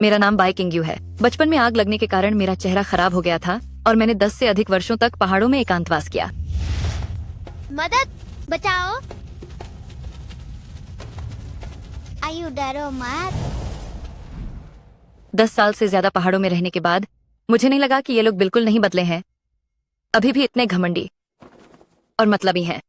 मेरा नाम बाई किंग्यू है। बचपन में आग लगने के कारण मेरा चेहरा खराब हो गया था और मैंने 10 से अधिक वर्षों तक पहाड़ों में एकांतवास किया। मदद, बचाओ। आयु डरो मत। 10 साल से ज्यादा पहाड़ों में रहने के बाद मुझे नहीं लगा कि ये लोग बिल्कुल नहीं बदले हैं, अभी भी इतने घमंडी और मतलबी हैं।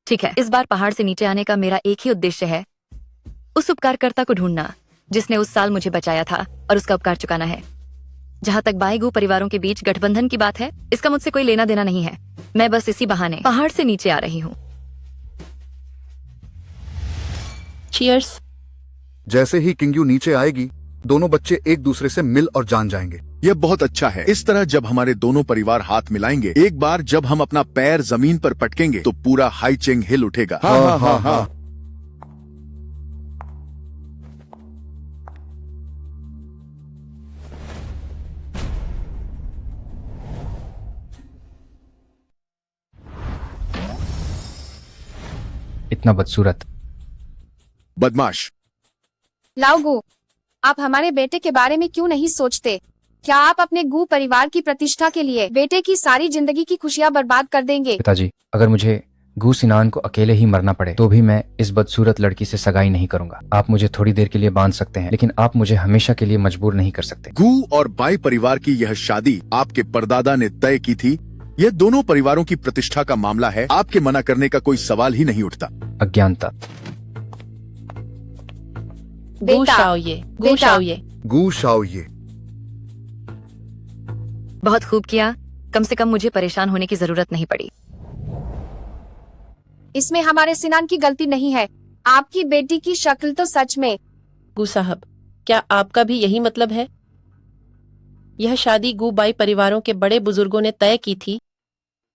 ठीक है, इस बार पहाड़ से नीचे आने का मेरा एक ही उद्देश्य है, उस उपकारकर्ता को ढूंढना जिसने उस साल मुझे बचाया था और उसका उपकार चुकाना है। जहाँ तक बाईगू परिवारों के बीच गठबंधन की बात है, इसका मुझसे कोई लेना देना नहीं है। मैं बस इसी बहाने पहाड़ से नीचे आ रही हूँ। चीयर्स। जैसे ही किंग्यू नीचे आएगी, दोनों बच्चे एक दूसरे से मिल और जान जाएंगे। यह बहुत अच्छा है। इस तरह जब हमारे दोनों परिवार हाथ मिलाएंगे, एक बार जब हम अपना पैर जमीन पर पटकेंगे तो पूरा हाईचेंग हिल उठेगा। हाँ हाँ हाँ। इतना बदसूरत। बदमाश। लाओ गू, आप हमारे बेटे के बारे में क्यों नहीं सोचते? क्या आप अपने गू परिवार की प्रतिष्ठा के लिए बेटे की सारी जिंदगी की खुशियां बर्बाद कर देंगे? पिताजी, अगर मुझे गू सिनान को अकेले ही मरना पड़े तो भी मैं इस बदसूरत लड़की से सगाई नहीं करूंगा। आप मुझे थोड़ी देर के लिए बांध सकते हैं, लेकिन आप मुझे हमेशा के लिए मजबूर नहीं कर सकते। गू और बाई परिवार की यह शादी आपके परदादा ने तय की थी। यह दोनों परिवारों की प्रतिष्ठा का मामला है। आपके मना करने का कोई सवाल ही नहीं उठता। अज्ञानता। गू शाओये, गू शाओये। गू शाओये। बहुत खूब किया, कम से कम मुझे परेशान होने की जरूरत नहीं पड़ी। इसमें हमारे सिनान की गलती नहीं है। आपकी बेटी की शक्ल तो सच में। गू साहब, क्या आपका भी यही मतलब है? यह शादी गू बाई परिवारों के बड़े बुजुर्गों ने तय की थी।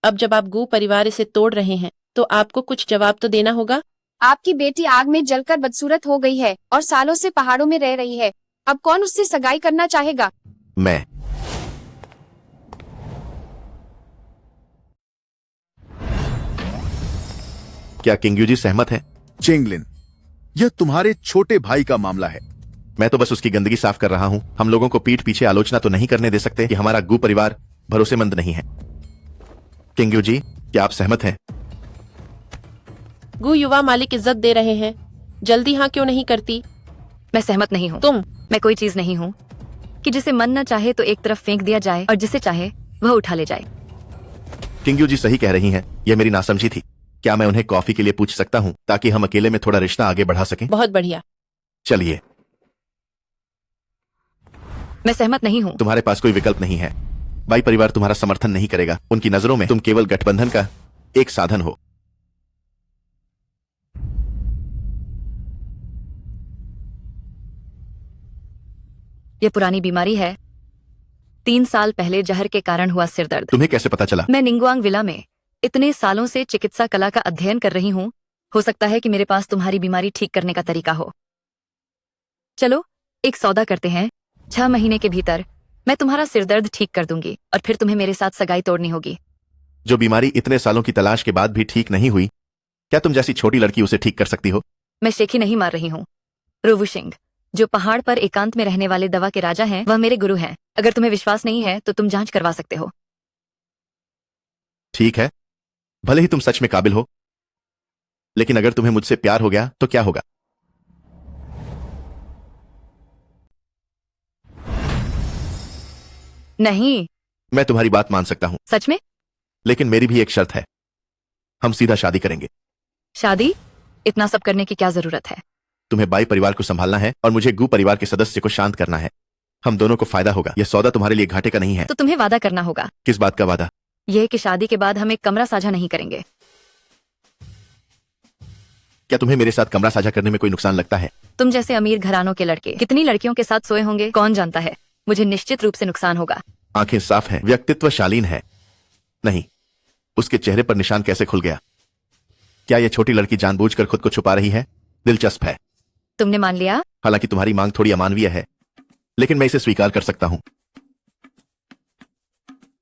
अब जब आप गू परिवार इसे तोड़ रहे हैं तो आपको कुछ जवाब तो देना होगा। आपकी बेटी आग में जलकर बदसूरत हो गई है और सालों से पहाड़ों में रह रही है। अब कौन उससे सगाई करना चाहेगा? मैं। क्या किंग्यू जी सहमत हैं? चेंगलिन, यह तुम्हारे छोटे भाई का मामला है। मैं तो बस उसकी गंदगी साफ कर रहा हूं। हम लोगों को पीठ पीछे आलोचना तो नहीं करने दे सकते कि हमारा गू परिवार भरोसेमंद नहीं है। किंग्यू जी, क्या आप सहमत हैं? गू युवा मालिक इज्जत दे रहे हैं, जल्दी हाँ क्यों नहीं करती? मैं सहमत नहीं हूँ। मैं कोई चीज नहीं हूँ कि जिसे मन न चाहे तो एक तरफ फेंक दिया जाए और जिसे चाहे वह उठा ले जाए। किंग्यू जी सही कह रही हैं। यह मेरी नासमझी थी। क्या मैं उन्हें कॉफी के लिए पूछ सकता हूँ ताकि हम अकेले में थोड़ा रिश्ता आगे बढ़ा सकें? बहुत बढ़िया। चलिए। मैं सहमत नहीं हूँ। तुम्हारे पास कोई विकल्प नहीं है। बाई परिवार तुम्हारा समर्थन नहीं करेगा। उनकी नजरों में तुम केवल गठबंधन का एक साधन हो। यह पुरानी बीमारी है। 3 साल पहले जहर के कारण हुआ सिरदर्द। तुम्हें कैसे पता चला? मैं निंगुआंग विला में इतने सालों से चिकित्सा कला का अध्ययन कर रही हूँ। हो सकता है कि मेरे पास तुम्हारी बीमारी ठीक करने का तरीका हो। चलो एक सौदा करते हैं। 6 महीने के भीतर मैं तुम्हारा सिरदर्द ठीक कर दूंगी और फिर तुम्हें मेरे साथ सगाई तोड़नी होगी। जो बीमारी इतने सालों की तलाश के बाद भी ठीक नहीं हुई, क्या तुम जैसी छोटी लड़की उसे ठीक कर सकती हो? मैं शेखी नहीं मार रही हूँ। रुवुशिंग, जो पहाड़ पर एकांत में रहने वाले दवा के राजा हैं, वह मेरे गुरु हैं। अगर तुम्हें विश्वास नहीं है तो तुम जांच करवा सकते हो। ठीक है, भले ही तुम सच में काबिल हो, लेकिन अगर तुम्हें मुझसे प्यार हो गया तो क्या होगा? नहीं। मैं तुम्हारी बात मान सकता हूं। सच में? लेकिन मेरी भी एक शर्त है। हम सीधा शादी करेंगे। शादी? इतना सब करने की क्या जरूरत है? तुम्हें बाई परिवार को संभालना है और मुझे गू परिवार के सदस्य को शांत करना है। हम दोनों को फायदा होगा। यह सौदा तुम्हारे लिए घाटे का नहीं है। तो तुम्हें वादा करना होगा। किस बात का वादा? यह कि शादी के बाद हम एक कमरा साझा नहीं करेंगे। क्या तुम्हें मेरे साथ कमरा साझा करने में कोई नुकसान लगता है? तुम जैसे अमीर घरानों के लड़के कितनी लड़कियों के साथ सोए होंगे कौन जानता है। मुझे निश्चित रूप से नुकसान होगा। आंखें साफ हैं, व्यक्तित्व शालीन है। नहीं, उसके चेहरे पर निशान कैसे खुल गया? क्या यह छोटी लड़की जानबूझकर खुद को छुपा रही है? दिलचस्प है। तुमने मान लिया? हालांकि तुम्हारी मांग थोड़ी अमानवीय है, लेकिन मैं इसे स्वीकार कर सकता हूं।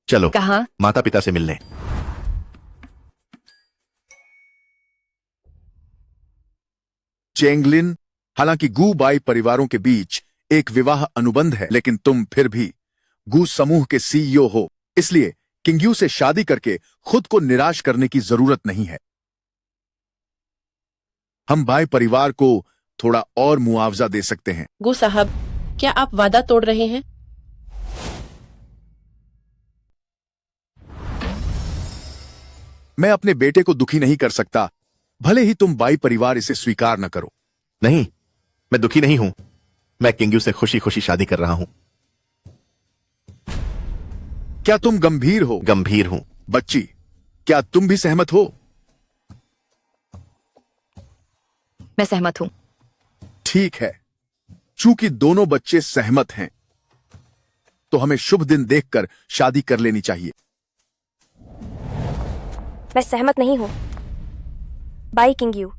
चलो कहाँ? माता पिता से मिलने। चेंगलिन, हालांकि गू बाई परिवारों के बीच एक विवाह अनुबंध है, लेकिन तुम फिर भी गू समूह के सीईओ हो, इसलिए किंग्यू से शादी करके खुद को निराश करने की जरूरत नहीं है। हम बाई परिवार को थोड़ा और मुआवजा दे सकते हैं। गू साहब, क्या आप वादा तोड़ रहे हैं? मैं अपने बेटे को दुखी नहीं कर सकता, भले ही तुम बाई परिवार इसे स्वीकार न करो। नहीं, मैं दुखी नहीं हूं। मैं किंग्यू से खुशी खुशी शादी कर रहा हूं। क्या तुम गंभीर हो? गंभीर हूं। बच्ची, क्या तुम भी सहमत हो? मैं सहमत हूँ। ठीक है, चूंकि दोनों बच्चे सहमत हैं, तो हमें शुभ दिन देखकर शादी कर लेनी चाहिए। मैं सहमत नहीं हूँ। बाई किंग्यू,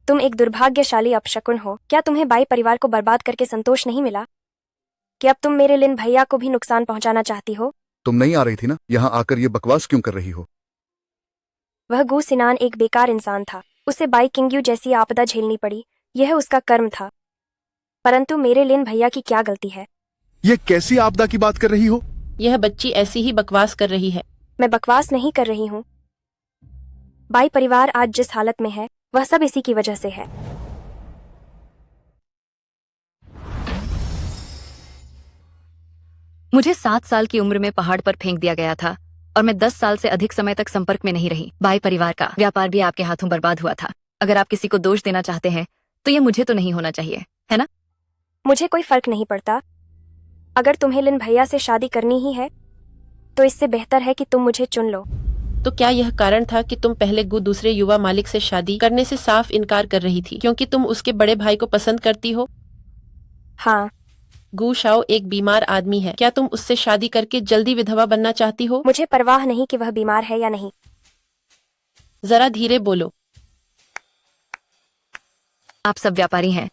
तुम एक दुर्भाग्यशाली अपशकुन हो। क्या तुम्हें बाई परिवार को बर्बाद करके संतोष नहीं मिला कि अब तुम मेरे लिन भैया को भी नुकसान पहुंचाना चाहती हो? तुम नहीं आ रही थी ना, यहाँ आकर ये बकवास क्यों कर रही हो? वह गू सिनान एक बेकार इंसान था। उसे बाई किंग्यू जैसी आपदा झेलनी पड़ी, यह उसका कर्म था। परंतु मेरे लिन भैया की क्या गलती है? ये कैसी आपदा की बात कर रही हो? यह बच्ची ऐसी ही बकवास कर रही है। मैं बकवास नहीं कर रही हूँ। बाई परिवार आज जिस हालत में है, वह सब इसी की वजह से है। मुझे 7 साल की उम्र में पहाड़ पर फेंक दिया गया था और मैं 10 साल से अधिक समय तक संपर्क में नहीं रही। बाई परिवार का व्यापार भी आपके हाथों बर्बाद हुआ था। अगर आप किसी को दोष देना चाहते हैं तो ये मुझे तो नहीं होना चाहिए, है ना? मुझे कोई फर्क नहीं पड़ता। अगर तुम्हें लिन भैया से शादी करनी ही है तो इससे बेहतर है कि तुम मुझे चुन लो। तो क्या यह कारण था कि तुम पहले गू दूसरे युवा मालिक से शादी करने से साफ इनकार कर रही थी क्योंकि तुम उसके बड़े भाई को पसंद करती हो? हाँ, गू शाओ एक बीमार आदमी है। क्या तुम उससे शादी करके जल्दी विधवा बनना चाहती हो? मुझे परवाह नहीं कि वह बीमार है या नहीं। जरा धीरे बोलो। आप सब व्यापारी हैं।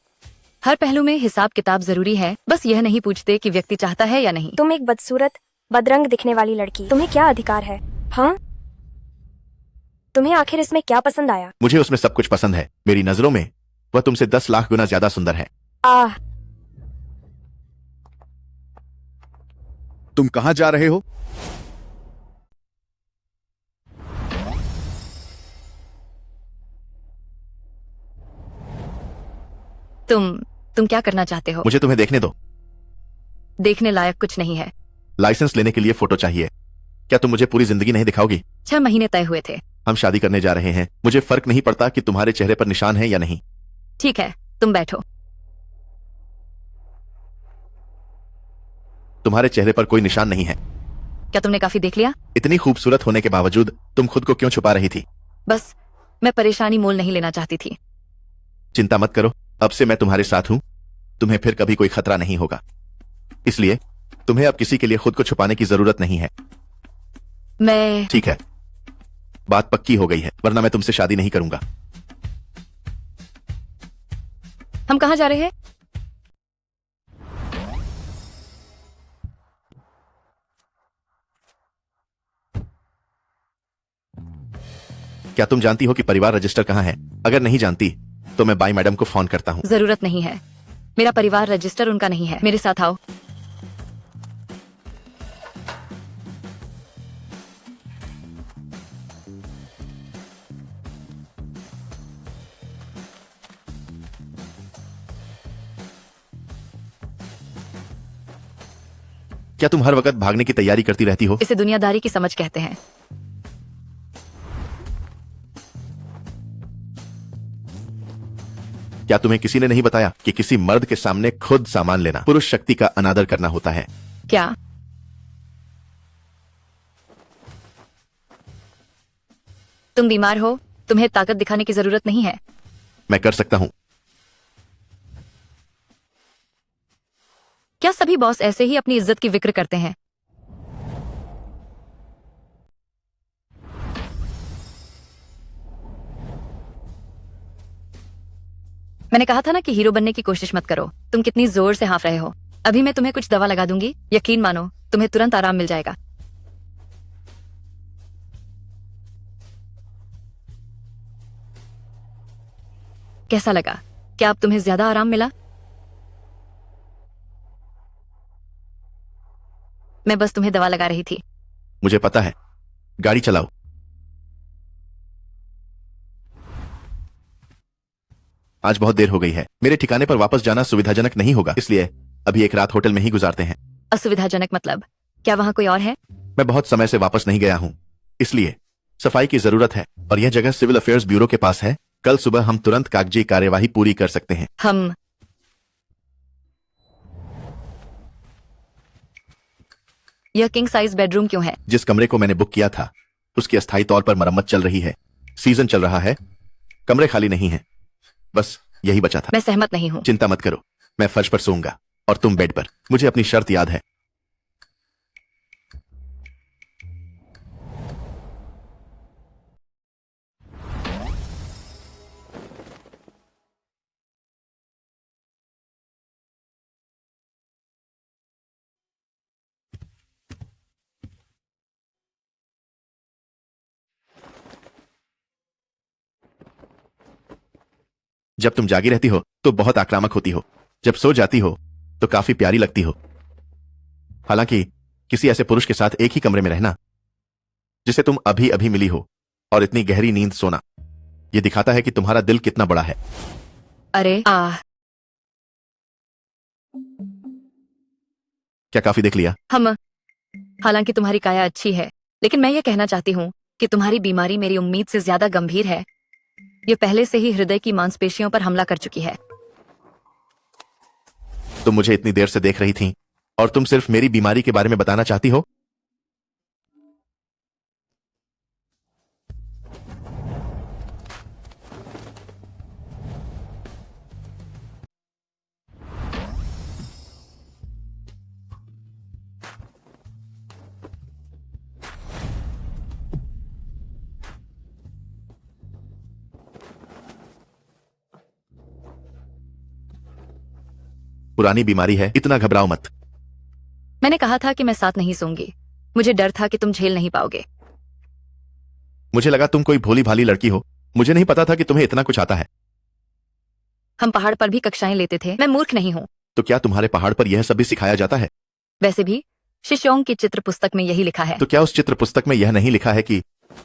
हर पहलू में हिसाब किताब जरूरी है, बस यह नहीं पूछते कि व्यक्ति चाहता है या नहीं। तुम एक बदसूरत, बदरंग दिखने वाली लड़की, तुम्हें क्या अधिकार है? हाँ, तुम्हें आखिर इसमें क्या पसंद आया? मुझे उसमें सब कुछ पसंद है। मेरी नजरों में वह तुमसे 10 लाख गुना ज्यादा सुंदर है। आह, तुम कहां जा रहे हो? तुम क्या करना चाहते हो? मुझे तुम्हें देखने दो। देखने लायक कुछ नहीं है। लाइसेंस लेने के लिए फोटो चाहिए। क्या तुम मुझे पूरी जिंदगी नहीं दिखाओगी? 6 महीने तय हुए थे। हम शादी करने जा रहे हैं। मुझे फर्क नहीं पड़ता कि तुम्हारे चेहरे पर निशान है या नहीं। ठीक है, तुम बैठो। तुम्हारे चेहरे पर कोई निशान नहीं है। क्या तुमने काफी देख लिया? इतनी खूबसूरत होने के बावजूद तुम खुद को क्यों छुपा रही थी? बस मैं परेशानी मोल नहीं लेना चाहती थी। चिंता मत करो, अब से मैं तुम्हारे साथ हूं। तुम्हें फिर कभी कोई खतरा नहीं होगा, इसलिए तुम्हें अब किसी के लिए खुद को छुपाने की जरूरत नहीं है। मैं ठीक है, बात पक्की हो गई है, वरना मैं तुमसे शादी नहीं करूंगा। हम कहाँ जा रहे हैं? क्या तुम जानती हो कि परिवार रजिस्टर कहाँ है? अगर नहीं जानती तो मैं बाई मैडम को फोन करता हूँ। जरूरत नहीं है। मेरा परिवार रजिस्टर उनका नहीं है। मेरे साथ आओ। क्या तुम हर वक्त भागने की तैयारी करती रहती हो? इसे दुनियादारी की समझ कहते हैं। क्या तुम्हें किसी ने नहीं बताया कि किसी मर्द के सामने खुद सामान लेना पुरुष शक्ति का अनादर करना होता है? क्या तुम बीमार हो? तुम्हें ताकत दिखाने की जरूरत नहीं है। मैं कर सकता हूँ। क्या सभी बॉस ऐसे ही अपनी इज्जत की विक्र करते हैं? मैंने कहा था ना कि हीरो बनने की कोशिश मत करो। तुम कितनी जोर से हाँफ रहे हो। अभी मैं तुम्हें कुछ दवा लगा दूंगी, यकीन मानो तुम्हें तुरंत आराम मिल जाएगा। कैसा लगा? क्या अब तुम्हें ज्यादा आराम मिला? मैं बस तुम्हें दवा लगा रही थी। मुझे पता है। गाड़ी चलाओ। आज बहुत देर हो गई है। मेरे ठिकाने पर वापस जाना सुविधाजनक नहीं होगा, इसलिए अभी एक रात होटल में ही गुजारते हैं। असुविधाजनक मतलब? क्या वहां कोई और है? मैं बहुत समय से वापस नहीं गया हूं, इसलिए सफाई की जरूरत है और यह जगह सिविल अफेयर्स ब्यूरो के पास है। कल सुबह हम तुरंत कागजी कार्यवाही पूरी कर सकते हैं। हम यह किंग साइज बेडरूम क्यों है? जिस कमरे को मैंने बुक किया था उसकी अस्थायी तौर पर मरम्मत चल रही है। सीजन चल रहा है, कमरे खाली नहीं है, बस यही बचा था। मैं सहमत नहीं हूँ। चिंता मत करो, मैं फर्श पर सोऊंगा और तुम बेड पर। मुझे अपनी शर्त याद है। जब तुम जागी रहती हो तो बहुत आक्रामक होती हो, जब सो जाती हो तो काफी प्यारी लगती हो। हालांकि किसी ऐसे पुरुष के साथ एक ही कमरे में रहना जिसे तुम अभी अभी मिली हो और इतनी गहरी नींद सोना, यह दिखाता है कि तुम्हारा दिल कितना बड़ा है। अरे क्या काफी देख लिया? हालांकि तुम्हारी काया अच्छी है, लेकिन मैं ये कहना चाहती हूँ कि तुम्हारी बीमारी मेरी उम्मीद से ज्यादा गंभीर है। ये पहले से ही हृदय की मांसपेशियों पर हमला कर चुकी है। तुम मुझे इतनी देर से देख रही थी और तुम सिर्फ मेरी बीमारी के बारे में बताना चाहती हो? पुरानी बीमारी है, इतना घबराओ मत। मैंने कहा था कि मैं साथ नहीं सोऊंगी। मुझे डर था कि तुम झेल नहीं पाओगे। मुझे लगा तुम कोई भोली भाली लड़की हो। मुझे नहीं पता था कि तुम्हें इतना कुछ आता है। हम पहाड़ पर भी कक्षाएं लेते थे। मैं मूर्ख नहीं हूँ। तो क्या तुम्हारे पहाड़ पर यह सब भी सिखाया जाता है? वैसे भी शिष्योंग की चित्र पुस्तक में यही लिखा है। तो क्या उस चित्र पुस्तक में यह नहीं लिखा है कि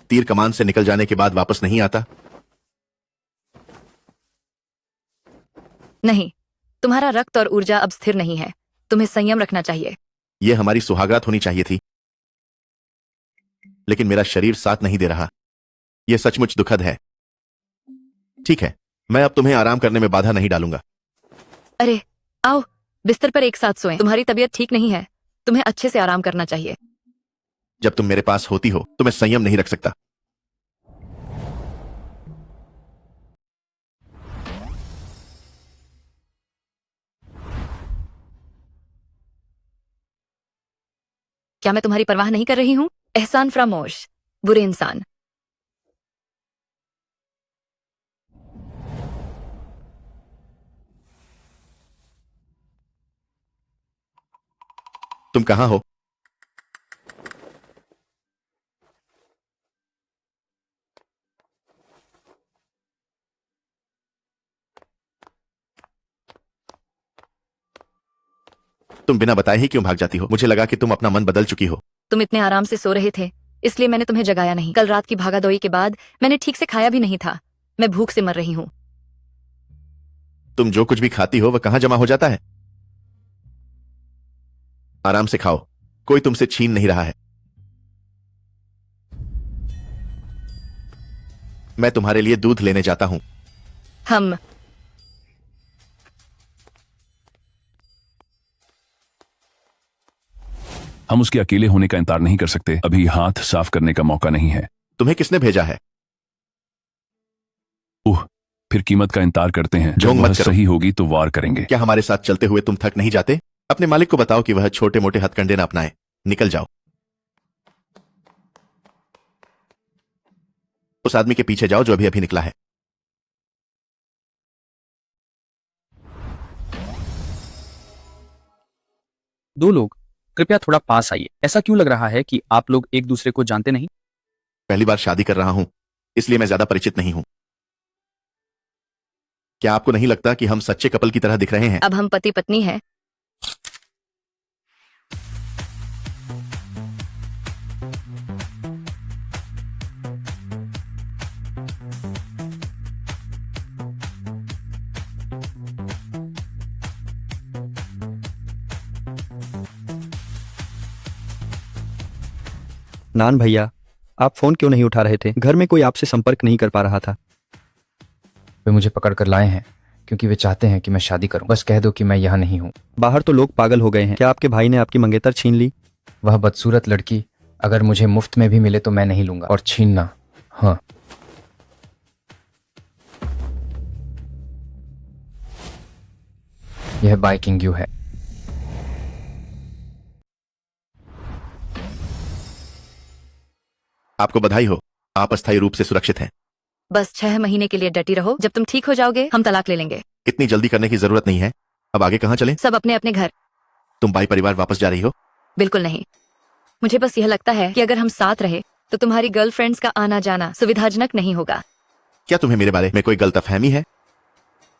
तीर कमान से निकल जाने के बाद वापस नहीं आता? नहीं, तुम्हारा रक्त और ऊर्जा अब स्थिर नहीं है। तुम्हें संयम रखना चाहिए। यह हमारी सुहागरात होनी चाहिए थी, लेकिन मेरा शरीर साथ नहीं दे रहा। यह सचमुच दुखद है। ठीक है, मैं अब तुम्हें आराम करने में बाधा नहीं डालूंगा। अरे आओ, बिस्तर पर एक साथ सोएं। तुम्हारी तबीयत ठीक नहीं है, तुम्हें अच्छे से आराम करना चाहिए। जब तुम मेरे पास होती हो तो मैं संयम नहीं रख सकता। क्या मैं तुम्हारी परवाह नहीं कर रही हूँ? एहसान फरामोश, बुरे इंसान। तुम कहां हो? तुम बिना बताए ही क्यों भाग जाती हो? मुझे लगा कि तुम अपना मन बदल चुकी हो। तुम इतने आराम से सो रहे थे, इसलिए मैंने तुम्हें जगाया नहीं। कल रात की भागादौड़ी के बाद मैंने ठीक से खाया भी नहीं था। मैं भूख से मर रही हूँ। तुम जो कुछ भी खाती हो वह कहां जमा हो जाता है? आराम से खाओ, कोई तुमसे छीन नहीं रहा है। मैं तुम्हारे लिए दूध लेने जाता हूं। हम उसके अकेले होने का इंतजार नहीं कर सकते। अभी हाथ साफ करने का मौका नहीं है। तुम्हें किसने भेजा है? फिर कीमत का इंतजार करते हैं। जब झोंक वह मत करो। सही होगी तो वार करेंगे। क्या हमारे साथ चलते हुए तुम थक नहीं जाते? अपने मालिक को बताओ कि वह छोटे मोटे हथकंडे न अपनाए। निकल जाओ। उस आदमी के पीछे जाओ जो अभी अभी निकला है। दो लोग, कृपया थोड़ा पास आइए। ऐसा क्यों लग रहा है कि आप लोग एक दूसरे को जानते नहीं? पहली बार शादी कर रहा हूं, इसलिए मैं ज्यादा परिचित नहीं हूं। क्या आपको नहीं लगता कि हम सच्चे कपल की तरह दिख रहे हैं? अब हम पति पत्नी हैं। नान भैया, आप फोन क्यों नहीं उठा रहे थे? घर में कोई आपसे संपर्क नहीं कर पा रहा था। वे मुझे पकड़ कर लाए हैं क्योंकि वे चाहते हैं कि मैं शादी करूं। बस कह दो कि मैं यहाँ नहीं हूँ। बाहर तो लोग पागल हो गए हैं। क्या आपके भाई ने आपकी मंगेतर छीन ली? वह बदसूरत लड़की अगर मुझे मुफ्त में भी मिले तो मैं नहीं लूंगा। और छीनना, हाँ, यह बाई किंग्यू है। आपको बधाई हो, आप अस्थायी रूप से सुरक्षित हैं। बस 6 महीने के लिए डटी रहो। जब तुम ठीक हो जाओगे हम तलाक ले लेंगे। इतनी जल्दी करने की जरूरत नहीं है। अब आगे कहाँ चलें? सब अपने अपने घर। तुम बाई परिवार वापस जा रही हो? बिल्कुल नहीं। मुझे बस यह लगता है कि अगर हम साथ रहे तो तुम्हारी गर्लफ्रेंड्स का आना जाना सुविधाजनक नहीं होगा। क्या तुम्हें मेरे बारे में कोई गलतफहमी है?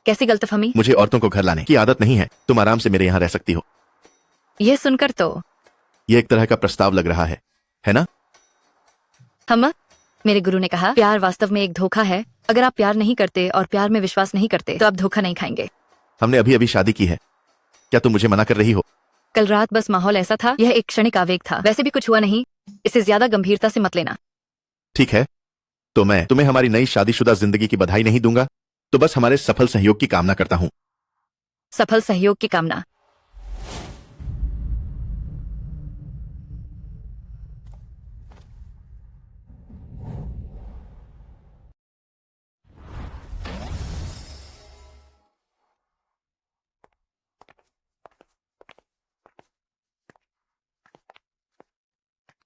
कैसी गलतफहमी? मुझे औरतों को घर लाने की आदत नहीं है। तुम आराम से मेरे यहाँ रह सकती हो। यह सुनकर तो ये एक तरह का प्रस्ताव लग रहा है ना? हम मेरे गुरु ने कहा प्यार वास्तव में एक धोखा है। अगर आप प्यार नहीं करते और प्यार में विश्वास नहीं करते तो आप धोखा नहीं खाएंगे। हमने अभी अभी शादी की है। क्या तुम मुझे मना कर रही हो? कल रात बस माहौल ऐसा था। यह एक क्षणिक आवेग था। वैसे भी कुछ हुआ नहीं। इसे ज्यादा गंभीरता से मत लेना। ठीक है, तो मैं तुम्हें हमारी नई शादीशुदा जिंदगी की बधाई नहीं दूंगा। तो बस हमारे सफल सहयोग की कामना करता हूँ। सफल सहयोग की कामना।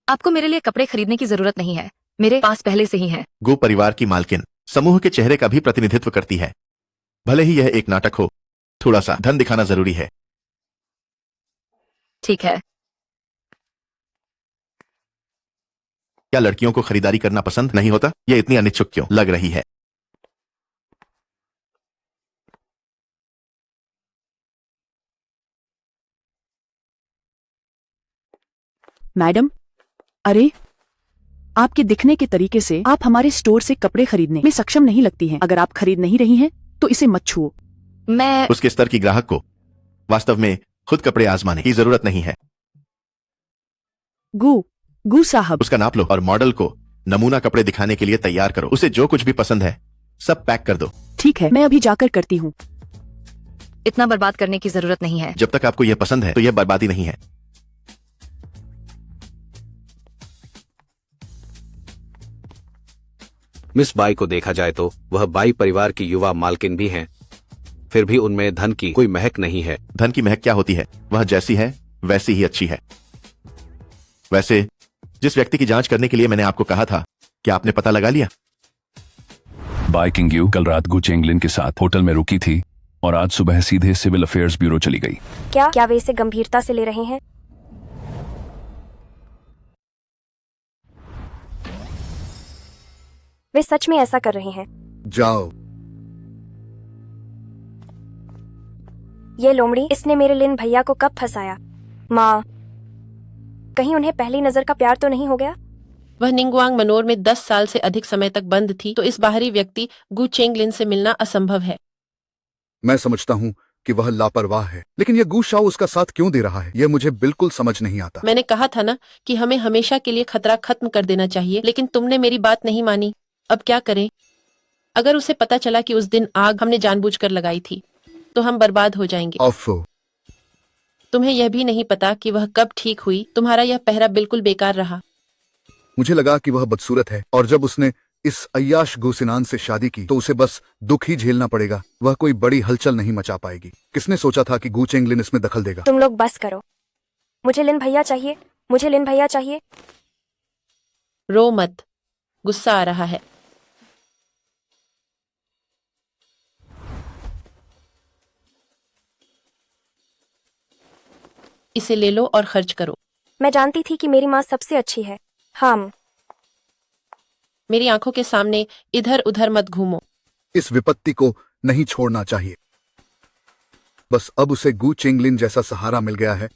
आपको मेरे लिए कपड़े खरीदने की जरूरत नहीं है। मेरे पास पहले से ही हैं। गो परिवार की मालकिन समूह के चेहरे का भी प्रतिनिधित्व करती है। भले ही यह एक नाटक हो, थोड़ा सा धन दिखाना जरूरी है। ठीक है। क्या लड़कियों को खरीदारी करना पसंद नहीं होता? यह इतनी अनिच्छुक क्यों लग रही है? मैडम, अरे आपके दिखने के तरीके से आप हमारे स्टोर से कपड़े खरीदने में सक्षम नहीं लगती हैं। अगर आप खरीद नहीं रही हैं तो इसे मत छुओ। मैं उसके स्तर की ग्राहक को वास्तव में खुद कपड़े आजमाने की जरूरत नहीं है। गू साहब, उसका नाप लो और मॉडल को नमूना कपड़े दिखाने के लिए तैयार करो। उसे जो कुछ भी पसंद है सब पैक कर दो। ठीक है, मैं अभी जाकर करती हूँ। इतना बर्बाद करने की जरूरत नहीं है। जब तक आपको यह पसंद है तो यह बर्बादी नहीं है। मिस बाई को देखा जाए तो वह बाई परिवार की युवा मालकिन भी हैं। फिर भी उनमें धन की कोई महक नहीं है। धन की महक क्या होती है? वह जैसी है वैसी ही अच्छी है। वैसे जिस व्यक्ति की जांच करने के लिए मैंने आपको कहा था, क्या आपने पता लगा लिया? बाई किंग्यू कल रात गु चेंगलिन के साथ होटल में रुकी थी और आज सुबह सीधे सिविल अफेयर्स ब्यूरो चली गई। क्या वे इसे गंभीरता से ले रहे हैं? वे सच में ऐसा कर रहे हैं? जाओ। ये लोमड़ी, इसने मेरे लिन भैया को कब फंसाया? माँ, कहीं उन्हें पहली नजर का प्यार तो नहीं हो गया? वह निंगवांग मनोर में 10 साल से अधिक समय तक बंद थी, तो इस बाहरी व्यक्ति गु चेंगलिन से मिलना असंभव है। मैं समझता हूँ कि वह लापरवाह है, लेकिन यह गू शाओ उसका साथ क्यों दे रहा है, यह मुझे बिल्कुल समझ नहीं आता। मैंने कहा था ना कि हमें हमेशा के लिए खतरा खत्म कर देना चाहिए, लेकिन तुमने मेरी बात नहीं मानी। अब क्या करें? अगर उसे पता चला कि उस दिन आग हमने जानबूझकर लगाई थी तो हम बर्बाद हो जाएंगे। अफो। तुम्हें यह भी नहीं पता कि वह कब ठीक हुई। तुम्हारा यह पहरा बिल्कुल बेकार रहा। मुझे लगा कि वह बदसूरत है और जब उसने इस अय्याश गुसिनान से शादी की तो उसे बस दुख ही झेलना पड़ेगा। वह कोई बड़ी हलचल नहीं मचा पाएगी। किसने सोचा था कि गू चेंगलिन इसमें दखल देगा? तुम लोग बस करो। मुझे लिन भैया चाहिए, मुझे लिन भैया चाहिए। रो मत, गुस्सा आ रहा है। इसे ले लो और खर्च करो। मैं जानती थी कि मेरी माँ सबसे अच्छी है। हाँ, मेरी आंखों के सामने इधर उधर मत घूमो। इस विपत्ति को नहीं छोड़ना चाहिए। बस अब उसे गू चेंगलिन जैसा सहारा मिल गया है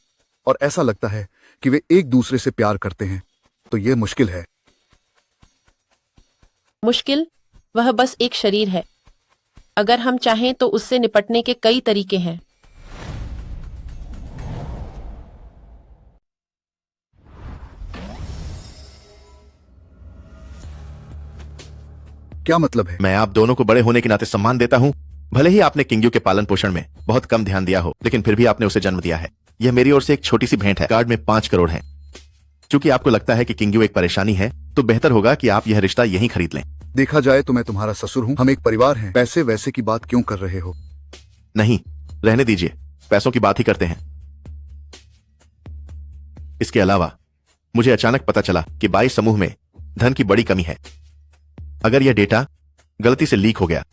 और ऐसा लगता है कि वे एक दूसरे से प्यार करते हैं, तो यह मुश्किल है। मुश्किल? वह बस एक शरीर है। अगर हम चाहें तो उससे निपटने के कई तरीके हैं। क्या मतलब है? मैं आप दोनों को बड़े होने के नाते सम्मान देता हूं। भले ही आपने किंग्यू के पालन पोषण में बहुत कम ध्यान दिया हो, लेकिन फिर भी आपने उसे जन्म दिया है। यह मेरी ओर से एक छोटी सी भेंट है। कार्ड में 5 करोड़ है। चूंकि आपको लगता है कि किंग्यू एक परेशानी है, तो बेहतर होगा कि आप यह रिश्ता यहीं खरीद लें। देखा जाए तो मैं तुम्हारा ससुर हूं, हम एक परिवार हैं। पैसे वैसे की बात क्यों कर रहे हो? नहीं, रहने दीजिए, पैसों की बात ही करते हैं। इसके अलावा मुझे अचानक पता चला कि बाई समूह में धन की बड़ी कमी है। अगर यह डेटा गलती से लीक हो गया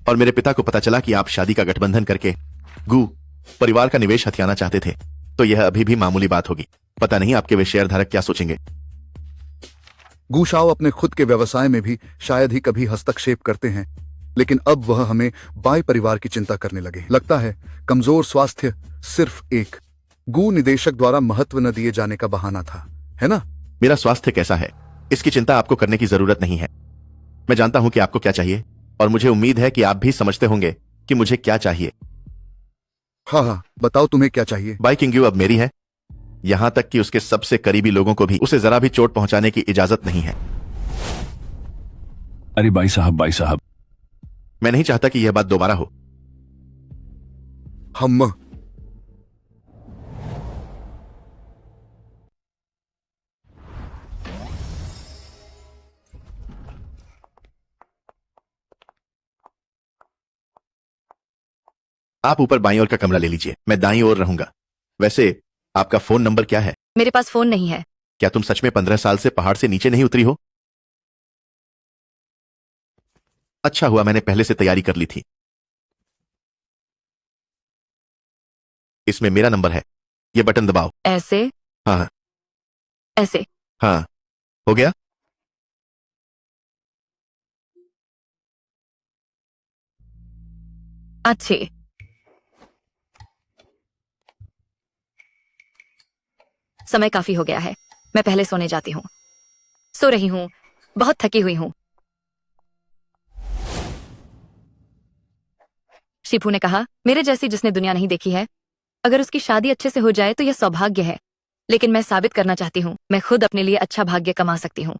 और मेरे पिता को पता चला कि आप शादी का गठबंधन करके गू परिवार का निवेश हथियाना चाहते थे, तो यह अभी भी मामूली बात होगी। पता नहीं आपके वे शेयरधारक क्या सोचेंगे। गू शाओ अपने खुद के व्यवसाय में भी शायद ही कभी हस्तक्षेप करते हैं, लेकिन अब वह हमें बाई परिवार की चिंता करने लगे। लगता है कमजोर स्वास्थ्य सिर्फ एक गू निदेशक द्वारा महत्व न दिए जाने का बहाना था, है ना? मेरा स्वास्थ्य कैसा है, इसकी चिंता आपको करने की जरूरत नहीं है। मैं जानता हूं कि आपको क्या चाहिए और मुझे उम्मीद है कि आप भी समझते होंगे कि मुझे क्या चाहिए। हाँ हाँ, बताओ तुम्हें क्या चाहिए? बाई किंग्यू अब मेरी है, यहां तक कि उसके सबसे करीबी लोगों को भी उसे जरा भी चोट पहुंचाने की इजाजत नहीं है। अरे भाई साहब, मैं नहीं चाहता कि यह बात दोबारा हो। हम आप ऊपर बाईं ओर का कमरा ले लीजिए, मैं दाईं ओर रहूंगा। वैसे आपका फोन नंबर क्या है? मेरे पास फोन नहीं है। क्या तुम सच में 15 साल से पहाड़ से नीचे नहीं उतरी हो? अच्छा हुआ मैंने पहले से तैयारी कर ली थी। इसमें मेरा नंबर है, यह बटन दबाओ। ऐसे? हाँ ऐसे? हाँ, हो गया। अच्छे। समय काफी हो गया है, मैं पहले सोने जाती हूँ। सो रही हूँ, बहुत थकी हुई हूँ। शिपू ने कहा, मेरे जैसी जिसने दुनिया नहीं देखी है, अगर उसकी शादी अच्छे से हो जाए तो यह सौभाग्य है। लेकिन मैं साबित करना चाहती हूँ, मैं खुद अपने लिए अच्छा भाग्य कमा सकती हूँ।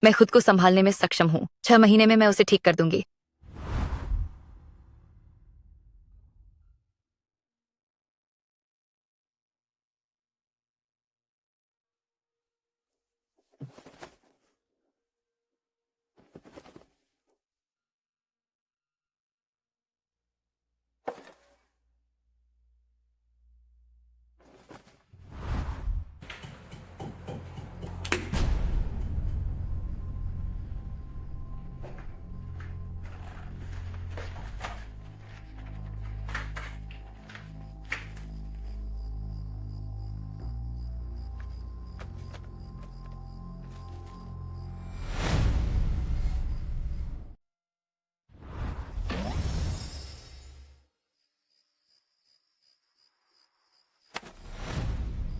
मैं खुद को संभालने में सक्षम हूँ। 6 महीने में मैं उसे ठीक कर दूंगी।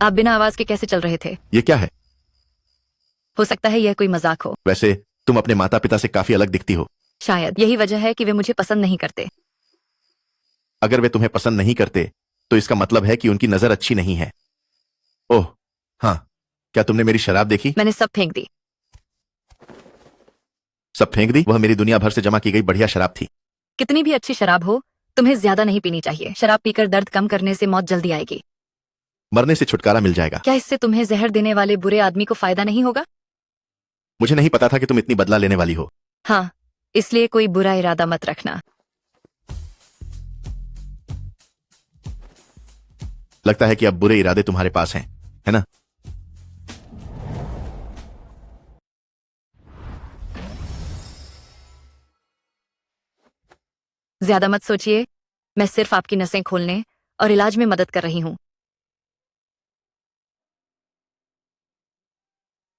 आप बिना आवाज के कैसे चल रहे थे? यह क्या है? हो सकता है यह कोई मजाक हो। वैसे तुम अपने माता पिता से काफी अलग दिखती हो। शायद यही वजह है कि वे मुझे पसंद नहीं करते। अगर वे तुम्हें पसंद नहीं करते तो इसका मतलब है कि उनकी नजर अच्छी नहीं है। ओह हाँ, क्या तुमने मेरी शराब देखी? मैंने सब फेंक दी। सब फेंक दी? वह मेरी दुनिया भर से जमा की गई बढ़िया शराब थी। कितनी भी अच्छी शराब हो, तुम्हें ज्यादा नहीं पीनी चाहिए। शराब पीकर दर्द कम करने से मौत जल्दी आएगी। मरने से छुटकारा मिल जाएगा। क्या इससे तुम्हें जहर देने वाले बुरे आदमी को फायदा नहीं होगा? मुझे नहीं पता था कि तुम इतनी बदला लेने वाली हो। हाँ, इसलिए कोई बुरा इरादा मत रखना। लगता है कि अब बुरे इरादे तुम्हारे पास हैं, है ना? ज्यादा मत सोचिए, मैं सिर्फ आपकी नसें खोलने और इलाज में मदद कर रही हूँ।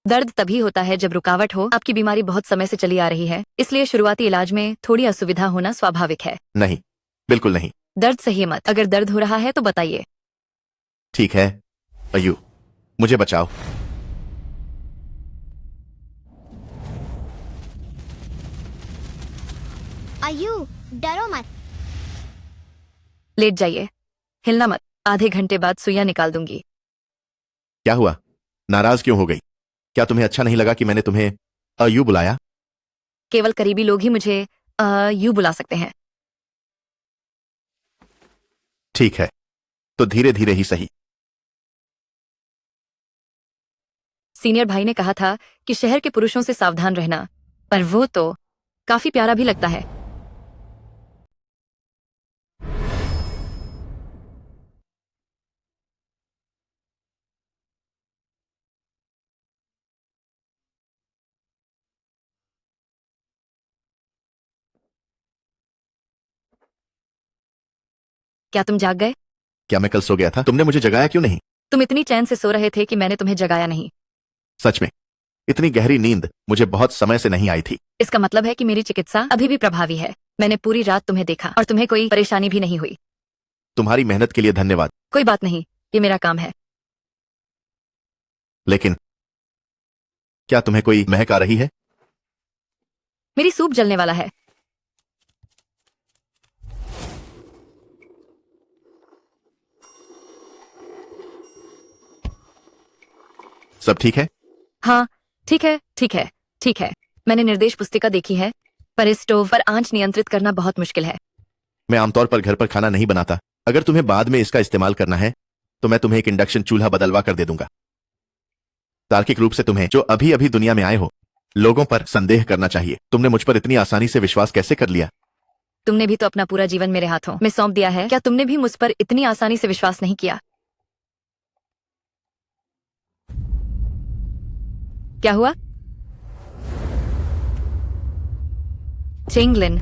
दर्द तभी होता है जब रुकावट हो। आपकी बीमारी बहुत समय से चली आ रही है, इसलिए शुरुआती इलाज में थोड़ी असुविधा होना स्वाभाविक है। नहीं, बिल्कुल नहीं। दर्द सही मत। अगर दर्द हो रहा है तो बताइए। ठीक है अय्यू, मुझे बचाओ। आयु डरो मत। लेट जाइए, हिलना मत। आधे घंटे बाद सुइयां निकाल दूंगी। क्या हुआ? नाराज क्यों हो गई? क्या तुम्हें अच्छा नहीं लगा कि मैंने तुम्हें अय्यू बुलाया? केवल करीबी लोग ही मुझे यू बुला सकते हैं। ठीक है, तो धीरे धीरे ही सही। सीनियर भाई ने कहा था कि शहर के पुरुषों से सावधान रहना, पर वो तो काफी प्यारा भी लगता है। क्या तुम जाग गए? क्या मैं कल सो गया था? तुमने मुझे जगाया क्यों नहीं? तुम इतनी चैन से सो रहे थे कि मैंने तुम्हें जगाया नहीं। सच में इतनी गहरी नींद मुझे बहुत समय से नहीं आई थी। इसका मतलब है कि मेरी चिकित्सा अभी भी प्रभावी है। मैंने पूरी रात तुम्हें देखा और तुम्हें कोई परेशानी भी नहीं हुई। तुम्हारी मेहनत के लिए धन्यवाद। कोई बात नहीं, ये मेरा काम है। लेकिन क्या तुम्हें कोई महक आ रही है? मेरी सूप जलने वाला है। सब ठीक है? हाँ, ठीक है, ठीक है, ठीक है। मैंने निर्देश पुस्तिका देखी है, पर इस स्टोव पर आंच नियंत्रित करना बहुत मुश्किल है। मैं आमतौर पर घर पर खाना नहीं बनाता। अगर तुम्हें बाद में इसका इस्तेमाल करना है तो मैं तुम्हें एक इंडक्शन चूल्हा बदलवा कर दे दूंगा। तार्किक रूप से तुम्हें, जो अभी अभी दुनिया में आए हो, लोगों पर संदेह करना चाहिए। तुमने मुझ पर इतनी आसानी से विश्वास कैसे कर लिया? तुमने भी तो अपना पूरा जीवन मेरे हाथों में सौंप दिया है। क्या तुमने भी मुझ पर इतनी आसानी से विश्वास नहीं किया? क्या हुआ? चेंगलिन,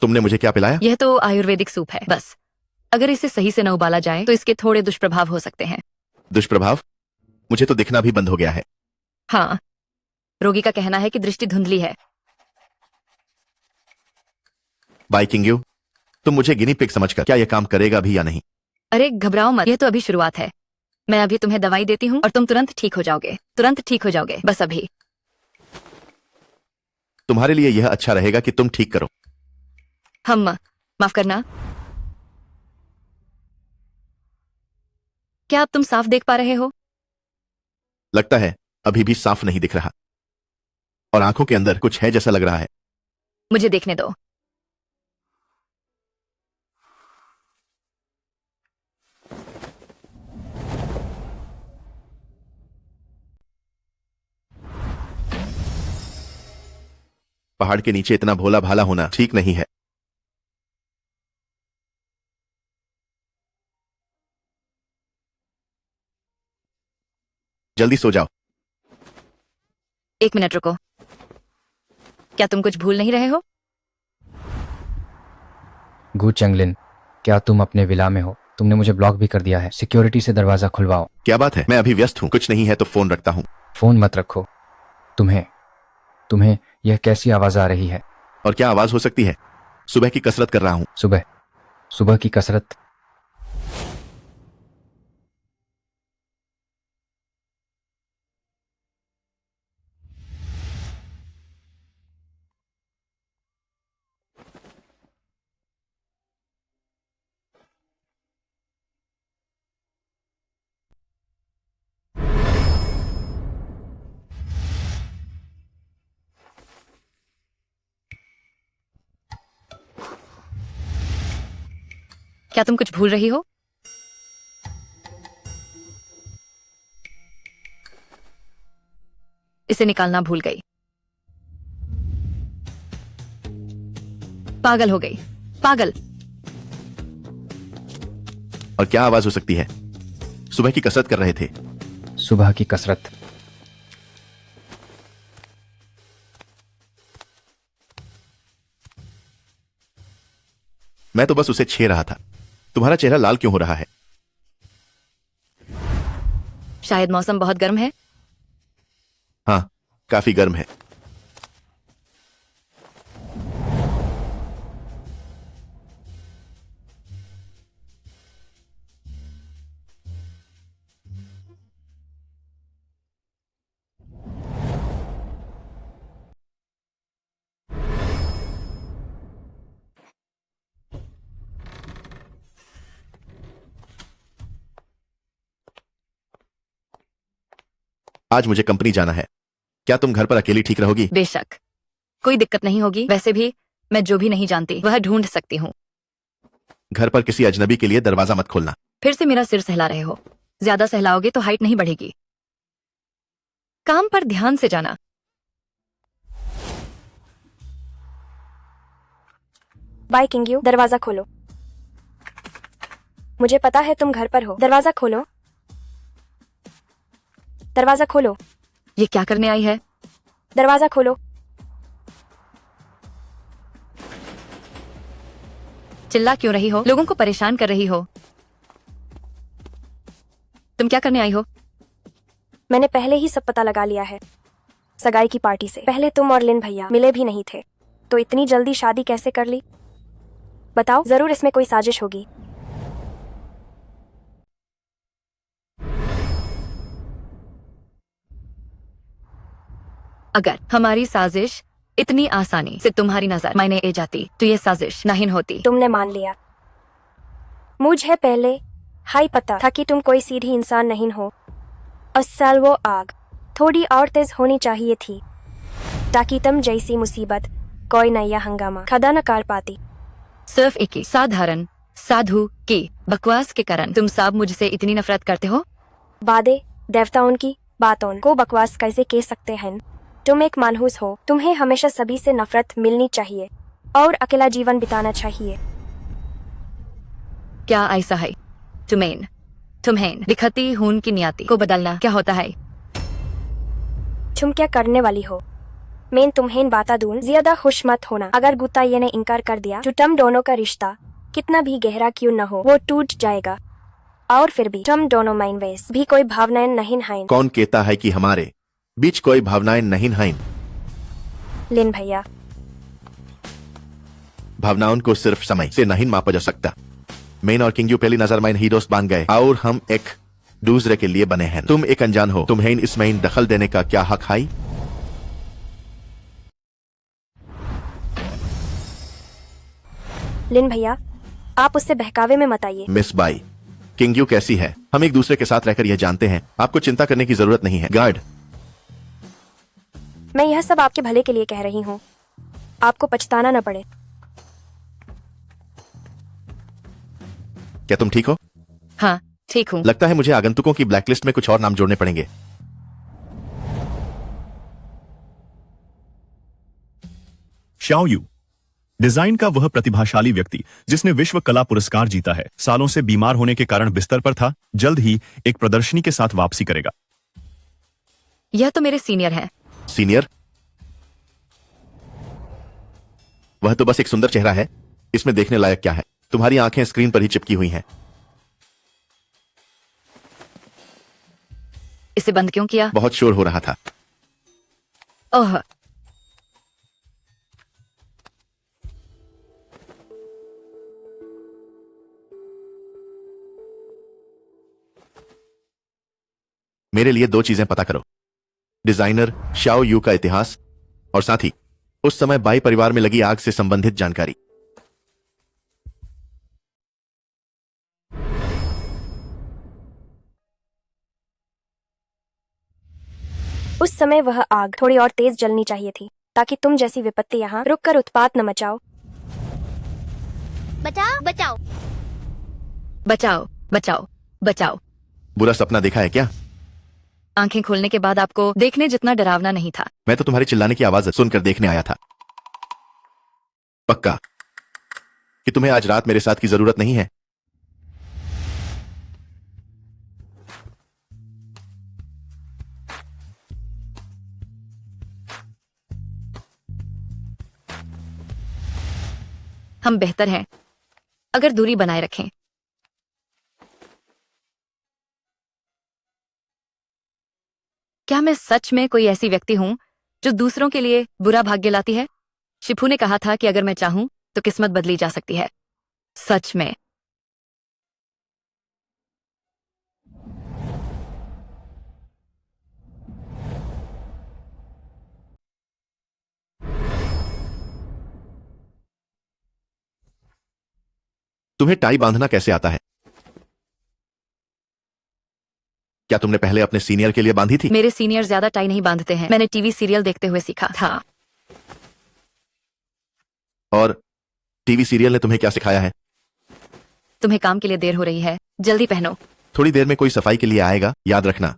तुमने मुझे क्या पिलाया? यह तो आयुर्वेदिक सूप है। बस अगर इसे सही से न उबाला जाए तो इसके थोड़े दुष्प्रभाव हो सकते हैं। दुष्प्रभाव? मुझे तो दिखना भी बंद हो गया है। हाँ, रोगी का कहना है कि दृष्टि धुंधली है। बाय किंग्यू, तुम मुझे गिनी पिग समझकर क्या यह काम करेगा भी या नहीं? अरे घबराओ मत, यह तो अभी शुरुआत है। मैं अभी तुम्हें दवाई देती हूँ और तुम तुरंत ठीक हो जाओगे। तुरंत ठीक हो जाओगे, बस अभी। तुम्हारे लिए यह अच्छा रहेगा कि तुम ठीक करो। हम माफ करना। क्या अब तुम साफ देख पा रहे हो? लगता है अभी भी साफ नहीं दिख रहा, और आंखों के अंदर कुछ है जैसा लग रहा है। मुझे देखने दो। पहाड़ के नीचे इतना भोला भाला होना ठीक नहीं है। जल्दी सो जाओ। 1 मिनट रुको। क्या तुम कुछ भूल नहीं रहे हो? गु चेंगलिन, क्या तुम अपने विला में हो? तुमने मुझे ब्लॉक भी कर दिया है। सिक्योरिटी से दरवाजा खुलवाओ। क्या बात है? मैं अभी व्यस्त हूँ। कुछ नहीं है तो फोन रखता हूँ। फोन मत रखो। तुम्हें यह कैसी आवाज आ रही है? और क्या आवाज हो सकती है? सुबह की कसरत कर रहा हूँ। सुबह की कसरत? क्या तुम कुछ भूल रही हो? इसे निकालना भूल गई। पागल हो गई, पागल। और क्या आवाज हो सकती है? सुबह की कसरत कर रहे थे। सुबह की कसरत? मैं तो बस उसे छे रहा था। तुम्हारा चेहरा लाल क्यों हो रहा है? शायद मौसम बहुत गर्म है। हाँ, काफी गर्म है। आज मुझे कंपनी जाना है। क्या तुम घर पर अकेली ठीक रहोगी? बेशक, कोई दिक्कत नहीं होगी। वैसे भी मैं जो भी नहीं जानती वह ढूंढ सकती हूँ। घर पर किसी अजनबी के लिए दरवाजा मत खोलना। फिर से मेरा सिर सहला रहे हो। ज्यादा सहलाओगे तो हाइट नहीं बढ़ेगी। काम पर ध्यान से जाना। बाय किंग्यू, दरवाजा खोलो। मुझे पता है तुम घर पर हो। दरवाजा खोलो, दरवाजा खोलो। ये क्या करने आई है? दरवाजा खोलो। चिल्ला क्यों रही हो? लोगों को परेशान कर रही हो। तुम क्या करने आई हो? मैंने पहले ही सब पता लगा लिया है। सगाई की पार्टी से पहले तुम और लिन भैया मिले भी नहीं थे, तो इतनी जल्दी शादी कैसे कर ली? बताओ, जरूर इसमें कोई साजिश होगी। अगर हमारी साजिश इतनी आसानी से तुम्हारी नजर मायने ए जाती तो ये साजिश नहीं होती। तुमने मान लिया। मुझे पहले हाई पता था कि तुम कोई सीधी इंसान नहीं हो। असल वो आग थोड़ी और तेज होनी चाहिए थी, ताकि तुम जैसी मुसीबत कोई नया हंगामा खड़ा न कर पाती। सिर्फ एक ही साधारण साधु की बकवास के कारण तुम सब मुझसे इतनी नफरत करते हो। बादे देवताओं की बातों को बकवास कैसे कह सकते हैं? तुम एक मानहूस हो। तुम्हें हमेशा सभी से नफरत मिलनी चाहिए और अकेला जीवन बिताना चाहिए। क्या ऐसा है? तुम्हें दिखती खून की नियति को बदलना क्या होता है? तुम क्या करने वाली हो? मैं तुम्हें बता दूं, ज्यादा खुश मत होना। अगर गुत्ता ये ने इनकार कर दिया तो तुम दोनों का रिश्ता कितना भी गहरा क्यों न हो वो टूट जाएगा। और फिर भी तुम दोनों माइन वैस भी कोई भावनाएं नहीं हैं। कौन कहता है कि हमारे बीच कोई भावनाएं नहीं हैं? लिन भैया, भावनाओं को सिर्फ समय से नहीं मापा जा सकता। मेन और किंग्यू पहली नजर में ही दोस्त बन गए और हम एक दूसरे के लिए बने हैं। तुम एक अनजान हो। तुम्हें इसमें दखल देने का क्या हक है? लिन भैया, आप उससे बहकावे में मत आइए। मिस बाई, किंग्यू कैसी है? हम एक दूसरे के साथ रहकर यह जानते हैं। आपको चिंता करने की जरूरत नहीं है। गार्ड, मैं यह सब आपके भले के लिए कह रही हूँ, आपको पछताना न पड़े। क्या तुम ठीक हो? हाँ, ठीक हूँ। लगता है मुझे आगंतुकों की ब्लैकलिस्ट में कुछ और नाम जोड़ने पड़ेंगे। शाओ यू, डिजाइन का वह प्रतिभाशाली व्यक्ति जिसने विश्व कला पुरस्कार जीता है, सालों से बीमार होने के कारण बिस्तर पर था। जल्द ही एक प्रदर्शनी के साथ वापसी करेगा। यह तो मेरे सीनियर हैं। सीनियर? वह तो बस एक सुंदर चेहरा है। इसमें देखने लायक क्या है? तुम्हारी आंखें स्क्रीन पर ही चिपकी हुई हैं। इसे बंद क्यों किया? बहुत शोर हो रहा था। ओह, मेरे लिए दो चीजें पता करो। डिजाइनर शाओ यू का इतिहास और साथ ही उस समय बाई परिवार में लगी आग से संबंधित जानकारी। उस समय वह आग थोड़ी और तेज जलनी चाहिए थी, ताकि तुम जैसी विपत्ति यहाँ रुककर उत्पात न मचाओ। बचाओ बचाओ। बचाओ बचाओ बचाओ। बुरा सपना देखा है क्या? आंखें खोलने के बाद आपको देखने जितना डरावना नहीं था। मैं तो तुम्हारी चिल्लाने की आवाज सुनकर देखने आया था। पक्का कि तुम्हें आज रात मेरे साथ की जरूरत नहीं है? हम बेहतर हैं। अगर दूरी बनाए रखें। क्या मैं सच में कोई ऐसी व्यक्ति हूं जो दूसरों के लिए बुरा भाग्य लाती है? शिफू ने कहा था कि अगर मैं चाहूं तो किस्मत बदली जा सकती है। सच में। तुम्हें टाई बांधना कैसे आता है? क्या तुमने पहले अपने सीनियर के लिए बांधी थी? मेरे सीनियर ज्यादा टाई नहीं बांधते हैं। मैंने टीवी सीरियल देखते हुए सीखा था। और टीवी सीरियल ने तुम्हें क्या सिखाया है? तुम्हें काम के लिए देर हो रही है, जल्दी पहनो। थोड़ी देर में कोई सफाई के लिए आएगा, याद रखना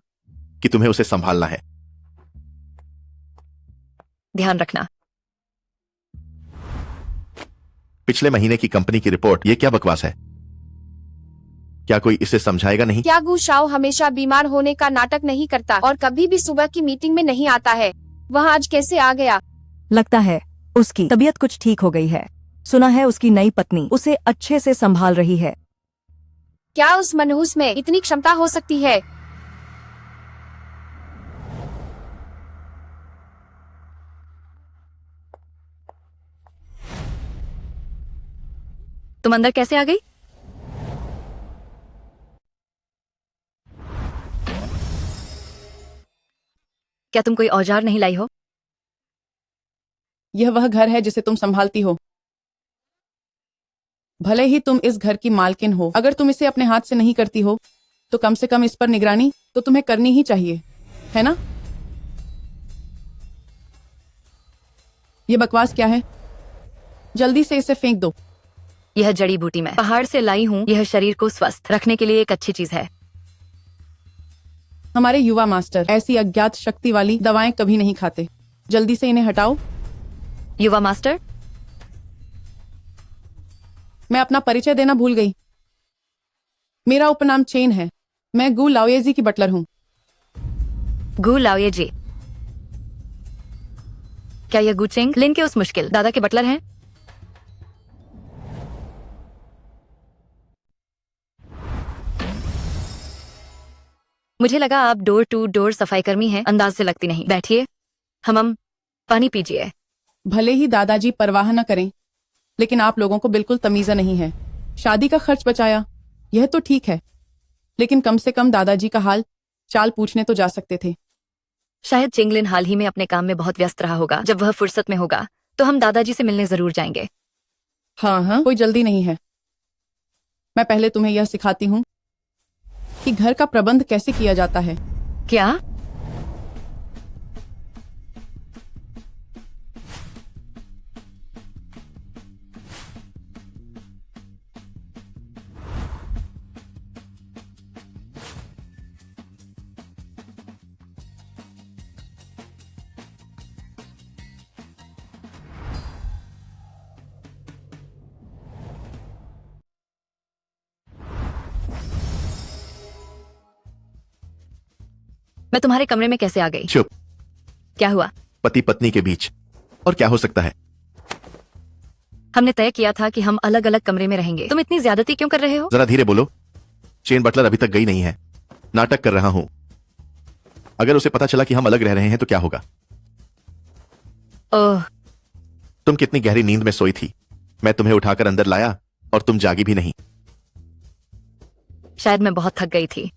कि तुम्हें उसे संभालना है। ध्यान रखना। पिछले महीने की कंपनी की रिपोर्ट, ये क्या बकवास है? क्या कोई इसे समझाएगा नहीं? क्या गू शाओ हमेशा बीमार होने का नाटक नहीं करता और कभी भी सुबह की मीटिंग में नहीं आता है? वह आज कैसे आ गया? लगता है उसकी तबीयत कुछ ठीक हो गई है। सुना है उसकी नई पत्नी उसे अच्छे से संभाल रही है। क्या उस मनहूस में इतनी क्षमता हो सकती है? तुम अंदर कैसे आ गई? क्या तुम कोई औजार नहीं लाई हो? यह वह घर है जिसे तुम संभालती हो। भले ही तुम इस घर की मालकिन हो, अगर तुम इसे अपने हाथ से नहीं करती हो तो कम से कम इस पर निगरानी तो तुम्हें करनी ही चाहिए, है ना? ये बकवास क्या है? जल्दी से इसे फेंक दो। यह जड़ी बूटी मैं पहाड़ से लाई हूँ। यह शरीर को स्वस्थ रखने के लिए एक अच्छी चीज है। हमारे युवा मास्टर ऐसी अज्ञात शक्ति वाली दवाएं कभी नहीं खाते। जल्दी से इन्हें हटाओ। युवा मास्टर, मैं अपना परिचय देना भूल गई। मेरा उपनाम चेन है। मैं गू लाओयेजी की बटलर हूँ। गू लाओये जी। क्या यह गुचेंग लिन के उस मुश्किल दादा के बटलर हैं? मुझे लगा आप डोर टू डोर सफाई कर्मी हैं। अंदाज से लगती नहीं। बैठिए। हम पानी पीजिए। भले ही दादाजी परवाह न करें, लेकिन आप लोगों को बिल्कुल तमीज़ा नहीं है। शादी का खर्च बचाया, यह तो ठीक है, लेकिन कम से कम दादाजी का हाल चाल पूछने तो जा सकते थे। शायद चिंगलिन हाल ही में अपने काम में बहुत व्यस्त रहा होगा। जब वह फुर्सत में होगा तो हम दादाजी से मिलने जरूर जाएंगे। हाँ, कोई जल्दी नहीं है। मैं पहले तुम्हें यह सिखाती हूँ कि घर का प्रबंध कैसे किया जाता है। क्या? मैं तुम्हारे कमरे में कैसे आ गई? चुप। क्या हुआ? पति पत्नी के बीच और क्या हो सकता है? हमने तय किया था कि हम अलग अलग कमरे में रहेंगे। तुम इतनी ज्यादती क्यों कर रहे हो? जरा धीरे बोलो। चेन बटलर अभी तक गई नहीं है। नाटक कर रहा हूं। अगर उसे पता चला कि हम अलग रह रहे हैं तो क्या होगा? ओह, तुम कितनी गहरी नींद में सोई थी। मैं तुम्हें उठाकर अंदर लाया और तुम जागी भी नहीं। शायद मैं बहुत थक गई थी।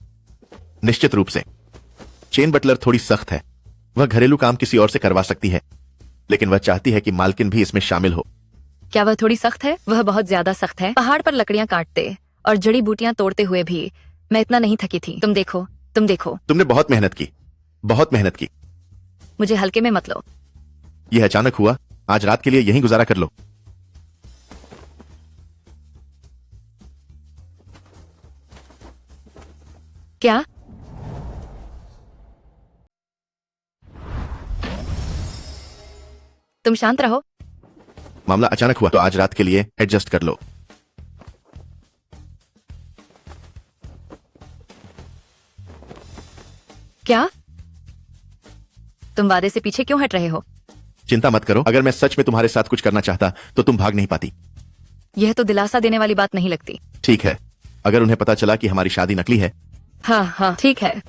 निश्चित रूप से। चेन बटलर थोड़ी सख्त है। वह घरेलू काम किसी और से करवा सकती है, लेकिन वह चाहती है कि मालकिन भी इसमें शामिल हो। क्या वह थोड़ी सख्त है? वह बहुत ज्यादा सख्त है। पहाड़ पर लकड़ियां काटते और जड़ी बूटियां तोड़ते हुए भी मैं इतना नहीं थकी थी। तुम देखो, तुम देखो। तुमने बहुत मेहनत की, बहुत मेहनत की। मुझे हल्के में मत लो। यह अचानक हुआ। आज रात के लिए यहीं गुजारा कर लो। क्या? तुम शांत रहो। मामला अचानक हुआ तो आज रात के लिए एडजस्ट कर लो। क्या? तुम वादे से पीछे क्यों हट रहे हो? चिंता मत करो। अगर मैं सच में तुम्हारे साथ कुछ करना चाहता तो तुम भाग नहीं पाती। यह तो दिलासा देने वाली बात नहीं लगती। ठीक है, अगर उन्हें पता चला कि हमारी शादी नकली है। हाँ हाँ ठीक है।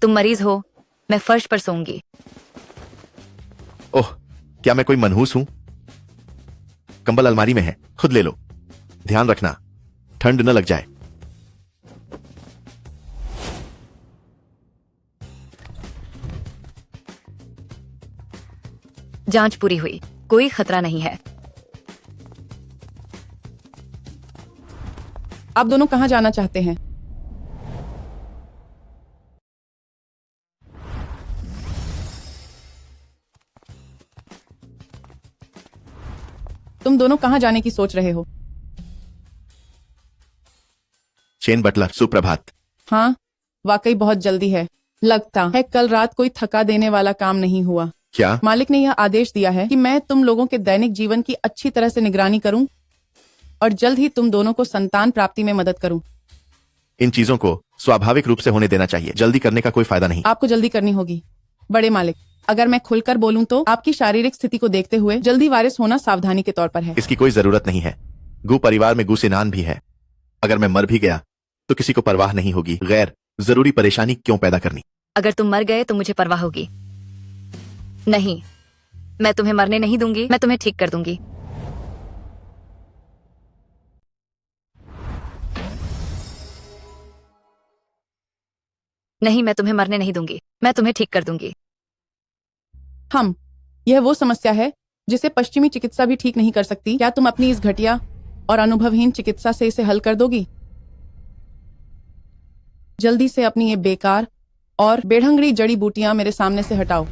तुम मरीज हो, मैं फर्श पर सोऊंगी। ओह, क्या मैं कोई मनहूस हूं? कंबल अलमारी में है, खुद ले लो। ध्यान रखना ठंड न लग जाए। जांच पूरी हुई, कोई खतरा नहीं है। आप दोनों कहाँ जाना चाहते हैं? तुम दोनों कहाँ जाने की सोच रहे हो? चेन बटलर, सुप्रभात। हाँ, वाकई बहुत जल्दी है। लगता है कल रात कोई थका देने वाला काम नहीं हुआ। क्या? मालिक ने यह आदेश दिया है कि मैं तुम लोगों के दैनिक जीवन की अच्छी तरह से निगरानी करूं और जल्द ही तुम दोनों को संतान प्राप्ति में मदद करूं। इन चीजों को स्वाभाविक रूप से होने देना चाहिए, जल्दी करने का कोई फायदा नहीं। आपको जल्दी करनी होगी बड़े मालिक। अगर मैं खुलकर बोलूं तो आपकी शारीरिक स्थिति को देखते हुए जल्दी वारिस होना सावधानी के तौर पर है। इसकी कोई जरूरत नहीं है। गू परिवार में गुसिनान भी है। अगर मैं मर भी गया तो किसी को परवाह नहीं होगी। गैर जरूरी परेशानी क्यों पैदा करनी? अगर तुम मर गए तो मुझे परवाह होगी। नहीं, मैं तुम्हें मरने नहीं दूंगी, मैं तुम्हें ठीक कर दूंगी। नहीं, मैं तुम्हें मरने नहीं दूंगी, मैं तुम्हें ठीक कर दूंगी। यह वो समस्या है जिसे पश्चिमी चिकित्सा भी ठीक नहीं कर सकती। क्या तुम अपनी इस घटिया और अनुभवहीन चिकित्सा से इसे हल कर दोगी? जल्दी से अपनी ये बेकार और बेढंगड़ी जड़ी बूटियां मेरे सामने से हटाओ।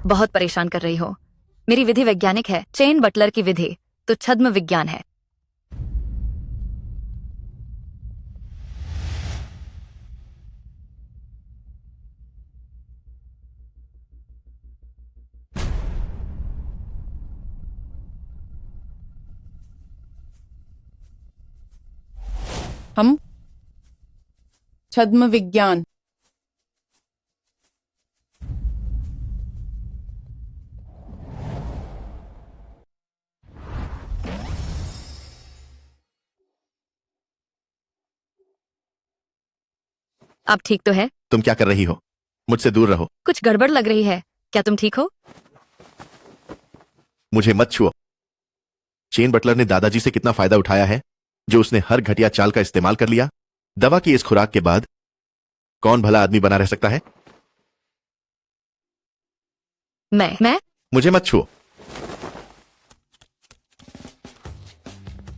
बहुत परेशान कर रही हो। मेरी विधि वैज्ञानिक है, चेन बटलर की विधि तो छद्म विज्ञान है। छद्म विज्ञान। आप ठीक तो है? तुम क्या कर रही हो? मुझसे दूर रहो। कुछ गड़बड़ लग रही है। क्या तुम ठीक हो? मुझे मत छुओ। चेन बटलर ने दादाजी से कितना फायदा उठाया है, जो उसने हर घटिया चाल का इस्तेमाल कर लिया। दवा की इस खुराक के बाद कौन भला आदमी बना रह सकता है? मैं? मुझे मत छुओ।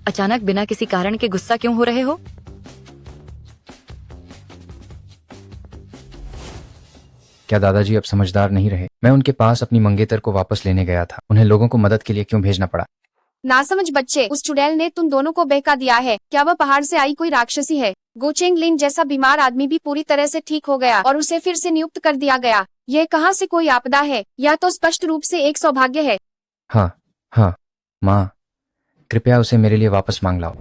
अचानक बिना किसी कारण के गुस्सा क्यों हो रहे हो? क्या दादाजी अब समझदार नहीं रहे? मैं उनके पास अपनी मंगेतर को वापस लेने गया था। उन्हें लोगों को मदद के लिए क्यों भेजना पड़ा? नासमझ बच्चे, उस चुड़ैल ने तुम दोनों को बहका दिया है। क्या वह पहाड़ से आई कोई राक्षसी है? गोचेंग लिन जैसा बीमार आदमी भी पूरी तरह से ठीक हो गया और उसे फिर से नियुक्त कर दिया गया। यह कहाँ से कोई आपदा है? यह तो स्पष्ट रूप से एक सौभाग्य है। हाँ, माँ, कृपया उसे मेरे लिए वापस मांग लाओ।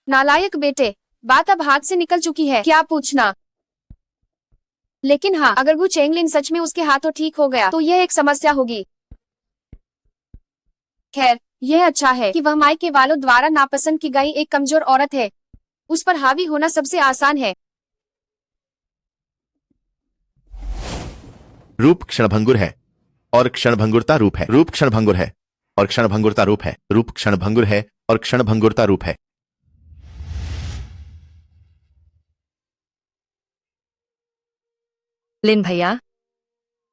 नालायक बेटे, बात अब हाथ से निकल चुकी है, क्या पूछना। लेकिन हाँ, अगर गु चेंगलिन सच में उसके हाथों ठीक हो गया तो यह एक समस्या होगी। खैर, यह अच्छा है कि वह मायके वालों द्वारा नापसंद की गई एक कमजोर औरत है। उस पर हावी होना सबसे आसान है। रूप क्षणभंगुर है और क्षणभंगुरता रूप है। रूप क्षणभंगुर है और क्षणभंगुरता रूप है। रूप क्षणभंगुर है और क्षणभंगुरता रूप है। लिन भैया,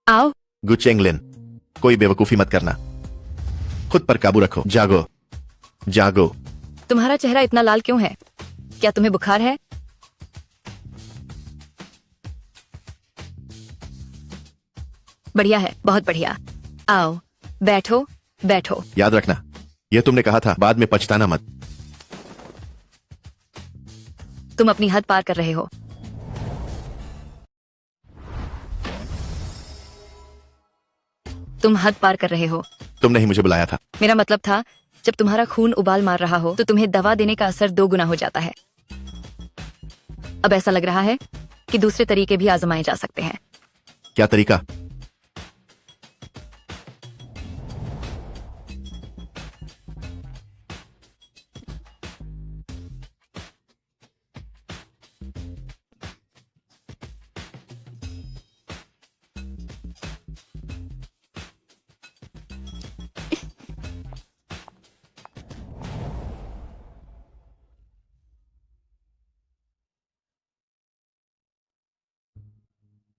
आओ। गुचेंग लिन, कोई बेवकूफी मत करना। खुद पर काबू रखो। जागो, जागो। तुम्हारा चेहरा इतना लाल क्यों है? क्या तुम्हें बुखार है? बढ़िया है, बहुत बढ़िया। आओ, बैठो, बैठो। याद रखना, यह तुमने कहा था, बाद में पछताना मत। तुम अपनी हद पार कर रहे हो। तुम हद पार कर रहे हो। तुमने ही मुझे बुलाया था। मेरा मतलब था, जब तुम्हारा खून उबाल मार रहा हो तो तुम्हें दवा देने का असर 2 गुना हो जाता है। अब ऐसा लग रहा है कि दूसरे तरीके भी आजमाए जा सकते हैं। क्या तरीका?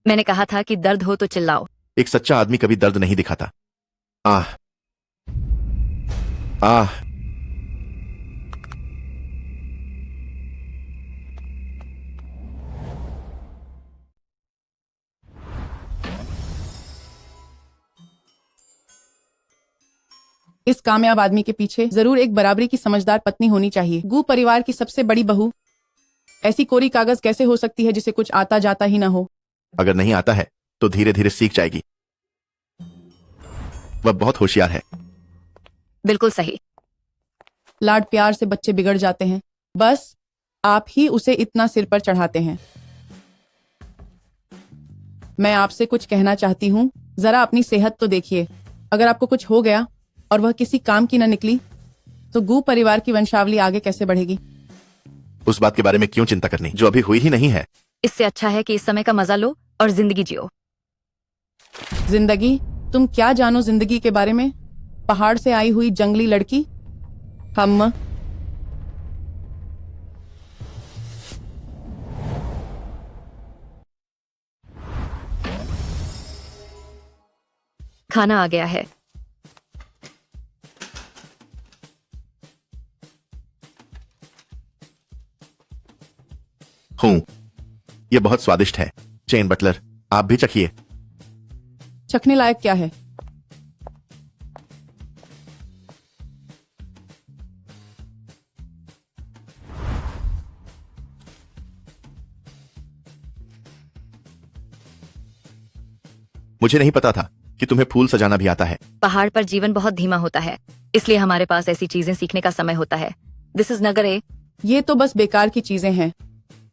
मैंने कहा था कि दर्द हो तो चिल्लाओ। एक सच्चा आदमी कभी दर्द नहीं दिखाता। आह आह इस कामयाब आदमी के पीछे जरूर एक बराबरी की समझदार पत्नी होनी चाहिए। गू परिवार की सबसे बड़ी बहू ऐसी कोरी कागज कैसे हो सकती है जिसे कुछ आता जाता ही ना हो? अगर नहीं आता है तो धीरे धीरे सीख जाएगी। वह बहुत होशियार है। बिल्कुल सही। लाड प्यार से बच्चे बिगड़ जाते हैं, बस आप ही उसे इतना सिर पर चढ़ाते हैं। मैं आपसे कुछ कहना चाहती हूँ, जरा अपनी सेहत तो देखिए। अगर आपको कुछ हो गया और वह किसी काम की न निकली तो गू परिवार की वंशावली आगे कैसे बढ़ेगी? उस बात के बारे में क्यों चिंता करनी जो अभी हुई ही नहीं है। इससे अच्छा है कि इस समय का मजा लो और जिंदगी जियो। जिंदगी? तुम क्या जानो जिंदगी के बारे में? पहाड़ से आई हुई जंगली लड़की? हम खाना आ गया है। हूँ, यह बहुत स्वादिष्ट है। चेन बटलर, आप भी चखिए। चखने लायक क्या है? मुझे नहीं पता था कि तुम्हें फूल सजाना भी आता है। पहाड़ पर जीवन बहुत धीमा होता है, इसलिए हमारे पास ऐसी चीजें सीखने का समय होता है। दिस इज नगर ए। ये तो बस बेकार की चीजें हैं।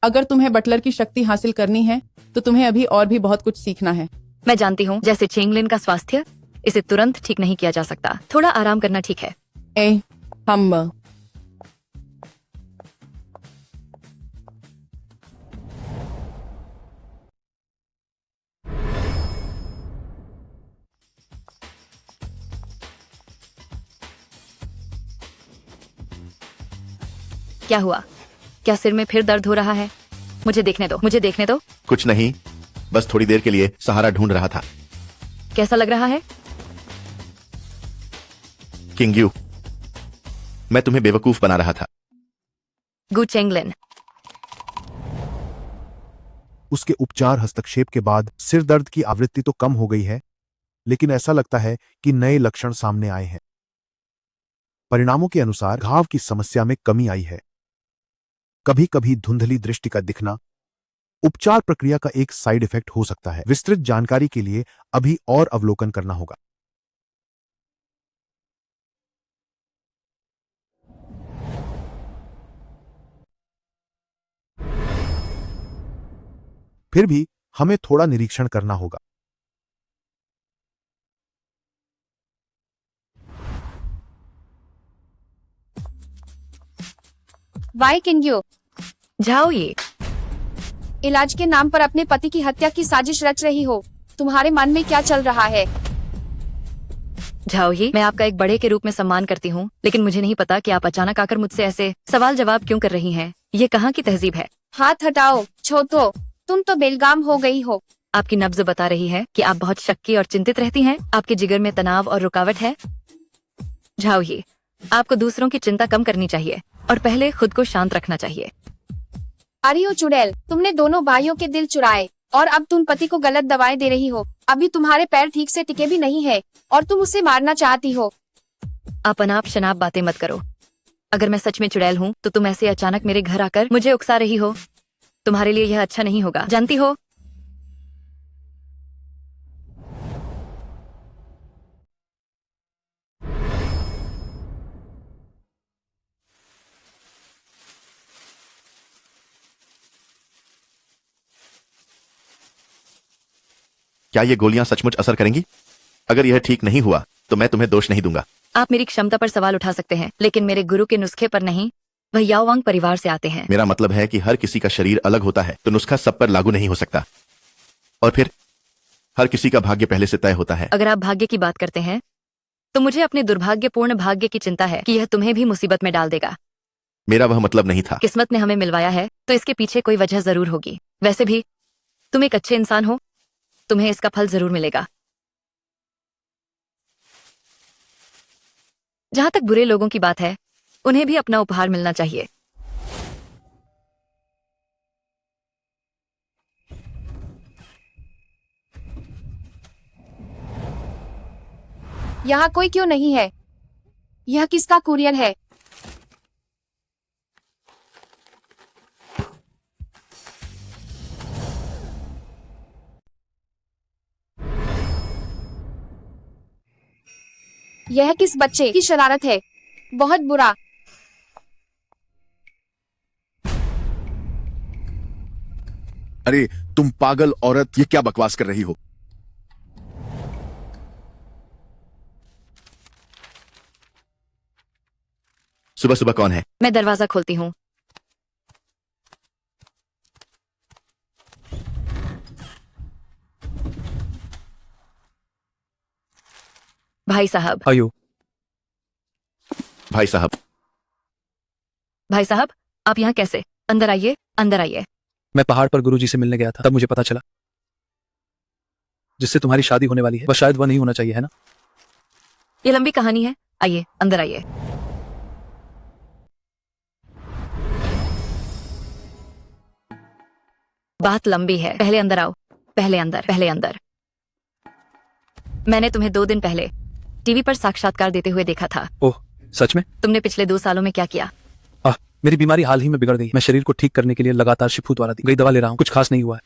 अगर तुम्हें बटलर की शक्ति हासिल करनी है तो तुम्हें अभी और भी बहुत कुछ सीखना है। मैं जानती हूँ, जैसे चेंगलिन का स्वास्थ्य, इसे तुरंत ठीक नहीं किया जा सकता। थोड़ा आराम करना ठीक है। हम क्या हुआ? क्या सिर में फिर दर्द हो रहा है? मुझे देखने दो, मुझे देखने दो। कुछ नहीं, बस थोड़ी देर के लिए सहारा ढूंढ रहा था। कैसा लग रहा है? किंगयू, मैं तुम्हें बेवकूफ बना रहा था। गु चेंगलिन। उसके उपचार हस्तक्षेप के बाद सिर दर्द की आवृत्ति तो कम हो गई है, लेकिन ऐसा लगता है कि नए लक्षण सामने आए हैं। परिणामों के अनुसार घाव की समस्या में कमी आई है। कभी कभी धुंधली दृष्टि का दिखना उपचार प्रक्रिया का एक साइड इफेक्ट हो सकता है। विस्तृत जानकारी के लिए अभी और अवलोकन करना होगा। फिर भी हमें थोड़ा निरीक्षण करना होगा। वाई किंग्यू, जाओ, ये इलाज के नाम पर अपने पति की हत्या की साजिश रच रही हो। तुम्हारे मन में क्या चल रहा है? जाओ, ये मैं आपका एक बड़े के रूप में सम्मान करती हूँ, लेकिन मुझे नहीं पता कि आप अचानक आकर मुझसे ऐसे सवाल जवाब क्यों कर रही हैं। ये कहाँ की तहजीब है? हाथ हटाओ छोटो, तुम तो बेलगाम हो गई हो। आपकी नब्ज बता रही है कि आप बहुत शक्की और चिंतित रहती हैं। आपके जिगर में तनाव और रुकावट है। जाओ, ये आपको दूसरों की चिंता कम करनी चाहिए और पहले खुद को शांत रखना चाहिए। अरियो चुड़ैल, तुमने दोनों भाइयों के दिल चुराए और अब तुम पति को गलत दवाएं दे रही हो। अभी तुम्हारे पैर ठीक से टिके भी नहीं है और तुम उसे मारना चाहती हो। आप अनाप शनाप बातें मत करो। अगर मैं सच में चुड़ैल हूँ तो तुम ऐसे अचानक मेरे घर आकर मुझे उकसा रही हो। तुम्हारे लिए यह अच्छा नहीं होगा, जानती हो। क्या ये गोलियां सचमुच असर करेंगी? अगर यह ठीक नहीं हुआ तो मैं तुम्हें दोष नहीं दूंगा। आप मेरी क्षमता पर सवाल उठा सकते हैं, लेकिन मेरे गुरु के नुस्खे पर नहीं। वह याओवांग परिवार से आते हैं। मेरा मतलब है कि हर किसी का शरीर अलग होता है, तो नुस्खा सब पर लागू नहीं हो सकता। और फिर हर किसी का भाग्य पहले से तय होता है। अगर आप भाग्य की बात करते हैं तो मुझे अपने दुर्भाग्यपूर्ण भाग्य की चिंता है कि यह तुम्हें भी मुसीबत में डाल देगा। मेरा वह मतलब नहीं था। किस्मत ने हमें मिलवाया है तो इसके पीछे कोई वजह जरूर होगी। वैसे भी तुम एक अच्छे इंसान हो, तुम्हें इसका फल जरूर मिलेगा। जहां तक बुरे लोगों की बात है, उन्हें भी अपना उपहार मिलना चाहिए। यहाँ कोई क्यों नहीं है? यह किसका कुरियर है? यह किस बच्चे की शरारत है? बहुत बुरा। अरे तुम पागल औरत, ये क्या बकवास कर रही हो? सुबह सुबह कौन है? मैं दरवाजा खोलती हूँ। भाई साहब। आयो। भाई साहब। भाई साहब, आप यहाँ कैसे? अंदर आइए, अंदर आइए। मैं पहाड़ पर गुरुजी से मिलने गया था, तब मुझे पता चला जिससे तुम्हारी शादी होने वाली है वह शायद वह नहीं होना चाहिए, है ना? ये लंबी कहानी है, आइए अंदर आइए। बात लंबी है, पहले अंदर आओ। पहले अंदर, पहले अंदर। मैंने तुम्हें 2 दिन पहले टीवी पर साक्षात्कार देते हुए देखा था। ओह, सच में? तुमने पिछले 2 सालों में क्या किया? मेरी बीमारी हाल ही में बिगड़ गई। मैं शरीर को ठीक करने के लिए लगातार शिफू द्वारा दी गई दवा ले रहा हूँ, कुछ खास नहीं हुआ है।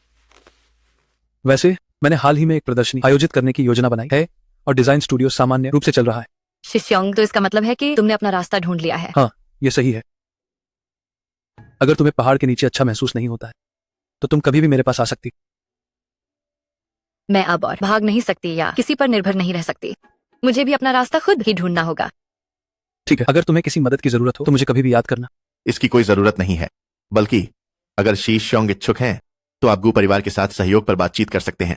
वैसे मैंने हाल ही में एक प्रदर्शनी आयोजित करने की योजना बनाई है और डिजाइन स्टूडियो सामान्य रूप से चल रहा है। शिष्योंग, तो इसका मतलब है कि तुमने अपना रास्ता ढूंढ लिया है। हाँ, ये सही है। अगर तुम्हें पहाड़ के नीचे अच्छा महसूस नहीं होता है तो तुम कभी भी मेरे पास आ सकती। मैं अब और भाग नहीं सकती या किसी पर निर्भर नहीं रह सकती। मुझे भी अपना रास्ता खुद ही ढूंढना होगा। ठीक है, अगर तुम्हें किसी मदद की जरूरत हो तो मुझे कभी भी याद करना। इसकी कोई जरूरत नहीं है, बल्कि अगर शीश शोंग इच्छुक हैं तो आप गू परिवार के साथ सहयोग पर बातचीत कर सकते हैं।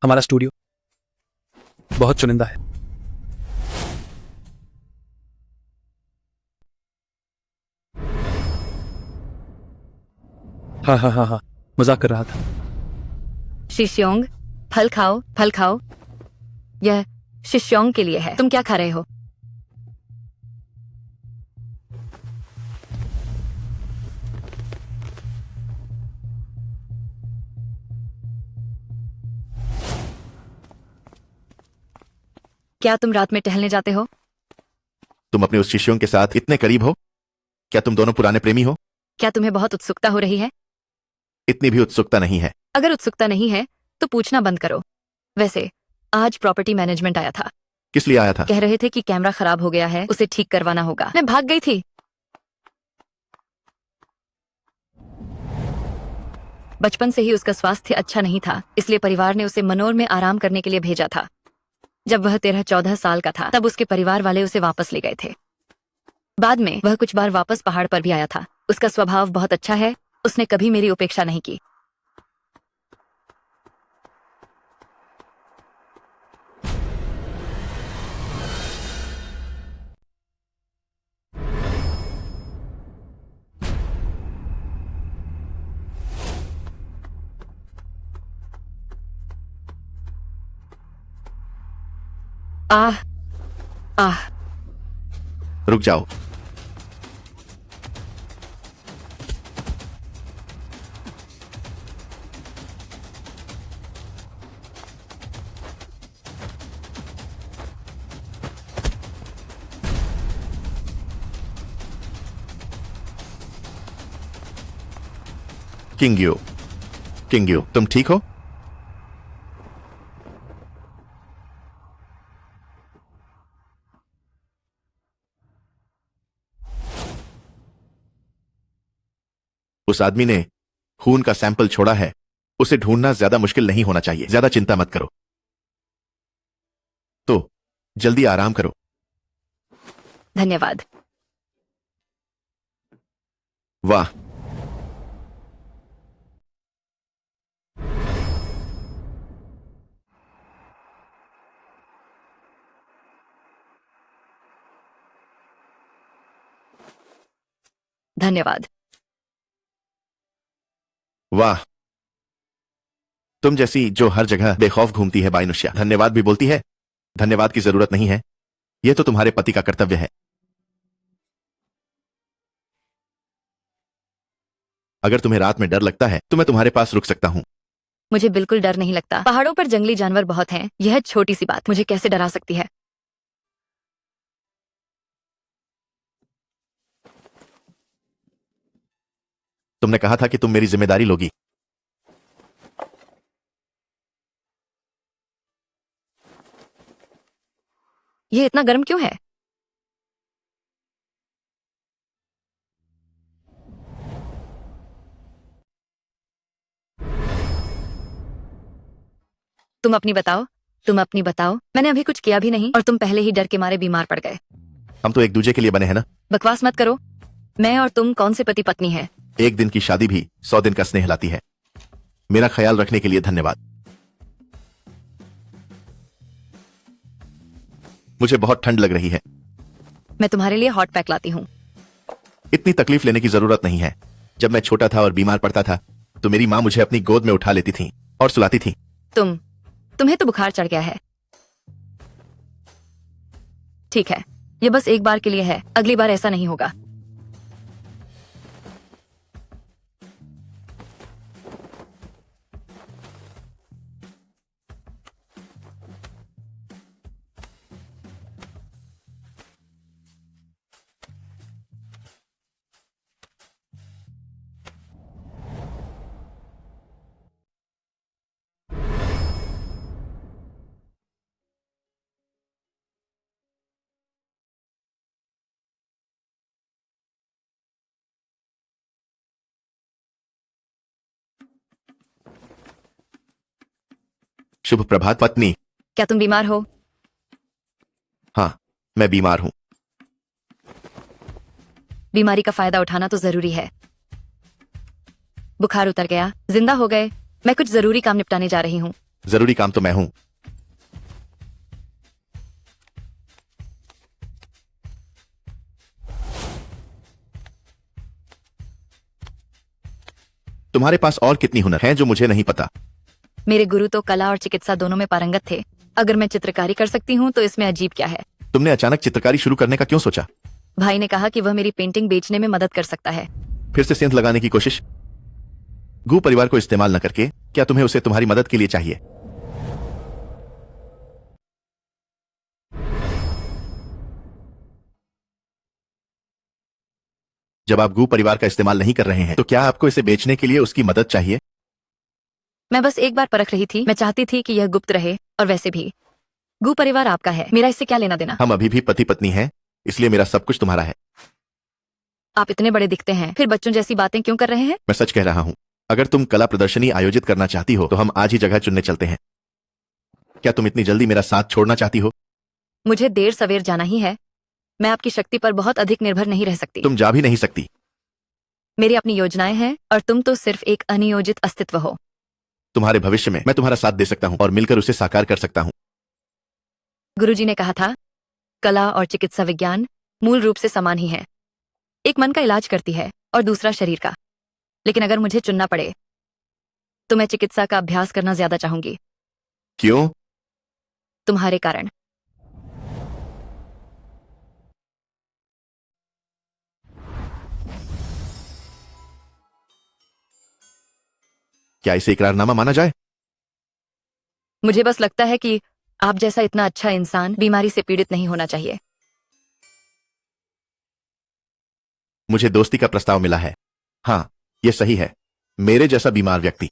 हमारा स्टूडियो बहुत चुनिंदा है। हाँ हाँ हाँ हाँ, मजाक कर रहा था। शिष्योंग, फल खाओ, फल खाओ। यह शिष्योंग के लिए है। तुम क्या खा रहे हो? क्या तुम रात में टहलने जाते हो? तुम अपने उस शिष्यों के साथ इतने करीब हो? क्या तुम दोनों पुराने प्रेमी हो? क्या तुम्हें बहुत उत्सुकता हो रही है? इतनी भी उत्सुकता नहीं है। अगर उत्सुकता नहीं है तो पूछना बंद करो। वैसे आज प्रॉपर्टी मैनेजमेंट आया था। किस लिए आया था? कह रहे थे कि कैमरा खराब हो गया है, उसे ठीक करवाना होगा। मैं भाग गई थी। बचपन से ही उसका स्वास्थ्य अच्छा नहीं था, इसलिए परिवार ने उसे मनोर में आराम करने के लिए भेजा था। जब वह 13-14 साल का था तब उसके परिवार वाले उसे वापस ले गए थे। बाद में वह कुछ बार वापस पहाड़ पर भी आया था। उसका स्वभाव बहुत अच्छा है, उसने कभी मेरी उपेक्षा नहीं की। आह आह। रुक जाओ। किंग्यू, किंग्यू, तुम ठीक हो? उस आदमी ने खून का सैंपल छोड़ा है उसे ढूंढना ज्यादा मुश्किल नहीं होना चाहिए। ज्यादा चिंता मत करो। तो जल्दी आराम करो। धन्यवाद। वाह, धन्यवाद। वाह, तुम जैसी जो हर जगह बेखौफ घूमती है बाइनुष्या, धन्यवाद भी बोलती है। धन्यवाद की जरूरत नहीं है, यह तो तुम्हारे पति का कर्तव्य है। अगर तुम्हें रात में डर लगता है तो मैं तुम्हारे पास रुक सकता हूं। मुझे बिल्कुल डर नहीं लगता। पहाड़ों पर जंगली जानवर बहुत हैं। यह छोटी सी बात मुझे कैसे डरा सकती है? तुमने कहा था कि तुम मेरी जिम्मेदारी लोगी। ये इतना गर्म क्यों है? तुम अपनी बताओ। तुम अपनी बताओ। मैंने अभी कुछ किया भी नहीं और तुम पहले ही डर के मारे बीमार पड़ गए। हम तो एक दूसरे के लिए बने हैं ना। बकवास मत करो। मैं और तुम कौन से पति पत्नी हैं? एक दिन की शादी भी 100 दिन का स्नेह लाती है। मेरा ख्याल रखने के लिए धन्यवाद। मुझे बहुत ठंड लग रही है। मैं तुम्हारे लिए हॉट पैक लाती हूँ। इतनी तकलीफ लेने की जरूरत नहीं है। जब मैं छोटा था और बीमार पड़ता था तो मेरी माँ मुझे अपनी गोद में उठा लेती थी और सुलाती थी। तुम्हें तो बुखार चढ़ गया है। ठीक है, ये बस एक बार के लिए है। अगली बार ऐसा नहीं होगा। शुभ प्रभात पत्नी। क्या तुम बीमार हो? हाँ, मैं बीमार हूं। बीमारी का फायदा उठाना तो जरूरी है। बुखार उतर गया, जिंदा हो गए। मैं कुछ जरूरी काम निपटाने जा रही हूँ। जरूरी काम तो मैं हूं। तुम्हारे पास और कितनी हुनर हैं जो मुझे नहीं पता? मेरे गुरु तो कला और चिकित्सा दोनों में पारंगत थे। अगर मैं चित्रकारी कर सकती हूँ तो इसमें अजीब क्या है? तुमने अचानक चित्रकारी शुरू करने का क्यों सोचा? भाई ने कहा कि वह मेरी पेंटिंग बेचने में मदद कर सकता है। फिर से सेंध लगाने की कोशिश? गू परिवार को इस्तेमाल न करके क्या तुम्हें उसे तुम्हारी मदद के लिए चाहिए? जब आप गू परिवार का इस्तेमाल नहीं कर रहे हैं तो क्या आपको इसे बेचने के लिए उसकी मदद चाहिए? मैं बस एक बार परख रही थी। मैं चाहती थी कि यह गुप्त रहे। और वैसे भी गू परिवार आपका है, मेरा इससे क्या लेना देना? हम अभी भी पति पत्नी हैं, इसलिए मेरा सब कुछ तुम्हारा है। आप इतने बड़े दिखते हैं, फिर बच्चों जैसी बातें क्यों कर रहे हैं? मैं सच कह रहा हूं। अगर तुम कला प्रदर्शनी आयोजित करना चाहती हो तो हम आज ही जगह चुनने चलते हैं। क्या तुम इतनी जल्दी मेरा साथ छोड़ना चाहती हो? मुझे देर सवेर जाना ही है। मैं आपकी शक्ति पर बहुत अधिक निर्भर नहीं रह सकती। तुम जा भी नहीं सकती। मेरी अपनी योजनाएं हैं और तुम तो सिर्फ एक अनियोजित अस्तित्व हो। तुम्हारे भविष्य में मैं तुम्हारा साथ दे सकता हूं और मिलकर उसे साकार कर सकता हूं। गुरुजी ने कहा था, कला और चिकित्सा विज्ञान मूल रूप से समान ही है। एक मन का इलाज करती है और दूसरा शरीर का। लेकिन अगर मुझे चुनना पड़े तो मैं चिकित्सा का अभ्यास करना ज्यादा चाहूंगी। क्यों? तुम्हारे कारण। क्या इसे इकरारनामा माना जाए? मुझे बस लगता है कि आप जैसा इतना अच्छा इंसान बीमारी से पीड़ित नहीं होना चाहिए। मुझे दोस्ती का प्रस्ताव मिला है। हाँ, यह सही है। मेरे जैसा बीमार व्यक्ति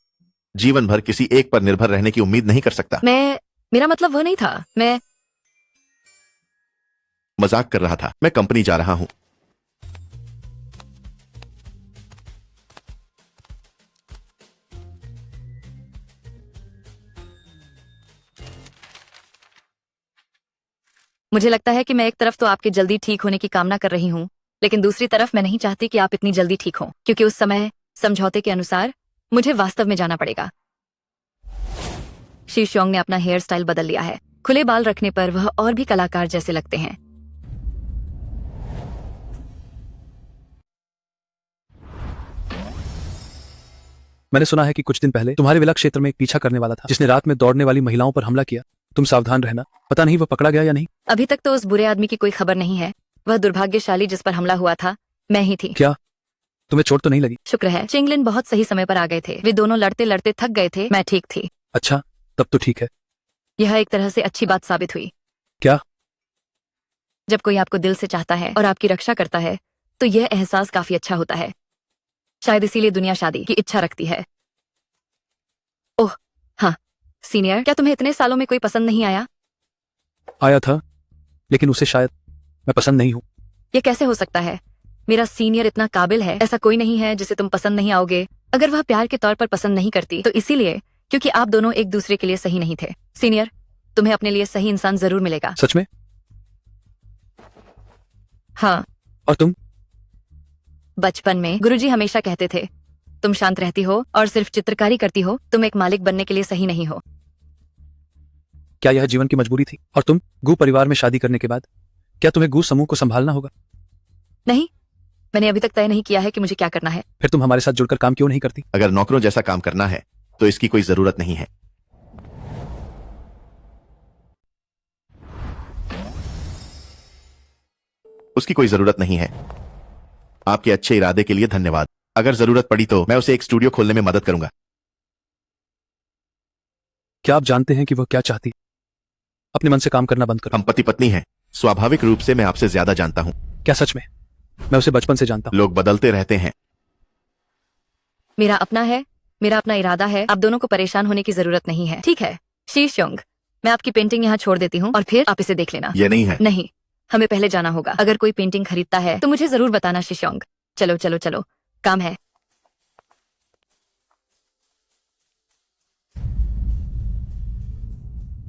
जीवन भर किसी एक पर निर्भर रहने की उम्मीद नहीं कर सकता। मेरा मतलब वह नहीं था। मैं मजाक कर रहा था। मैं कंपनी जा रहा हूं। मुझे लगता है कि मैं एक तरफ तो आपके जल्दी ठीक होने की कामना कर रही हूँ, लेकिन दूसरी तरफ मैं नहीं चाहती कि आप इतनी जल्दी ठीक हों, क्योंकि उस समय समझौते के अनुसार मुझे वास्तव में जाना पड़ेगा। शी श्योंग ने अपना हेयर स्टाइल बदल लिया है। खुले बाल रखने पर वह और भी कलाकार जैसे लगते हैं। मैंने सुना है कि कुछ दिन पहले तुम्हारे विला क्षेत्र में एक पीछा करने वाला था जिसने रात में दौड़ने वाली महिलाओं पर हमला किया। तुम सावधान रहना, पता नहीं वह पकड़ा गया या नहीं। अभी तक तो उस बुरे आदमी की कोई खबर नहीं है। वह दुर्भाग्यशाली जिस पर हमला हुआ था मैं ही थी। क्या तुम्हें चोट तो नहीं लगी? शुक्र है, चेंगलिन बहुत सही समय पर आ गए थे। वे दोनों लड़ते लड़ते थक गए थे, मैं ठीक थी। अच्छा, तब तो ठीक है। यह एक तरह से अच्छी बात साबित हुई। क्या? जब कोई आपको दिल से चाहता है और आपकी रक्षा करता है तो यह एहसास काफी अच्छा होता है। शायद इसीलिए दुनिया शादी की इच्छा रखती है। ओह हाँ सीनियर, क्या तुम्हें इतने सालों में कोई पसंद नहीं आया? आया था, लेकिन उसे शायद मैं पसंद नहीं हूँ। यह कैसे हो सकता है? मेरा सीनियर इतना काबिल है, ऐसा कोई नहीं है जिसे तुम पसंद नहीं आओगे। अगर वह प्यार के तौर पर पसंद नहीं करती तो इसीलिए क्योंकि आप दोनों एक दूसरे के लिए सही नहीं थे। सीनियर, तुम्हें अपने लिए सही इंसान जरूर मिलेगा। सच में? हाँ। और तुम? बचपन में गुरुजी हमेशा कहते थे, तुम शांत रहती हो और सिर्फ चित्रकारी करती हो, तुम एक मालिक बनने के लिए सही नहीं हो। क्या यह जीवन की मजबूरी थी? और तुम गू परिवार में शादी करने के बाद क्या तुम्हें गू समूह को संभालना होगा? नहीं, मैंने अभी तक तय नहीं किया है कि मुझे क्या करना है। फिर तुम हमारे साथ जुड़कर काम क्यों नहीं करती? अगर नौकरों जैसा काम करना है तो इसकी कोई जरूरत नहीं है। उसकी कोई जरूरत नहीं है। आपके अच्छे इरादे के लिए धन्यवाद। अगर जरूरत पड़ी तो मैं उसे एक स्टूडियो खोलने में मदद करूंगा। क्या आप जानते हैं कि वह क्या चाहती? अपने मन से काम करना बंद करो। हम पति पत्नी हैं। स्वाभाविक रूप से मैं आपसे ज्यादा जानता हूं। क्या सच में? मैं उसे बचपन से जानता हूं। लोग बदलते रहते हैं। मेरा अपना है, मेरा अपना इरादा है। आप दोनों को परेशान होने की जरूरत नहीं है, ठीक है? शी श्योंग, मैं आपकी पेंटिंग यहाँ छोड़ देती हूँ और फिर आप इसे देख लेना। ये नहीं है। नहीं, हमें पहले जाना होगा। अगर कोई पेंटिंग खरीदता है तो मुझे जरूर बताना शी श्योंग। चलो चलो चलो, काम है।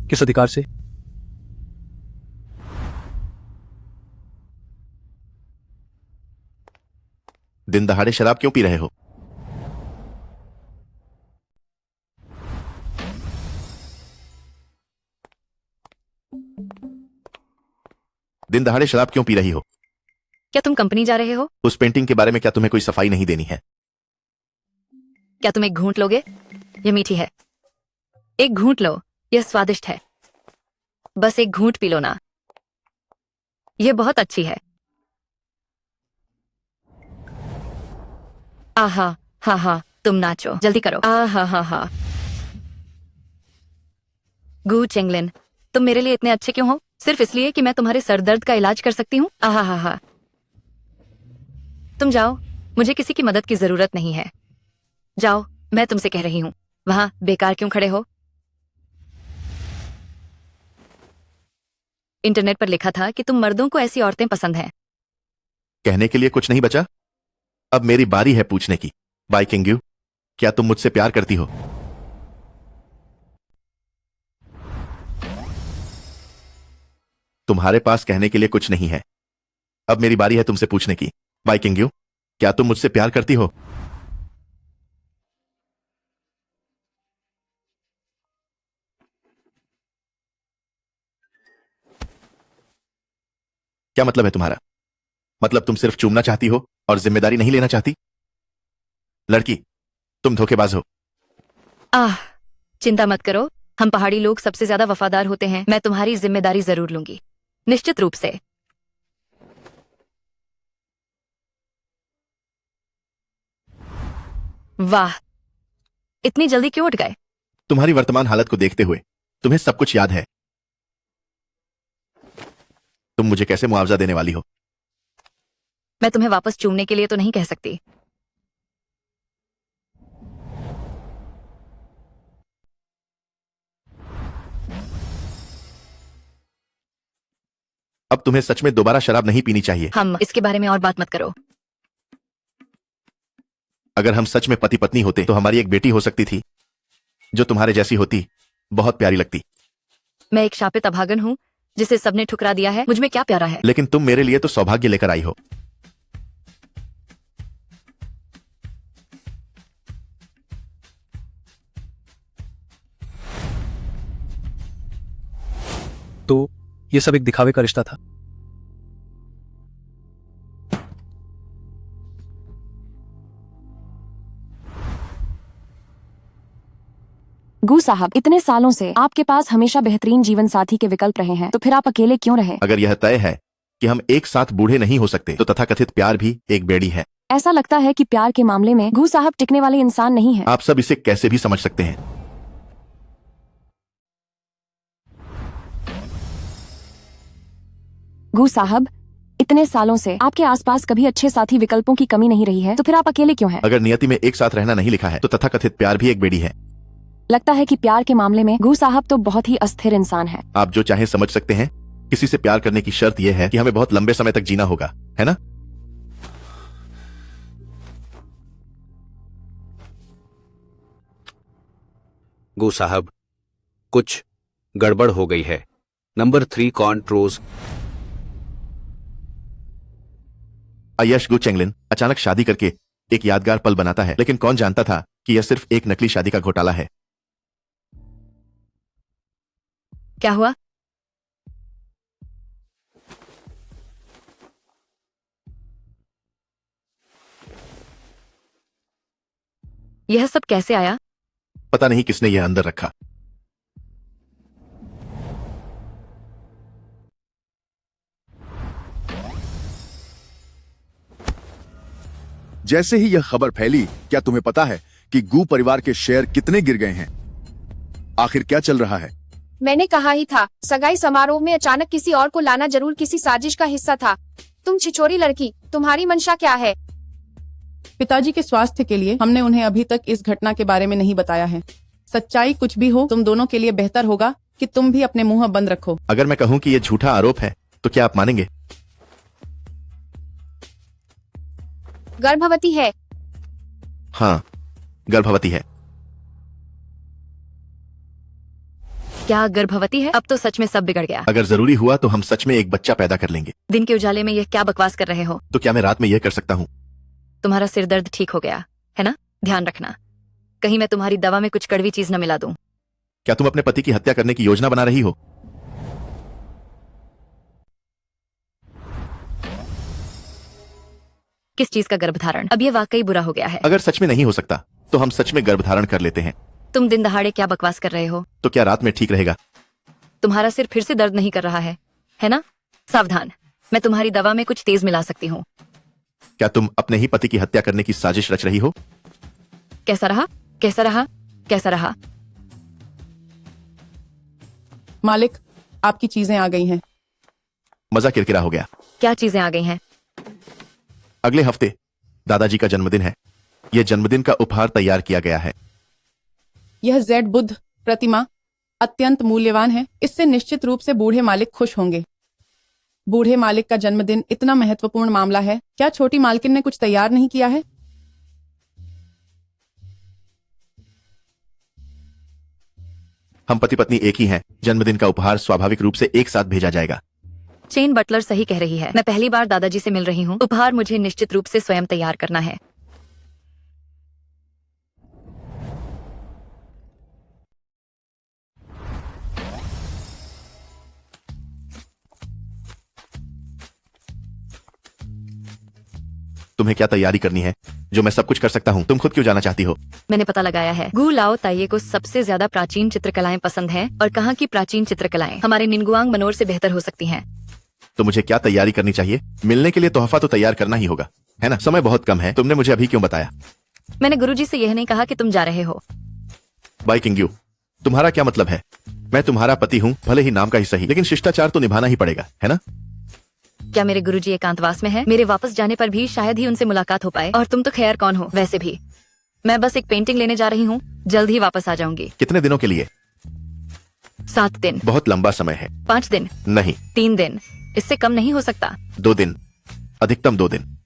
किस अधिकार से? दिन दहाड़े शराब क्यों पी रहे हो? दिन दहाड़े शराब क्यों पी रही हो? क्या तुम कंपनी जा रहे हो? उस पेंटिंग के बारे में क्या तुम्हें कोई सफाई नहीं देनी है? क्या तुम एक घूंट लोगे? यह मीठी है, एक घूंट लो। यह स्वादिष्ट है, बस एक घूंट पी लो ना। यह बहुत अच्छी है। आहा हा हा, तुम नाचो, जल्दी करो। आहा हा हा। गू चेंगलिन, तुम मेरे लिए इतने अच्छे क्यों हो? सिर्फ इसलिए कि मैं तुम्हारे सर दर्द का इलाज कर सकती हूँ? आहा हा हा। तुम जाओ, मुझे किसी की मदद की जरूरत नहीं है। जाओ, मैं तुमसे कह रही हूँ। वहां बेकार क्यों खड़े हो? इंटरनेट पर लिखा था कि तुम मर्दों को ऐसी औरतें पसंद हैं। कहने के लिए कुछ नहीं बचा। अब मेरी बारी है पूछने की। बाई किंग्यू, क्या तुम मुझसे प्यार करती हो? तुम्हारे पास कहने के लिए कुछ नहीं है। अब मेरी बारी है तुमसे पूछने की। बाई किंग्यू, क्या तुम मुझसे प्यार करती हो? क्या मतलब है तुम्हारा? मतलब तुम सिर्फ चूमना चाहती हो और जिम्मेदारी नहीं लेना चाहती? लड़की, तुम धोखेबाज हो। आह, चिंता मत करो, हम पहाड़ी लोग सबसे ज्यादा वफादार होते हैं। मैं तुम्हारी जिम्मेदारी जरूर लूंगी, निश्चित रूप से। वाह, इतनी जल्दी क्यों उठ गए? तुम्हारी वर्तमान हालत को देखते हुए तुम्हें सब कुछ याद है। तुम मुझे कैसे मुआवजा देने वाली हो? मैं तुम्हें वापस चूमने के लिए तो नहीं कह सकती। अब तुम्हें सच में दोबारा शराब नहीं पीनी चाहिए। हम इसके बारे में और बात मत करो। अगर हम सच में पति पत्नी होते तो हमारी एक बेटी हो सकती थी जो तुम्हारे जैसी होती, बहुत प्यारी लगती। मैं एक शापित अभागन हूँ जिसे सबने ठुकरा दिया है, मुझ में क्या प्यारा है? लेकिन तुम मेरे लिए तो सौभाग्य लेकर आई हो। तो ये सब एक दिखावे का रिश्ता था। गू साहब, इतने सालों से आपके पास हमेशा बेहतरीन जीवन साथी के विकल्प रहे हैं, तो फिर आप अकेले क्यों रहे? अगर यह तय है कि हम एक साथ बूढ़े नहीं हो सकते, तो तथाकथित प्यार भी एक बेड़ी है। ऐसा लगता है कि प्यार के मामले में गू साहब टिकने वाले इंसान नहीं है। आप सब इसे कैसे भी समझ सकते हैं। गू साहब, इतने सालों से आपके आसपास कभी अच्छे साथी विकल्पों की कमी नहीं रही है, तो फिर आप अकेले क्यों हैं? अगर नियति में एक साथ रहना नहीं लिखा है, तो तथाकथित प्यार भी एक बेड़ी है। लगता है कि प्यार के मामले में गू साहब तो बहुत ही अस्थिर इंसान है। आप जो चाहे समझ सकते हैं। किसी से प्यार करने की शर्त यह है कि हमें बहुत लंबे समय तक जीना होगा, है ना? गू साहब, कुछ गड़बड़ हो गई है। नंबर 3 कॉन्ट्रोज। अयश गु चेंगलिन अचानक शादी करके एक यादगार पल बनाता है, लेकिन कौन जानता था कि यह सिर्फ एक नकली शादी का घोटाला है। क्या हुआ? यह सब कैसे आया? पता नहीं किसने यह अंदर रखा। जैसे ही यह खबर फैली, क्या तुम्हें पता है कि गू परिवार के शेयर कितने गिर गए हैं? आखिर क्या चल रहा है? मैंने कहा ही था, सगाई समारोह में अचानक किसी और को लाना जरूर किसी साजिश का हिस्सा था। तुम छिछोरी लड़की, तुम्हारी मंशा क्या है? पिताजी के स्वास्थ्य के लिए हमने उन्हें अभी तक इस घटना के बारे में नहीं बताया है। सच्चाई कुछ भी हो, तुम दोनों के लिए बेहतर होगा कि तुम भी अपने मुंह बंद रखो। अगर मैं कहूं कि यह झूठा आरोप है, तो क्या आप मानेंगे? गर्भवती है। हाँ, गर्भवती है। क्या गर्भवती है? अब तो सच में सब बिगड़ गया। अगर जरूरी हुआ तो हम सच में एक बच्चा पैदा कर लेंगे। दिन के उजाले में यह क्या बकवास कर रहे हो? तो क्या मैं रात में यह कर सकता हूँ? तुम्हारा सिर दर्द ठीक हो गया है ना? ध्यान रखना, कहीं मैं तुम्हारी दवा में कुछ कड़वी चीज न मिला दूं। क्या तुम अपने पति की हत्या करने की योजना बना रही हो? किस चीज का गर्भधारण? अब ये वाकई बुरा हो गया है। अगर सच में नहीं हो सकता, तो हम सच में गर्भधारण कर लेते हैं। तुम दिन दहाड़े क्या बकवास कर रहे हो? तो क्या रात में ठीक रहेगा? तुम्हारा सिर फिर से दर्द नहीं कर रहा है ना? सावधान, मैं तुम्हारी दवा में कुछ तेज मिला सकती हूँ। क्या तुम अपने ही पति की हत्या करने की साजिश रच रही हो? कैसा रहा? कैसा रहा? कैसा रहा? मालिक, आपकी चीजें आ गई हैं। मजा किरकिरा हो गया। क्या चीजें आ गई हैं? अगले हफ्ते दादाजी का जन्मदिन है। यह जन्मदिन का उपहार तैयार किया गया है। यह जेड बुद्ध प्रतिमा अत्यंत मूल्यवान है। इससे निश्चित रूप से बूढ़े मालिक खुश होंगे। बूढ़े मालिक का जन्मदिन इतना महत्वपूर्ण मामला है, क्या छोटी मालकिन ने कुछ तैयार नहीं किया है? हम पति पत्नी एक ही हैं। जन्मदिन का उपहार स्वाभाविक रूप से एक साथ भेजा जाएगा। चेन बटलर सही कह रही है। मैं पहली बार दादाजी से मिल रही हूँ। उपहार मुझे निश्चित रूप से स्वयं तैयार करना है। तुम्हें क्या तैयारी करनी है जो मैं सब कुछ कर सकता हूँ? तुम खुद क्यों जाना चाहती हो? मैंने पता लगाया है, गू लाओ ताइये को सबसे ज्यादा प्राचीन चित्रकलाएं पसंद हैं और कहाँ की प्राचीन चित्रकलाएं हमारे निनगुआंग मनोर से बेहतर हो सकती हैं। तो मुझे क्या तैयारी करनी चाहिए? मिलने के लिए तोहफा तो तैयार करना ही होगा, है ना? समय बहुत कम है। तुमने मुझे अभी क्यों बताया? मैंने गुरुजी से यह नहीं कहा कि तुम जा रहे हो। बाई किंग्यू, तुम्हारा क्या मतलब है? मैं तुम्हारा पति हूँ, भले ही नाम का ही सही, लेकिन शिष्टाचार तो निभाना ही पड़ेगा, है ना? क्या मेरे गुरुजी एकांतवास में है? मेरे वापस जाने पर भी शायद ही उनसे मुलाकात हो पाए। और तुम तो खैर कौन हो? वैसे भी मैं बस एक पेंटिंग लेने जा रही हूँ, जल्द ही वापस आ जाऊंगी। कितने दिनों के लिए? 7 दिन। बहुत लंबा समय है। 5 दिन? नहीं। 3 दिन, इससे कम नहीं हो सकता। 2 दिन, अधिकतम 2 दिन।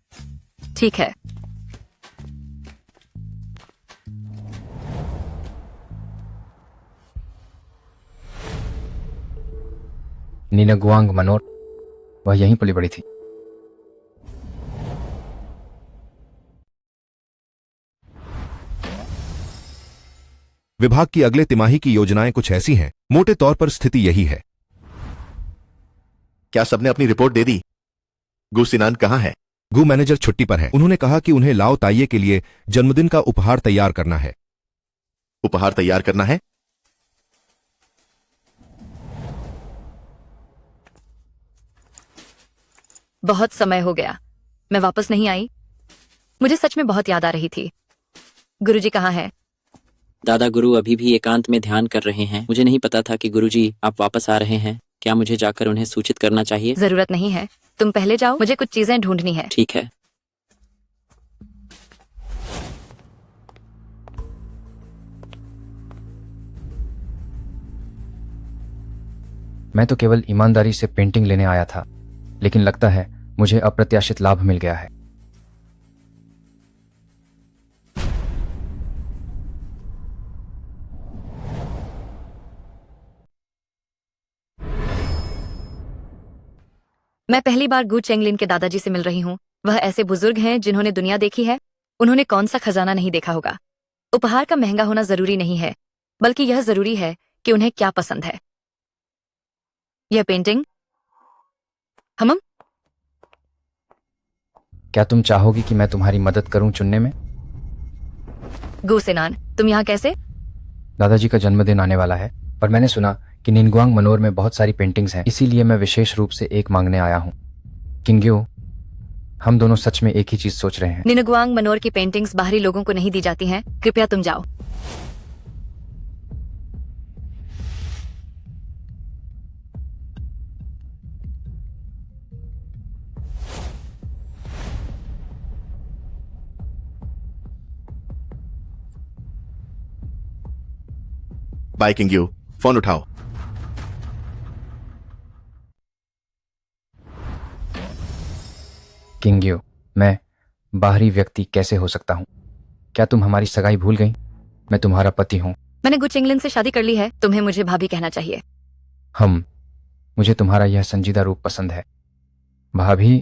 ठीक है। नीनागुआंग मनोर, वह यहीं पली बड़ी थी। विभाग की अगले तिमाही की योजनाएं कुछ ऐसी हैं। मोटे तौर पर स्थिति यही है। क्या सबने अपनी रिपोर्ट दे दी? गु सिनान कहाँ है? गु मैनेजर छुट्टी पर हैं। उन्होंने कहा कि उन्हें लाओ ताइये के लिए जन्मदिन का उपहार तैयार करना है। उपहार तैयार करना है? बहुत समय हो गया, मैं वापस नहीं आई। मुझे सच में बहुत याद आ रही थी। गुरुजी कहाँ है? दादा गुरु अभी भी एकांत में ध्यान कर रहे हैं। मुझे नहीं पता था कि गुरुजी आप वापस आ रहे हैं। क्या मुझे जाकर उन्हें सूचित करना चाहिए? जरूरत नहीं है, तुम पहले जाओ, मुझे कुछ चीजें ढूंढनी है। ठीक है। मैं तो केवल ईमानदारी से पेंटिंग लेने आया था, लेकिन लगता है मुझे अप्रत्याशित लाभ मिल गया है। मैं पहली बार गु चेंगलिन के दादाजी से मिल रही हूँ। वह ऐसे बुजुर्ग हैं जिन्होंने दुनिया देखी है। उन्होंने कौन सा खजाना नहीं देखा होगा। उपहार का महंगा होना जरूरी नहीं है, बल्कि यह जरूरी है कि उन्हें क्या पसंद है। यह पेंटिंग हम क्या तुम चाहोगी कि मैं तुम्हारी मदद करूं चुनने में? गु सिनान, तुम यहाँ कैसे? दादाजी का जन्मदिन आने वाला है और मैंने सुना कि निनगुआंग मनोर में बहुत सारी पेंटिंग्स हैं, इसीलिए मैं विशेष रूप से एक मांगने आया हूँ। किंग्यू, हम दोनों सच में एक ही चीज सोच रहे हैं। निनगुआंग मनोर की पेंटिंग्स बाहरी लोगों को नहीं दी जाती हैं। कृपया तुम जाओ। बाय किंग्यू, फोन उठाओ। किंग्यू, मैं बाहरी व्यक्ति कैसे हो सकता हूँ? क्या तुम हमारी सगाई भूल गई? मैं तुम्हारा पति हूँ। मैंने गु चेंगलिन से शादी कर ली है। तुम्हें मुझे भाभी कहना चाहिए। मुझे तुम्हारा यह संजीदा रूप पसंद है। भाभी,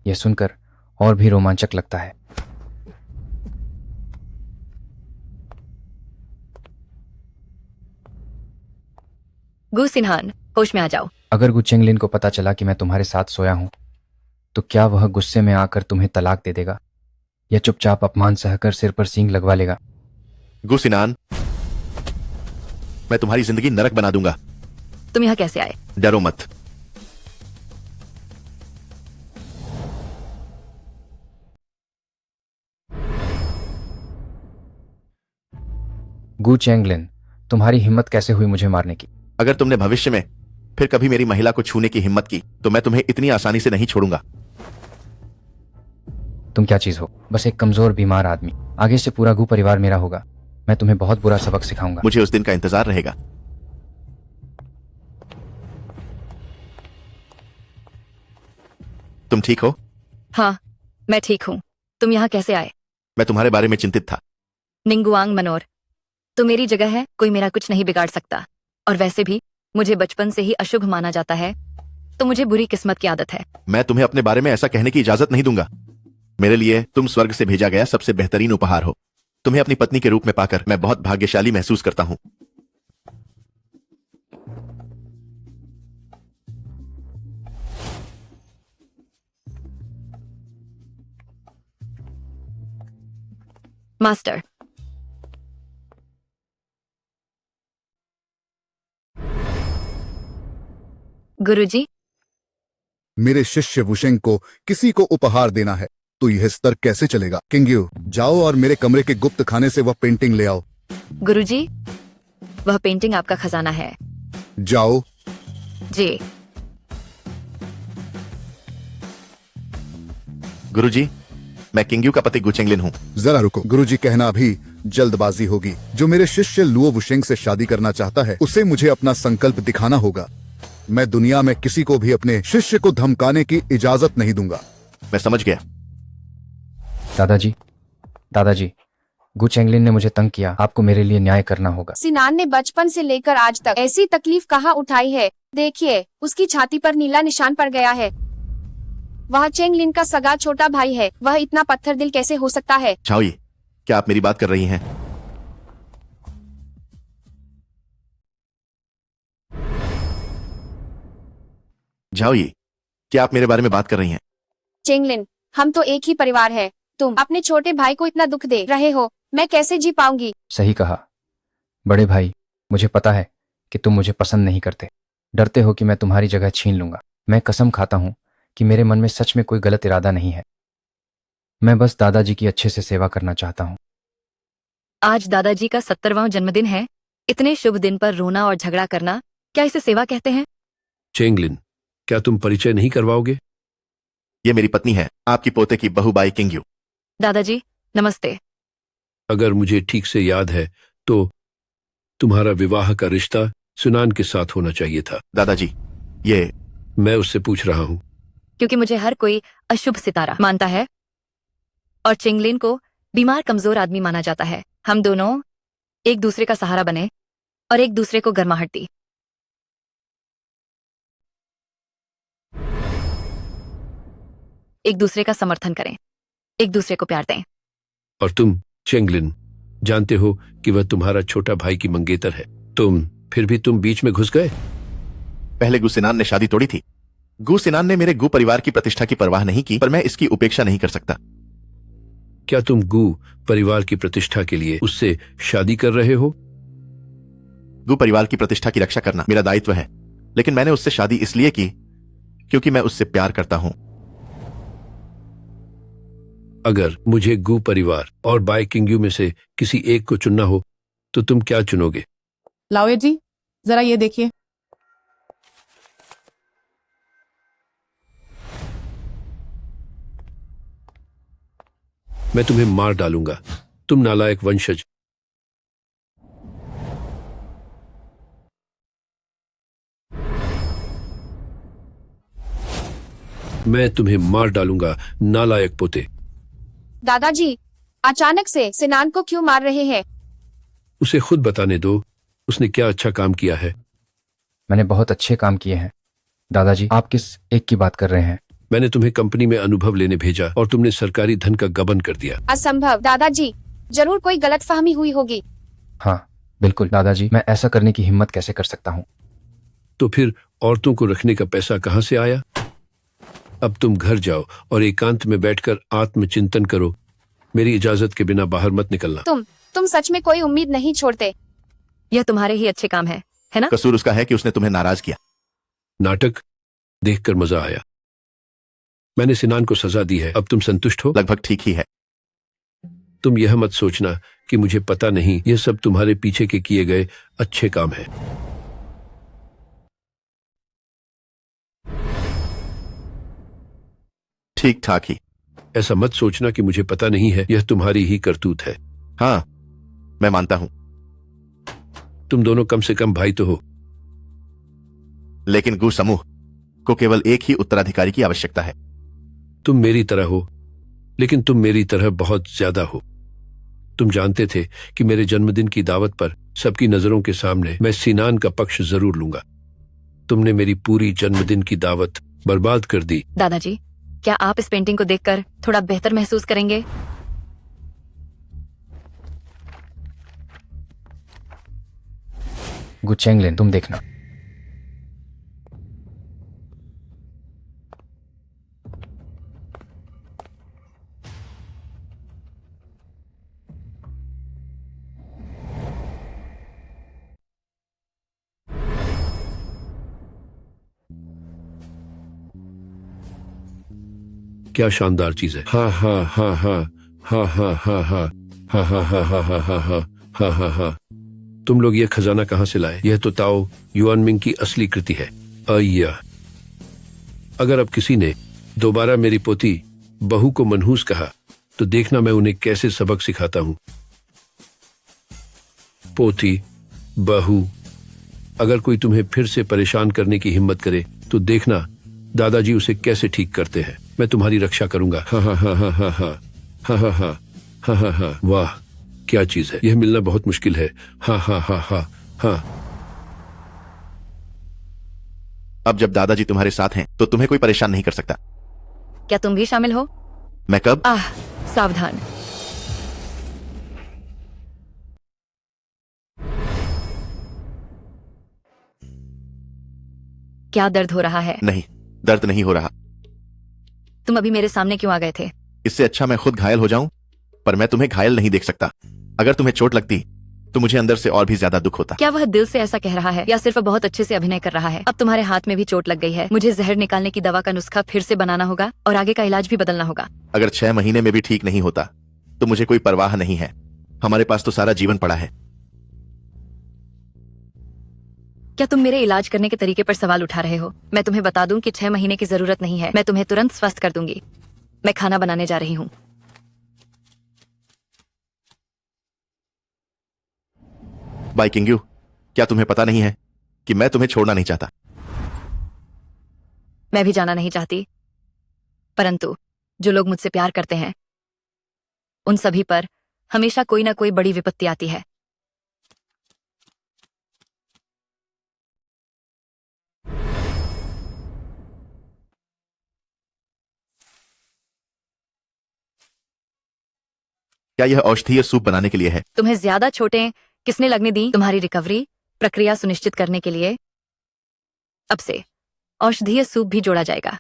यह सुनकर और भी रोमांचक लगता है। गु सिन्हान, होश में आ जाओ। अगर गु चेंगलिन को पता चला कि मैं तुम्हारे साथ सोया हूं, तो क्या वह गुस्से में आकर तुम्हें तलाक दे देगा या चुपचाप अपमान सहकर सिर पर सींग लगवा लेगा? गु सिनान, मैं तुम्हारी जिंदगी नरक बना दूंगा। तुम यहाँ कैसे आए? डरो मत। गु चेंगलिन, तुम्हारी हिम्मत कैसे हुई मुझे मारने की? अगर तुमने भविष्य में फिर कभी मेरी महिला को छूने की हिम्मत की तो मैं तुम्हें इतनी आसानी से नहीं छोड़ूंगा। तुम क्या चीज हो? बस एक कमजोर बीमार आदमी। आगे से पूरा गु परिवार मेरा होगा। मैं तुम्हें बहुत बुरा सबक सिखाऊंगा। मुझे उस दिन का इंतजार रहेगा। तुम ठीक हो? हाँ, मैं ठीक हूँ। तुम यहाँ कैसे आए? मैं तुम्हारे बारे में चिंतित था। निंगुआंग मनोर, तो मेरी जगह है, कोई मेरा कुछ नहीं बिगाड़ सकता। और वैसे भी मुझे बचपन से ही अशुभ माना जाता है, तो मुझे बुरी किस्मत की आदत है। मैं तुम्हें अपने बारे में ऐसा कहने की इजाजत नहीं दूंगा। मेरे लिए तुम स्वर्ग से भेजा गया सबसे बेहतरीन उपहार हो। तुम्हें अपनी पत्नी के रूप में पाकर मैं बहुत भाग्यशाली महसूस करता हूं। मास्टर, गुरुजी, मेरे शिष्य वुशेंग को किसी को उपहार देना है, तो यह स्तर कैसे चलेगा? किंग्यू, जाओ और मेरे कमरे के गुप्त खाने से वह पेंटिंग ले आओ। गुरुजी, वह पेंटिंग आपका खजाना है। जाओ। जी। गुरुजी, मैं किंग्यू का पति गु चेंगलिन हूँ। जरा रुको गुरुजी, कहना अभी जल्दबाजी होगी। जो मेरे शिष्य लुओ वुशेंग से शादी करना चाहता है, उसे मुझे अपना संकल्प दिखाना होगा। मैं दुनिया में किसी को भी अपने शिष्य को धमकाने की इजाजत नहीं दूंगा। मैं समझ गया। दादाजी, गु चेंगलिन ने मुझे तंग किया, आपको मेरे लिए न्याय करना होगा। सिनान ने बचपन से लेकर आज तक ऐसी तकलीफ कहाँ उठाई है। देखिए, उसकी छाती पर नीला निशान पड़ गया है। वह चेंगलिन का सगा छोटा भाई है, वह इतना पत्थर दिल कैसे हो सकता है। शाओई, क्या आप मेरी बात कर रही हैं? जाओई, क्या आप मेरे बारे में बात कर रही हैं? चेंगलिन, हम तो एक ही परिवार है। तुम अपने छोटे भाई को इतना दुख दे रहे हो, मैं कैसे जी पाऊंगी। सही कहा बड़े भाई, मुझे पता है कि तुम मुझे पसंद नहीं करते, डरते हो कि मैं तुम्हारी जगह छीन लूंगा। मैं कसम खाता हूं कि मेरे मन में सच में कोई गलत इरादा नहीं है। मैं बस दादाजी की अच्छे से सेवा करना चाहता हूं। आज दादाजी का 70वां जन्मदिन है। इतने शुभ दिन पर रोना और झगड़ा करना, क्या इसे सेवा कहते हैं? चेंगलिन, क्या तुम परिचय नहीं करवाओगे? ये मेरी पत्नी है, आपकी पोते की बहू बाई किंग्यू। दादाजी नमस्ते। अगर मुझे ठीक से याद है तो तुम्हारा विवाह का रिश्ता सुनान के साथ होना चाहिए था। दादाजी, ये मैं उससे पूछ रहा हूं क्योंकि मुझे हर कोई अशुभ सितारा मानता है और चेंगलिन को बीमार कमजोर आदमी माना जाता है। हम दोनों एक दूसरे का सहारा बने और एक दूसरे को गर्माहट दी। एक दूसरे का समर्थन करें, एक दूसरे को प्यार दें। और तुम चेंगलिन जानते हो कि वह तुम्हारा छोटा भाई की मंगेतर है, फिर भी तुम बीच में घुस गए। पहले गु सिनान ने शादी तोड़ी थी। गु सिनान ने मेरे गु परिवार की प्रतिष्ठा की परवाह नहीं की, पर मैं इसकी उपेक्षा नहीं कर सकता। क्या तुम गु परिवार की प्रतिष्ठा के लिए उससे शादी कर रहे हो? गु परिवार की प्रतिष्ठा की रक्षा करना मेरा दायित्व है, लेकिन मैंने उससे शादी इसलिए की क्योंकि मैं उससे प्यार करता हूं। अगर मुझे गु परिवार और बाई किंग्यू में से किसी एक को चुनना हो तो तुम क्या चुनोगे? लाओये जी, जरा ये देखिए। मैं तुम्हें मार डालूंगा, तुम नालायक वंशज। मैं तुम्हें मार डालूंगा, नालायक पोते। दादाजी, अचानक से सिनान को क्यों मार रहे हैं? उसे खुद बताने दो, उसने क्या अच्छा काम किया है। मैंने बहुत अच्छे काम किए हैं। दादाजी, आप किस एक की बात कर रहे हैं? मैंने तुम्हें कंपनी में अनुभव लेने भेजा और तुमने सरकारी धन का गबन कर दिया। असंभव दादाजी, जरूर कोई गलतफहमी हुई होगी। हाँ बिल्कुल दादाजी, मैं ऐसा करने की हिम्मत कैसे कर सकता हूँ। तो फिर औरतों को रखने का पैसा कहाँ से आया? अब तुम घर जाओ और एकांत में बैठकर आत्मचिंतन करो। मेरी इजाजत के बिना बाहर मत निकलना। तुम सच में कोई उम्मीद नहीं छोड़ते। यह तुम्हारे ही अच्छे काम है ना? कसूर उसका है कि उसने तुम्हें नाराज किया। नाटक देखकर मजा आया। मैंने सिनान को सजा दी है, अब तुम संतुष्ट हो? लगभग ठीक ही है। तुम यह मत सोचना कि मुझे पता नहीं, यह सब तुम्हारे पीछे के किए गए अच्छे काम है। ठीक ठाक ही। ऐसा मत सोचना कि मुझे पता नहीं है, यह तुम्हारी ही करतूत है। हाँ, मैं मानता हूं। तुम दोनों कम से कम भाई तो हो। लेकिन गु समूह को केवल एक ही उत्तराधिकारी की आवश्यकता है। तुम मेरी तरह हो, लेकिन तुम मेरी तरह बहुत ज्यादा हो। तुम जानते थे कि मेरे जन्मदिन की दावत पर सबकी नजरों के सामने मैं सिनान का पक्ष जरूर लूंगा। तुमने मेरी पूरी जन्मदिन की दावत बर्बाद कर दी। दादाजी, क्या आप इस पेंटिंग को देखकर थोड़ा बेहतर महसूस करेंगे? गु चेंगलिन, तुम देखना। क्या शानदार चीज है। हा हा हा हा हा हा हा हा हा हा हा हा हा हा हा हा हा हा। तुम लोग ये खजाना कहाँ से लाए? यह तो ताओ युआनमिंग की असली कृति है। अय्या, अगर अब किसी ने दोबारा मेरी पोती बहू को मनहूस कहा तो देखना मैं उन्हें कैसे सबक सिखाता हूं। पोती, बहू, अगर कोई तुम्हें फिर से परेशान करने की हिम्मत करे तो देखना दादाजी उसे कैसे ठीक करते हैं। मैं तुम्हारी रक्षा करूंगा। हा हा हा हा हा हा हा हा हा हा हा। वाह, क्या चीज है? यह मिलना बहुत मुश्किल है। हाँ हाँ हाँ हाँ हाँ। अब जब दादाजी तुम्हारे साथ हैं तो तुम्हें कोई परेशान नहीं कर सकता। क्या तुम भी शामिल हो? मैं कब? सावधान। क्या दर्द हो रहा है? नहीं, दर्द नहीं हो रहा। तुम अभी मेरे सामने क्यों आ गए थे? इससे अच्छा मैं खुद घायल हो जाऊं, पर मैं तुम्हें घायल नहीं देख सकता। अगर तुम्हें चोट लगती तो मुझे अंदर से और भी ज्यादा दुख होता। क्या वह दिल से ऐसा कह रहा है या सिर्फ बहुत अच्छे से अभिनय कर रहा है? अब तुम्हारे हाथ में भी चोट लग गई है। मुझे जहर निकालने की दवा का नुस्खा फिर से बनाना होगा और आगे का इलाज भी बदलना होगा। अगर 6 महीने में भी ठीक नहीं होता तो मुझे कोई परवाह नहीं है। हमारे पास तो सारा जीवन पड़ा है। क्या तुम मेरे इलाज करने के तरीके पर सवाल उठा रहे हो? मैं तुम्हें बता दूं कि 6 महीने की जरूरत नहीं है। मैं तुम्हें तुरंत स्वस्थ कर दूंगी। मैं खाना बनाने जा रही हूँ। बाई किंग्यू, क्या तुम्हें पता नहीं है कि मैं तुम्हें छोड़ना नहीं चाहता? मैं भी जाना नहीं चाहती, परंतु जो लोग मुझसे प्यार करते हैं उन सभी पर हमेशा कोई ना कोई बड़ी विपत्ति आती है। क्या यह औषधीय सूप बनाने के लिए है? तुम्हें ज्यादा चोटें किसने लगने दी? तुम्हारी रिकवरी प्रक्रिया सुनिश्चित करने के लिए अब से औषधीय सूप भी जोड़ा जाएगा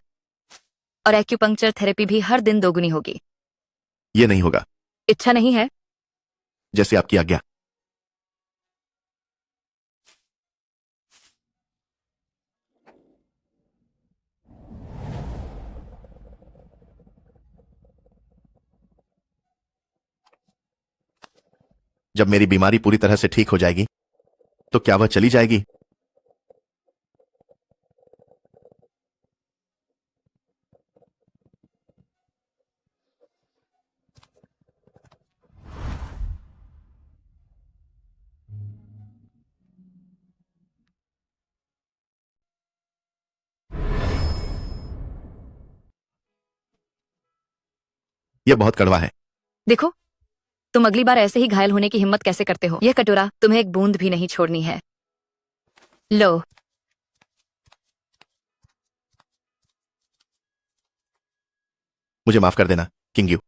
और एक्यूपंक्चर थेरेपी भी हर दिन 2 गुनी होगी। यह नहीं होगा। इच्छा नहीं है? जैसे आपकी आज्ञा। जब मेरी बीमारी पूरी तरह से ठीक हो जाएगी तो क्या वह चली जाएगी? यह बहुत कड़वा है। देखो, तुम अगली बार ऐसे ही घायल होने की हिम्मत कैसे करते हो? यह कटोरा तुम्हें एक बूंद भी नहीं छोड़नी है। लो। मुझे माफ कर देना किंग्यू।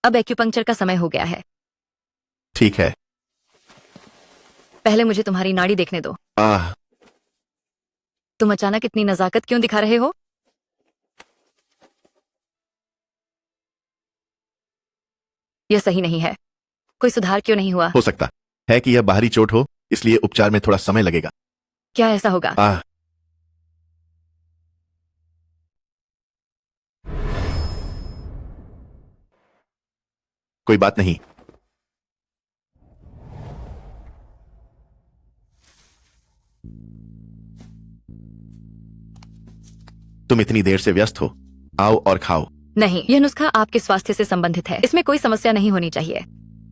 अब एक्यूपंक्चर का समय हो गया है। ठीक है। पहले मुझे तुम्हारी नाड़ी देखने दो। तुम अचानक इतनी नजाकत क्यों दिखा रहे हो? यह सही नहीं है। कोई सुधार क्यों नहीं हुआ? हो सकता है कि यह बाहरी चोट हो, इसलिए उपचार में थोड़ा समय लगेगा। क्या ऐसा होगा? कोई बात नहीं। तुम इतनी देर से व्यस्त हो, आओ और खाओ। नहीं, यह नुस्खा आपके स्वास्थ्य से संबंधित है। इसमें कोई समस्या नहीं होनी चाहिए।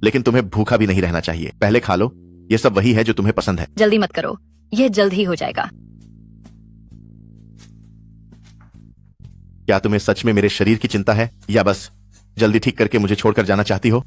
लेकिन तुम्हें भूखा भी नहीं रहना चाहिए। पहले खा लो। यह सब वही है जो तुम्हें पसंद है। जल्दी मत करो, यह जल्द ही हो जाएगा। क्या तुम्हें सच में मेरे शरीर की चिंता है या बस जल्दी ठीक करके मुझे छोड़कर जाना चाहती हो?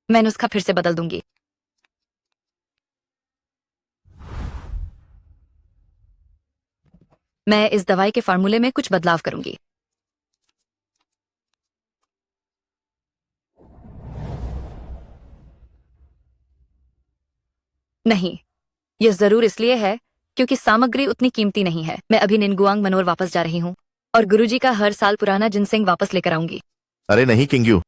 मैं नुस्खा फिर से बदल दूंगी। मैं इस दवाई के फार्मूले में कुछ बदलाव करूंगी। नहीं, यह जरूर इसलिए है क्योंकि सामग्री उतनी कीमती नहीं है। मैं अभी निनगुआंग मनोर वापस जा रही हूँ और गुरुजी का हर साल पुराना जिनसेंग वापस लेकर आऊंगी। अरे नहीं किंग्यू,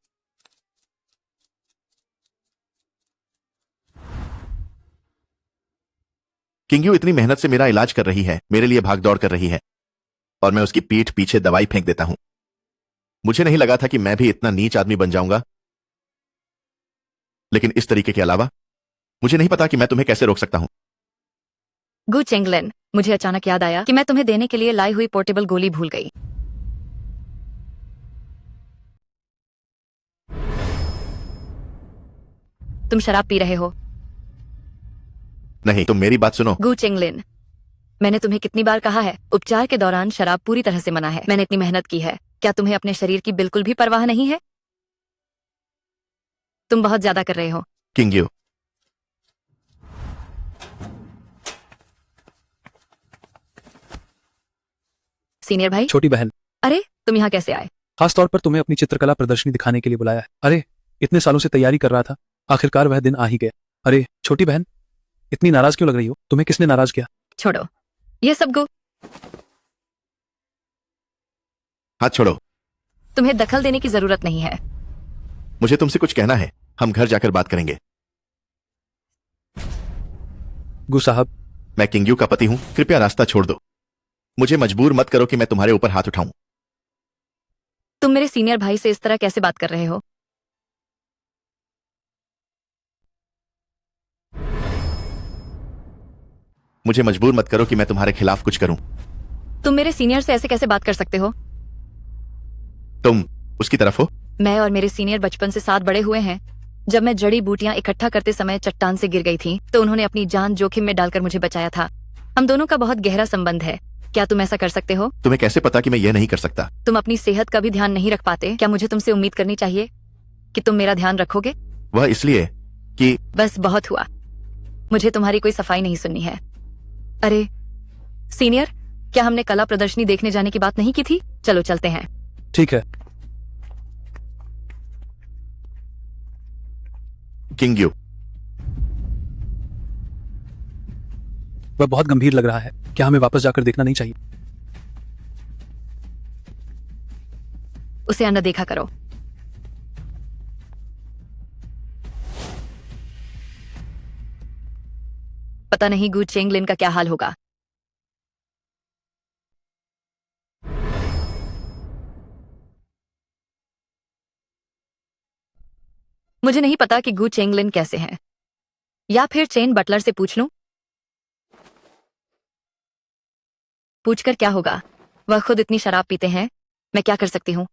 किंग्यू इतनी मेहनत से मेरा इलाज कर रही है, मेरे लिए भाग दौड़ कर रही है, और मैं उसकी पीठ पीछे दवाई फेंक देता हूं। मुझे नहीं लगा था कि मैं भी इतना नीच आदमी बन जाऊंगा, लेकिन इस तरीके के अलावा मुझे नहीं पता कि मैं तुम्हें कैसे रोक सकता हूं। गु चेंगलिन, मुझे अचानक याद आया कि मैं तुम्हें देने के लिए लाई हुई पोर्टेबल गोली भूल गई। तुम शराब पी रहे हो? नहीं, तुम मेरी बात सुनो। गु चेंगलिन, मैंने तुम्हें कितनी बार कहा है, उपचार के दौरान शराब पूरी तरह से मना है। मैंने इतनी मेहनत की है, क्या तुम्हें अपने शरीर की बिल्कुल भी परवाह नहीं है? तुम बहुत ज्यादा कर रहे हो। किंग्यू, सीनियर भाई। छोटी बहन, अरे तुम यहाँ कैसे आए? खास तौर पर तुम्हें अपनी चित्रकला प्रदर्शनी दिखाने के लिए बुलाया है। अरे इतने सालों से तैयारी कर रहा था, आखिरकार वह दिन आ ही गया। अरे छोटी बहन, इतनी नाराज क्यों लग रही हो? तुम्हें किसने नाराज किया? छोड़ो ये सब गु, हाथ छोड़ो। तुम्हें दखल देने की जरूरत नहीं है। मुझे तुमसे कुछ कहना है, हम घर जाकर बात करेंगे। गु साहब, मैं किंग्यू का पति हूं, कृपया रास्ता छोड़ दो। मुझे मजबूर मत करो कि मैं तुम्हारे ऊपर हाथ उठाऊं। तुम मेरे सीनियर भाई से इस तरह कैसे बात कर रहे हो? मुझे मजबूर मत करो कि मैं तुम्हारे खिलाफ कुछ करूं। तुम मेरे सीनियर से ऐसे कैसे बात कर सकते हो? तुम उसकी तरफ हो? मैं और मेरे सीनियर बचपन से साथ बड़े हुए हैं। जब मैं जड़ी बूटियां इकट्ठा करते समय चट्टान से गिर गई थी, तो उन्होंने अपनी जान जोखिम में डालकर मुझे बचाया था। हम दोनों का बहुत गहरा संबंध है। क्या तुम ऐसा कर सकते हो? तुम्हें कैसे पता कि मैं यह नहीं कर सकता? तुम अपनी सेहत का भी ध्यान नहीं रख पाते। क्या मुझे तुमसे उम्मीद करनी चाहिए कि तुम मेरा ध्यान रखोगे? वह इसलिए कि बस बहुत हुआ, मुझे तुम्हारी कोई सफाई नहीं सुननी है। अरे सीनियर, क्या हमने कला प्रदर्शनी देखने जाने की बात नहीं की थी? चलो चलते हैं। ठीक है। किंग्यू, वह बहुत गंभीर लग रहा है, क्या हमें वापस जाकर देखना नहीं चाहिए? उसे अनदेखा करो। पता नहीं गु चेंगलिन का क्या हाल होगा। मुझे नहीं पता कि गु चेंगलिन कैसे हैं, या फिर चेन बटलर से पूछ लूं? पूछकर क्या होगा? वह खुद इतनी शराब पीते हैं, मैं क्या कर सकती हूँ?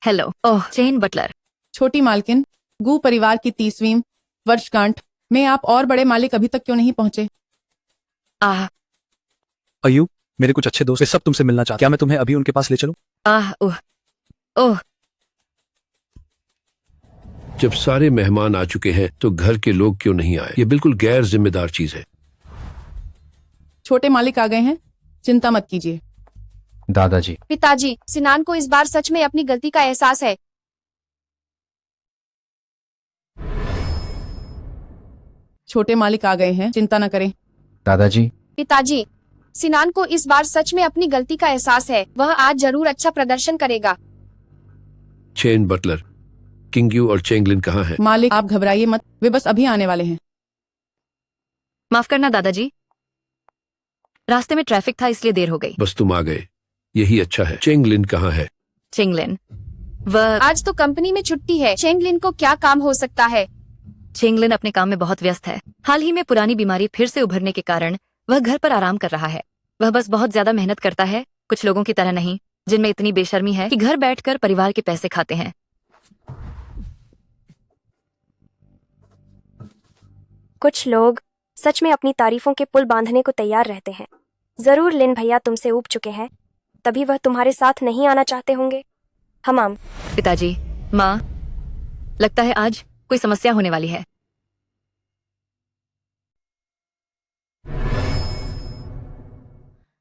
हेलो, ओह चेन बटलर। छोटी मालकिन, गू परिवार की 30वीं वर्षगांठ में आप और बड़े मालिक अभी तक क्यों नहीं पहुंचे? अयू, मेरे कुछ अच्छे दोस्त, वे सब तुमसे मिलना चाहते। क्या मैं तुम्हें अभी उनके पास ले चलूं? ओह ओह, जब सारे मेहमान आ चुके हैं तो घर के लोग क्यों नहीं आए? ये बिल्कुल गैर जिम्मेदार चीज है। छोटे मालिक आ गए हैं, चिंता मत कीजिए। दादाजी। पिताजी, सिनान को इस बार सच में अपनी गलती का एहसास है। छोटे मालिक आ गए हैं, चिंता न करें। दादाजी। पिताजी, सिनान को इस बार सच में अपनी गलती का एहसास है। वह आज जरूर अच्छा प्रदर्शन करेगा। चेन बटलर, किंग्यू और चेंगलिन कहाँ हैं? मालिक आप घबराइए मत, वे बस अभी आने वाले हैं। माफ करना दादाजी, रास्ते में ट्रैफिक था इसलिए देर हो गई। बस तुम आ गए, यही अच्छा है। चेंगलिन कहाँ है? चेंगलिन, वह आज तो कंपनी में छुट्टी है। चेंगलिन को क्या काम हो सकता है? चेंगलिन अपने काम में बहुत व्यस्त है। हाल ही में पुरानी बीमारी फिर से उभरने के कारण वह घर पर आराम कर रहा है। वह बस बहुत ज्यादा मेहनत करता है, कुछ लोगों की तरह नहीं, जिनमें इतनी बेशर्मी है कि घर बैठकर परिवार के पैसे खाते हैं। कुछ लोग सच में अपनी तारीफों के पुल बांधने को तैयार रहते हैं। जरूर लिन भैया तुमसे ऊब चुके हैं, तभी वह तुम्हारे साथ नहीं आना चाहते होंगे। हमाम। पिताजी, माँ, लगता है आज कोई समस्या होने वाली है।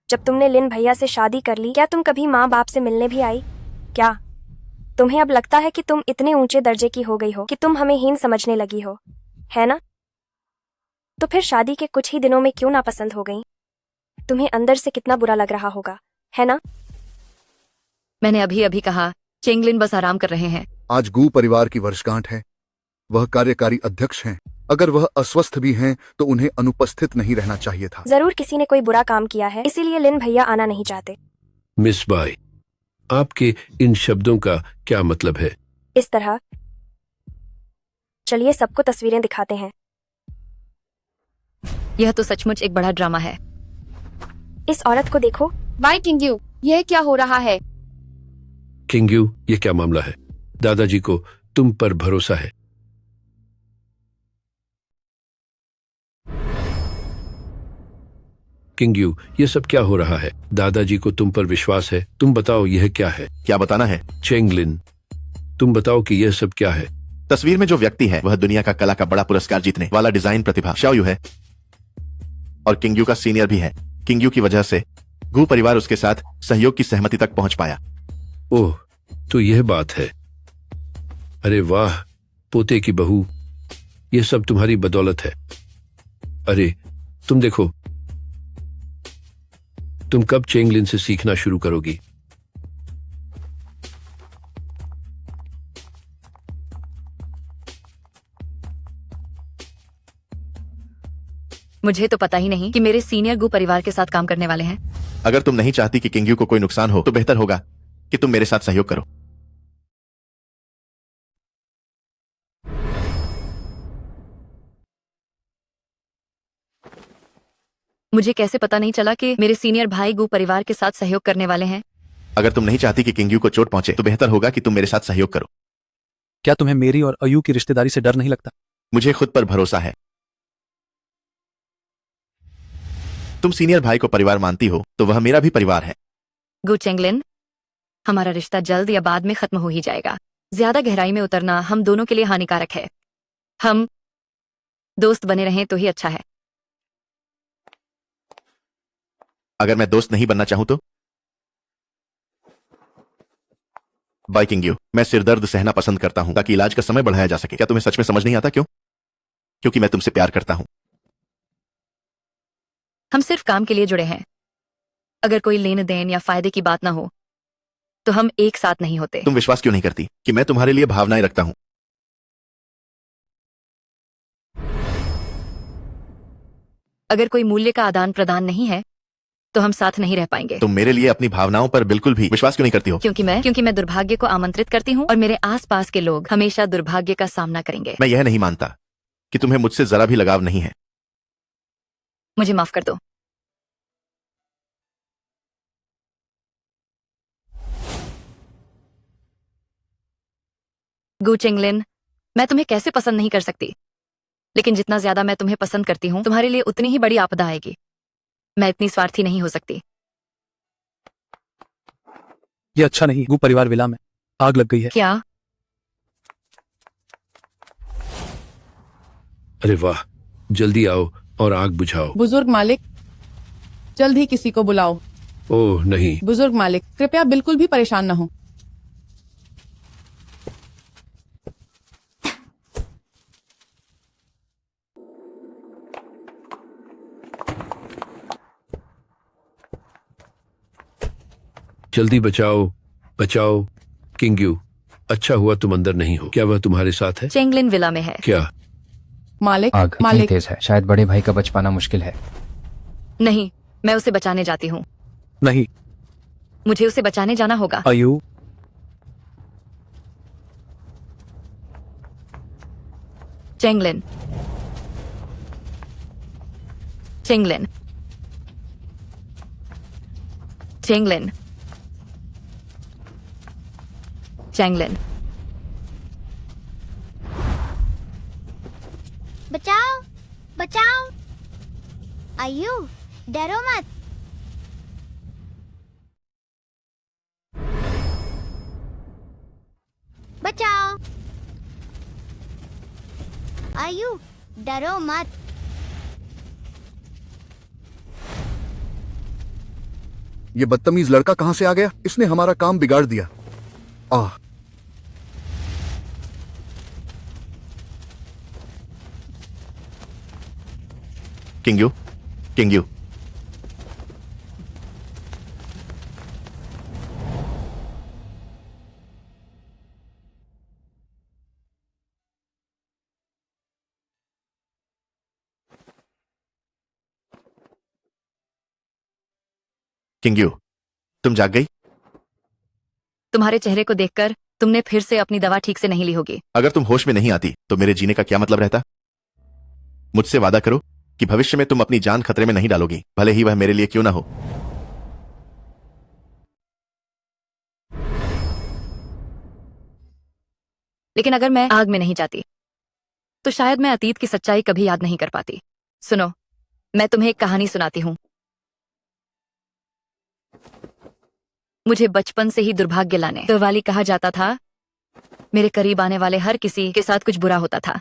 जब तुमने लिन भैया से शादी कर ली, क्या तुम कभी माँ बाप से मिलने भी आई? क्या तुम्हें अब लगता है कि तुम इतने ऊंचे दर्जे की हो गई हो कि तुम हमें हीन समझने लगी हो, है ना? तो फिर शादी के कुछ ही दिनों में क्यों नापसंद हो गई? तुम्हें अंदर से कितना बुरा लग रहा होगा, है ना? मैंने अभी अभी कहा चेंगलिन बस आराम कर रहे हैं। आज गू परिवार की वर्षगांठ है। वह कार्यकारी अध्यक्ष हैं। अगर वह अस्वस्थ भी हैं तो उन्हें अनुपस्थित नहीं रहना चाहिए था। जरूर किसी ने कोई बुरा काम किया है, इसीलिए लिन भैया आना नहीं चाहते। मिस बाई, आपके इन शब्दों का क्या मतलब है? इस तरह चलिए सबको तस्वीरें दिखाते हैं। यह तो सचमुच एक बड़ा ड्रामा है। इस औरत को देखो। बाय किंग्यू, यह क्या हो रहा है? किंग्यू, ये क्या मामला है? दादाजी को तुम पर भरोसा है। किंग्यू, ये सब क्या हो रहा है? दादाजी को तुम पर विश्वास है। तुम बताओ यह क्या है? क्या बताना है? चेंगलिन, तुम बताओ कि यह सब क्या है? तस्वीर में जो व्यक्ति है वह दुनिया का कला का बड़ा पुरस्कार जीतने वाला डिजाइन प्रतिभा शाओयू है और किंग्यू का सीनियर भी है। किंग्यू की वजह से गू परिवार उसके साथ सहयोग की सहमति तक पहुंच पाया। ओह, तो यह बात है। अरे वाह, पोते की बहू, यह सब तुम्हारी बदौलत है। अरे तुम देखो, तुम कब चेंगलिन से सीखना शुरू करोगी? मुझे तो पता ही नहीं कि मेरे सीनियर गू परिवार के साथ काम करने वाले हैं। अगर तुम नहीं चाहती कि किंग्यू को कोई नुकसान हो तो बेहतर होगा कि तुम मेरे साथ सहयोग करो। मुझे कैसे पता नहीं चला कि मेरे सीनियर भाई गू परिवार के साथ सहयोग करने वाले हैं? अगर तुम नहीं चाहती कि किंग्यू को चोट पहुंचे तो बेहतर होगा कि तुम मेरे साथ सहयोग करो। क्या तुम्हें मेरी और अयू की रिश्तेदारी से डर नहीं लगता? मुझे खुद पर भरोसा है। तुम सीनियर भाई को परिवार मानती हो तो वह मेरा भी परिवार है। गू चेंगलिन, हमारा रिश्ता जल्द या बाद में खत्म हो ही जाएगा। ज्यादा गहराई में उतरना हम दोनों के लिए हानिकारक है। हम दोस्त बने रहें तो ही अच्छा है। अगर मैं दोस्त नहीं बनना चाहूं तो? बाय किंग्यू, मैं सिरदर्द सहना पसंद करता हूं ताकि इलाज का समय बढ़ाया जा सके। क्या तुम्हें सच में समझ नहीं आता क्यों? क्योंकि मैं तुमसे प्यार करता हूं। हम सिर्फ काम के लिए जुड़े हैं। अगर कोई लेन देन या फायदे की बात ना हो तो हम एक साथ नहीं होते। तुम विश्वास क्यों नहीं करती कि मैं तुम्हारे लिए भावनाएं रखता हूं? अगर कोई मूल्य का आदान प्रदान नहीं है तो हम साथ नहीं रह पाएंगे। तुम मेरे लिए अपनी भावनाओं पर बिल्कुल भी विश्वास क्यों नहीं करती हो? क्योंकि मैं दुर्भाग्य को आमंत्रित करती हूँ और मेरे आसपास के लोग हमेशा दुर्भाग्य का सामना करेंगे। मैं यह नहीं मानता कि तुम्हें मुझसे जरा भी लगाव नहीं है। मुझे माफ कर दो। गू चेंगलिन, मैं तुम्हें कैसे पसंद नहीं कर सकती, लेकिन जितना ज्यादा मैं तुम्हें पसंद करती हूँ तुम्हारे लिए उतनी ही बड़ी आपदा आएगी। मैं इतनी स्वार्थी नहीं हो सकती। ये अच्छा नहीं। गू परिवार विला में आग लग गई है। क्या? अरे वाह, जल्दी आओ और आग बुझाओ। बुजुर्ग मालिक, जल्द ही किसी को बुलाओ। ओह नहीं। बुजुर्ग मालिक, कृपया बिल्कुल भी परेशान न हो। जल्दी बचाओ, बचाओ। किंग्यू, अच्छा हुआ तुम अंदर नहीं हो। क्या वह तुम्हारे साथ है? चेंगलिन विला में है। क्या? मालिक, आग इतनी मालिक। तेज है, शायद बड़े भाई का बच पाना मुश्किल है। नहीं, मैं उसे बचाने जाती हूँ। नहीं, मुझे उसे बचाने जाना होगा। अयू, चेंगलिन, चेंगलिन, चेंगलिन, चेंगलिन। बचाओ, बचाओ। आयु, डरो मत। बचाओ। आयु, डरो मत। ये बदतमीज लड़का कहां से आ गया? इसने हमारा काम बिगाड़ दिया। आह, किंग्यू, किंग्यू, किंग्यू, तुम जाग गई? तुम्हारे चेहरे को देखकर तुमने फिर से अपनी दवा ठीक से नहीं ली होगी। अगर तुम होश में नहीं आती तो मेरे जीने का क्या मतलब रहता? मुझसे वादा करो कि भविष्य में तुम अपनी जान खतरे में नहीं डालोगी, भले ही वह मेरे लिए क्यों ना हो। लेकिन अगर मैं आग में नहीं जाती तो शायद मैं अतीत की सच्चाई कभी याद नहीं कर पाती। सुनो, मैं तुम्हें एक कहानी सुनाती हूँ। मुझे बचपन से ही दुर्भाग्य लाने वाली कहा जाता था। मेरे करीब आने वाले हर किसी के साथ कुछ बुरा होता था।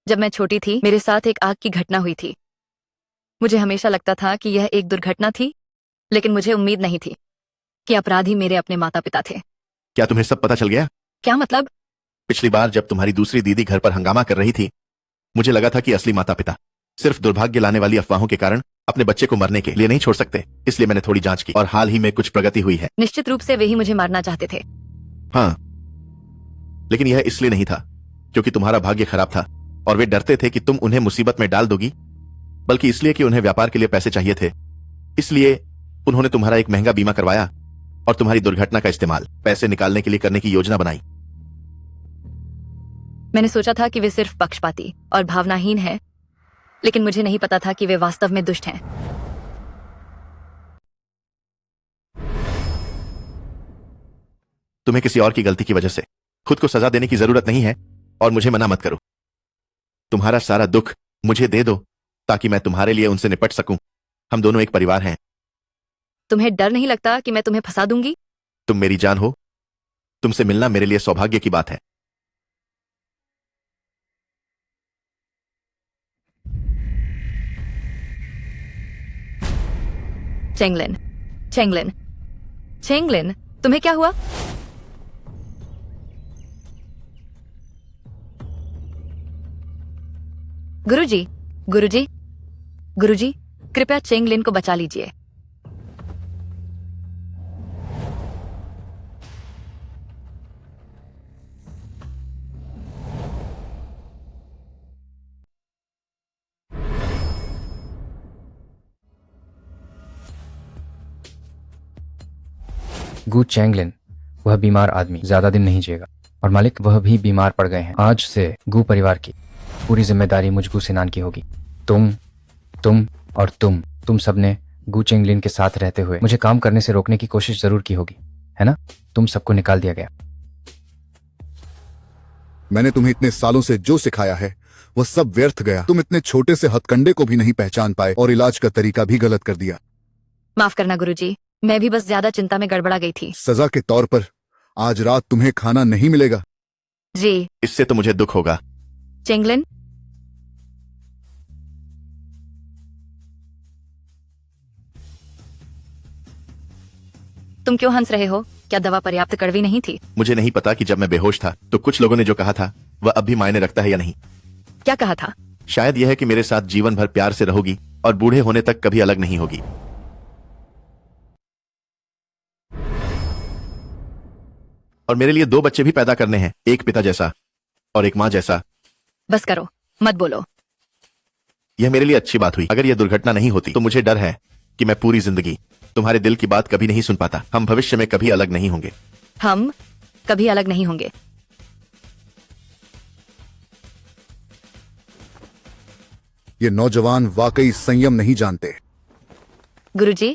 जब मैं छोटी थी, मेरे साथ एक आग की घटना हुई थी। मुझे हमेशा लगता था कि यह एक दुर्घटना थी, लेकिन मुझे उम्मीद नहीं थी कि अपराधी मेरे अपने माता पिता थे। क्या तुम्हें सब पता चल गया? क्या मतलब? पिछली बार जब तुम्हारी दूसरी दीदी घर पर हंगामा कर रही थी, मुझे लगा था कि असली माता पिता सिर्फ दुर्भाग्य लाने वाली अफवाहों के कारण अपने बच्चे को मरने के लिए नहीं छोड़ सकते। इसलिए मैंने थोड़ी जांच की और हाल ही में कुछ प्रगति हुई है। निश्चित रूप से वे ही मुझे मारना चाहते थे। हाँ, लेकिन यह इसलिए नहीं था क्योंकि तुम्हारा भाग्य खराब था और वे डरते थे कि तुम उन्हें मुसीबत में डाल दोगी, बल्कि इसलिए कि उन्हें व्यापार के लिए पैसे चाहिए थे। इसलिए उन्होंने तुम्हारा एक महंगा बीमा करवाया और तुम्हारी दुर्घटना का इस्तेमाल पैसे निकालने के लिए करने की योजना बनाई। मैंने सोचा था कि वे सिर्फ पक्षपाती और भावनाहीन हैं, लेकिन मुझे नहीं पता था कि वे वास्तव में दुष्ट हैं। तुम्हें किसी और की गलती की वजह से खुद को सजा देने की जरूरत नहीं है और मुझे मना मत करो। तुम्हारा सारा दुख मुझे दे दो ताकि मैं तुम्हारे लिए उनसे निपट सकूं। हम दोनों एक परिवार हैं। तुम्हें डर नहीं लगता कि मैं तुम्हें फंसा दूंगी? तुम मेरी जान हो। तुमसे मिलना मेरे लिए सौभाग्य की बात है। चेंगलिन, चेंगलिन, चेंगलिन, तुम्हें क्या हुआ? गुरुजी, गुरुजी, गुरुजी, कृपया चेंगलिन को बचा लीजिए। गु चैंगलिन, वह बीमार आदमी ज्यादा दिन नहीं जिएगा और मालिक वह भी बीमार पड़ गए हैं। आज से गु परिवार की पूरी जिम्मेदारी मुझ गु सिनान की होगी। तुम और तुम सबने गु चेंगलिन के साथ रहते हुए मुझे काम करने से रोकने की कोशिश जरूर की होगी, है ना? तुम सबको निकाल दिया गया। मैंने तुम्हें इतने सालों से जो सिखाया है वह सब व्यर्थ गया। तुम इतने छोटे से हथकंडे को भी नहीं पहचान पाए और इलाज का तरीका भी गलत कर दिया। माफ करना गुरुजी, मैं भी बस ज्यादा चिंता में गड़बड़ा गई थी। सजा के तौर पर आज रात तुम्हें खाना नहीं मिलेगा। जी। इससे तो मुझे दुख होगा। चेंगलिन, तुम क्यों हंस रहे हो? क्या दवा पर्याप्त कड़वी नहीं थी? मुझे नहीं पता कि जब मैं बेहोश था तो कुछ लोगों ने जो कहा था वह अब भी मायने रखता है या नहीं। क्या कहा था? शायद यह है कि मेरे साथ जीवन भर प्यार से रहोगी और बूढ़े होने तक कभी अलग नहीं होगी। और मेरे लिए 2 बच्चे भी पैदा करने हैं, एक पिता जैसा और एक माँ जैसा। बस करो, मत बोलो। यह मेरे लिए अच्छी बात हुई। अगर यह दुर्घटना नहीं होती तो मुझे डर है कि मैं पूरी जिंदगी तुम्हारे दिल की बात कभी नहीं सुन पाता। हम भविष्य में कभी अलग नहीं होंगे। हम कभी अलग नहीं होंगे। ये नौजवान वाकई संयम नहीं जानते। गुरुजी,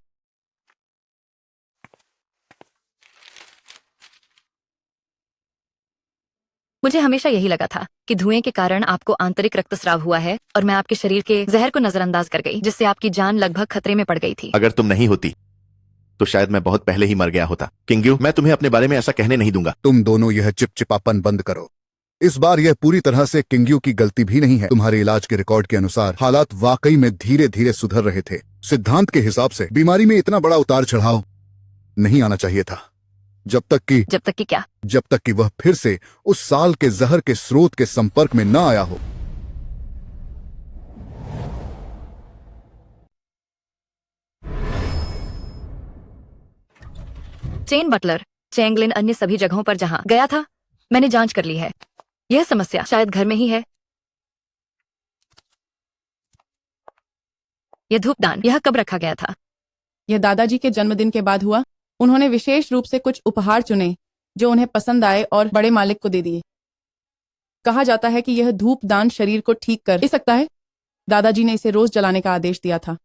मुझे हमेशा यही लगा था कि धुएं के कारण आपको आंतरिक रक्तस्राव हुआ है और मैं आपके शरीर के जहर को नजरअंदाज कर गई, जिससे आपकी जान लगभग खतरे में पड़ गई थी। अगर तुम नहीं होती तो शायद मैं बहुत पहले ही मर गया होता। किंग्यू, मैं तुम्हें अपने बारे में ऐसा कहने नहीं दूंगा। तुम दोनों यह चिपचिपापन बंद करो। इस बार यह पूरी तरह से किंग्यू की गलती भी नहीं है। तुम्हारे इलाज के रिकॉर्ड के अनुसार हालात वाकई में धीरे धीरे सुधर रहे थे। सिद्धांत के हिसाब से बीमारी में इतना बड़ा उतार चढ़ाव नहीं आना चाहिए था। जब तक कि क्या? जब तक कि वह फिर से उस साल के जहर के स्रोत के संपर्क में न आया हो। चेन बटलर, चेंगलिन अन्य सभी जगहों पर जहां गया था मैंने जांच कर ली है। यह समस्या शायद घर में ही है। यह धूपदान यह कब रखा गया था? यह दादाजी के जन्मदिन के बाद हुआ। उन्होंने विशेष रूप से कुछ उपहार चुने जो उन्हें पसंद आए और बड़े मालिक को दे दिए। कहा जाता है कि यह धूप दान शरीर को ठीक कर सकता है। दादाजी ने इसे रोज जलाने का आदेश दिया था।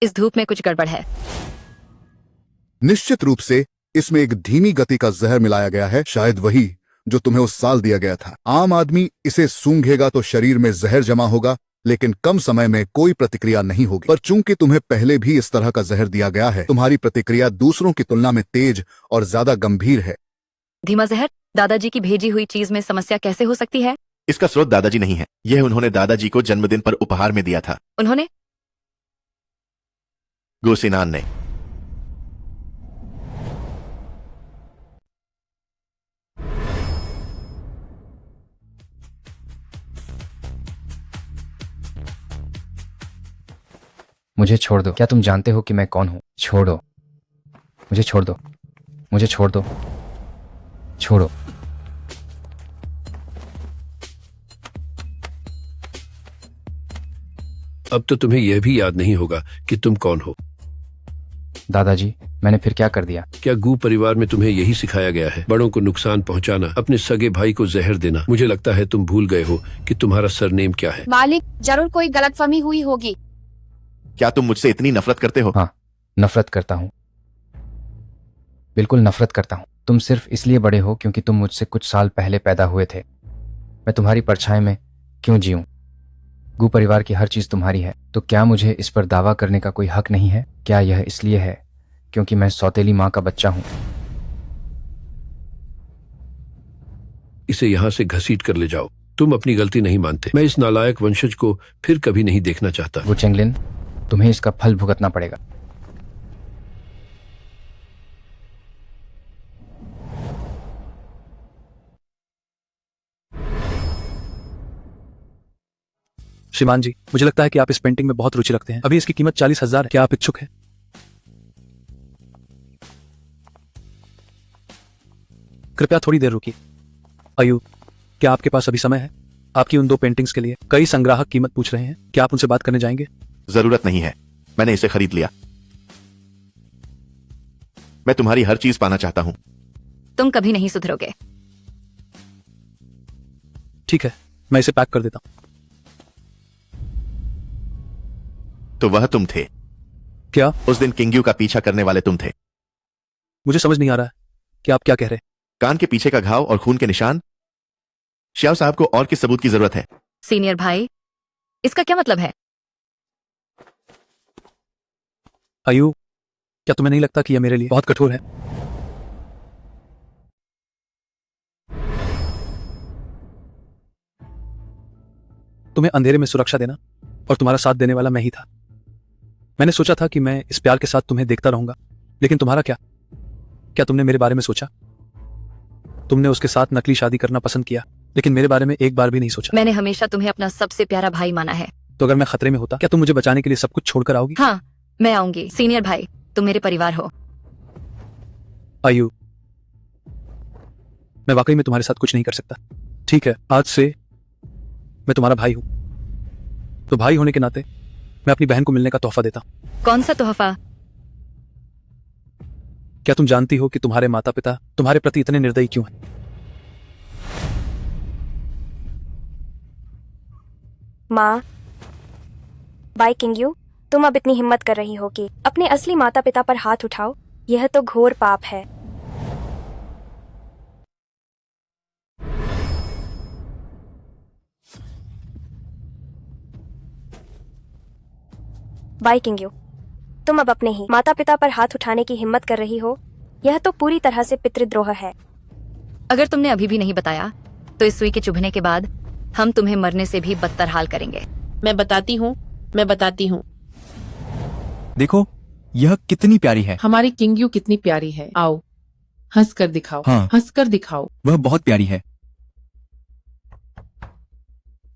इस धूप में कुछ गड़बड़ है। निश्चित रूप से इसमें एक धीमी गति का जहर मिलाया गया है, शायद वही जो तुम्हें उस साल दिया गया था। आम आदमी इसे सूंघेगा तो शरीर में जहर जमा होगा, लेकिन कम समय में कोई प्रतिक्रिया नहीं होगी। पर चूंकि तुम्हें पहले भी इस तरह का जहर दिया गया है, तुम्हारी प्रतिक्रिया दूसरों की तुलना में तेज और ज्यादा गंभीर है। धीमा जहर दादाजी की भेजी हुई चीज में समस्या कैसे हो सकती है? इसका स्रोत दादाजी नहीं है, यह उन्होंने दादाजी को जन्मदिन पर उपहार में दिया था। उन्होंने? गुसिनान ने। मुझे छोड़ दो। क्या तुम जानते हो कि मैं कौन हूं? छोड़ो, मुझे छोड़ दो, मुझे छोड़ दो, छोड़ो। अब तो तुम्हें यह भी याद नहीं होगा कि तुम कौन हो। दादाजी, मैंने फिर क्या कर दिया? क्या गू परिवार में तुम्हें यही सिखाया गया है? बड़ों को नुकसान पहुंचाना, अपने सगे भाई को जहर देना। मुझे लगता है तुम भूल गए हो कि तुम्हारा सरनेम क्या है। मालिक, जरूर कोई गलतफहमी हुई होगी। क्या तुम मुझसे इतनी नफरत करते हो? हाँ, नफरत करता हूँ, बिल्कुल नफरत करता हूँ। तुम सिर्फ इसलिए बड़े हो क्योंकि तुम मुझसे कुछ साल पहले पैदा हुए थे। मैं तुम्हारी परछाई में क्यों जीऊं? गू परिवार की हर चीज तुम्हारी है, तो क्या मुझे इस पर दावा करने का कोई हक नहीं है? क्या यह इसलिए है क्योंकि मैं सौतेली माँ का बच्चा हूँ? इसे यहाँ से घसीट कर ले जाओ। तुम अपनी गलती नहीं मानते। मैं इस नालायक वंशज को फिर कभी नहीं देखना चाहता। वो चेंगलिन, तुम्हें इसका फल भुगतना पड़ेगा। श्रीमान जी, मुझे लगता है कि आप इस पेंटिंग में बहुत रुचि रखते हैं। अभी इसकी कीमत 40,000 है। क्या आप इच्छुक हैं? कृपया थोड़ी देर रुकिए। आयु, क्या आपके पास अभी समय है? आपकी उन 2 पेंटिंग्स के लिए कई संग्राहक कीमत पूछ रहे हैं। क्या आप उनसे बात करने जाएंगे? जरूरत नहीं है, मैंने इसे खरीद लिया। मैं तुम्हारी हर चीज पाना चाहता हूं। तुम कभी नहीं सुधरोगे। ठीक है, मैं इसे पैक कर देता हूं। तो वह तुम थे? क्या? उस दिन किंग्यू का पीछा करने वाले तुम थे? मुझे समझ नहीं आ रहा है कि आप क्या कह रहे हैं। कान के पीछे का घाव और खून के निशान। श्याव साहब को और किस सबूत की जरूरत है? सीनियर भाई, इसका क्या मतलब है? आयु, क्या तुम्हें नहीं लगता कि यह मेरे लिए बहुत कठोर है? तुम्हें अंधेरे में सुरक्षा देना और तुम्हारा साथ देने वाला मैं ही था। मैंने सोचा था कि मैं इस प्यार के साथ तुम्हें देखता रहूंगा, लेकिन तुम्हारा क्या? क्या तुमने मेरे बारे में सोचा? तुमने उसके साथ नकली शादी करना पसंद किया, लेकिन मेरे बारे में एक बार भी नहीं सोचा। मैंने हमेशा तुम्हें अपना सबसे प्यारा भाई माना है। तो अगर मैं खतरे में होता, क्या तुम मुझे बचाने के लिए सब कुछ छोड़कर आओगी? हाँ, मैं आऊंगी। सीनियर भाई, तुम मेरे परिवार हो। आयु, मैं वाकई में तुम्हारे साथ कुछ नहीं कर सकता। ठीक है, आज से मैं तुम्हारा भाई हूं, तो भाई होने के नाते मैं अपनी बहन को मिलने का तोहफा देता हूं। कौन सा तोहफा? क्या तुम जानती हो कि तुम्हारे माता पिता तुम्हारे प्रति इतने निर्दयी क्यों हैं? माँ, बाई किंग्यू, तुम अब इतनी हिम्मत कर रही हो कि अपने असली माता पिता पर हाथ उठाओ? यह तो घोर पाप है। बाई किंग्यू, तुम अब अपने ही माता पिता पर हाथ उठाने की हिम्मत कर रही हो? यह तो पूरी तरह से पितृद्रोह है। अगर तुमने अभी भी नहीं बताया, तो इस सुई के चुभने के बाद हम तुम्हें मरने से भी बदतर हाल करेंगे। मैं बताती हूँ। देखो, यह कितनी प्यारी है। हमारी किंग्यू कितनी प्यारी है। आओ, हंस कर दिखाओ। हाँ, हंस कर दिखाओ। वह बहुत प्यारी है।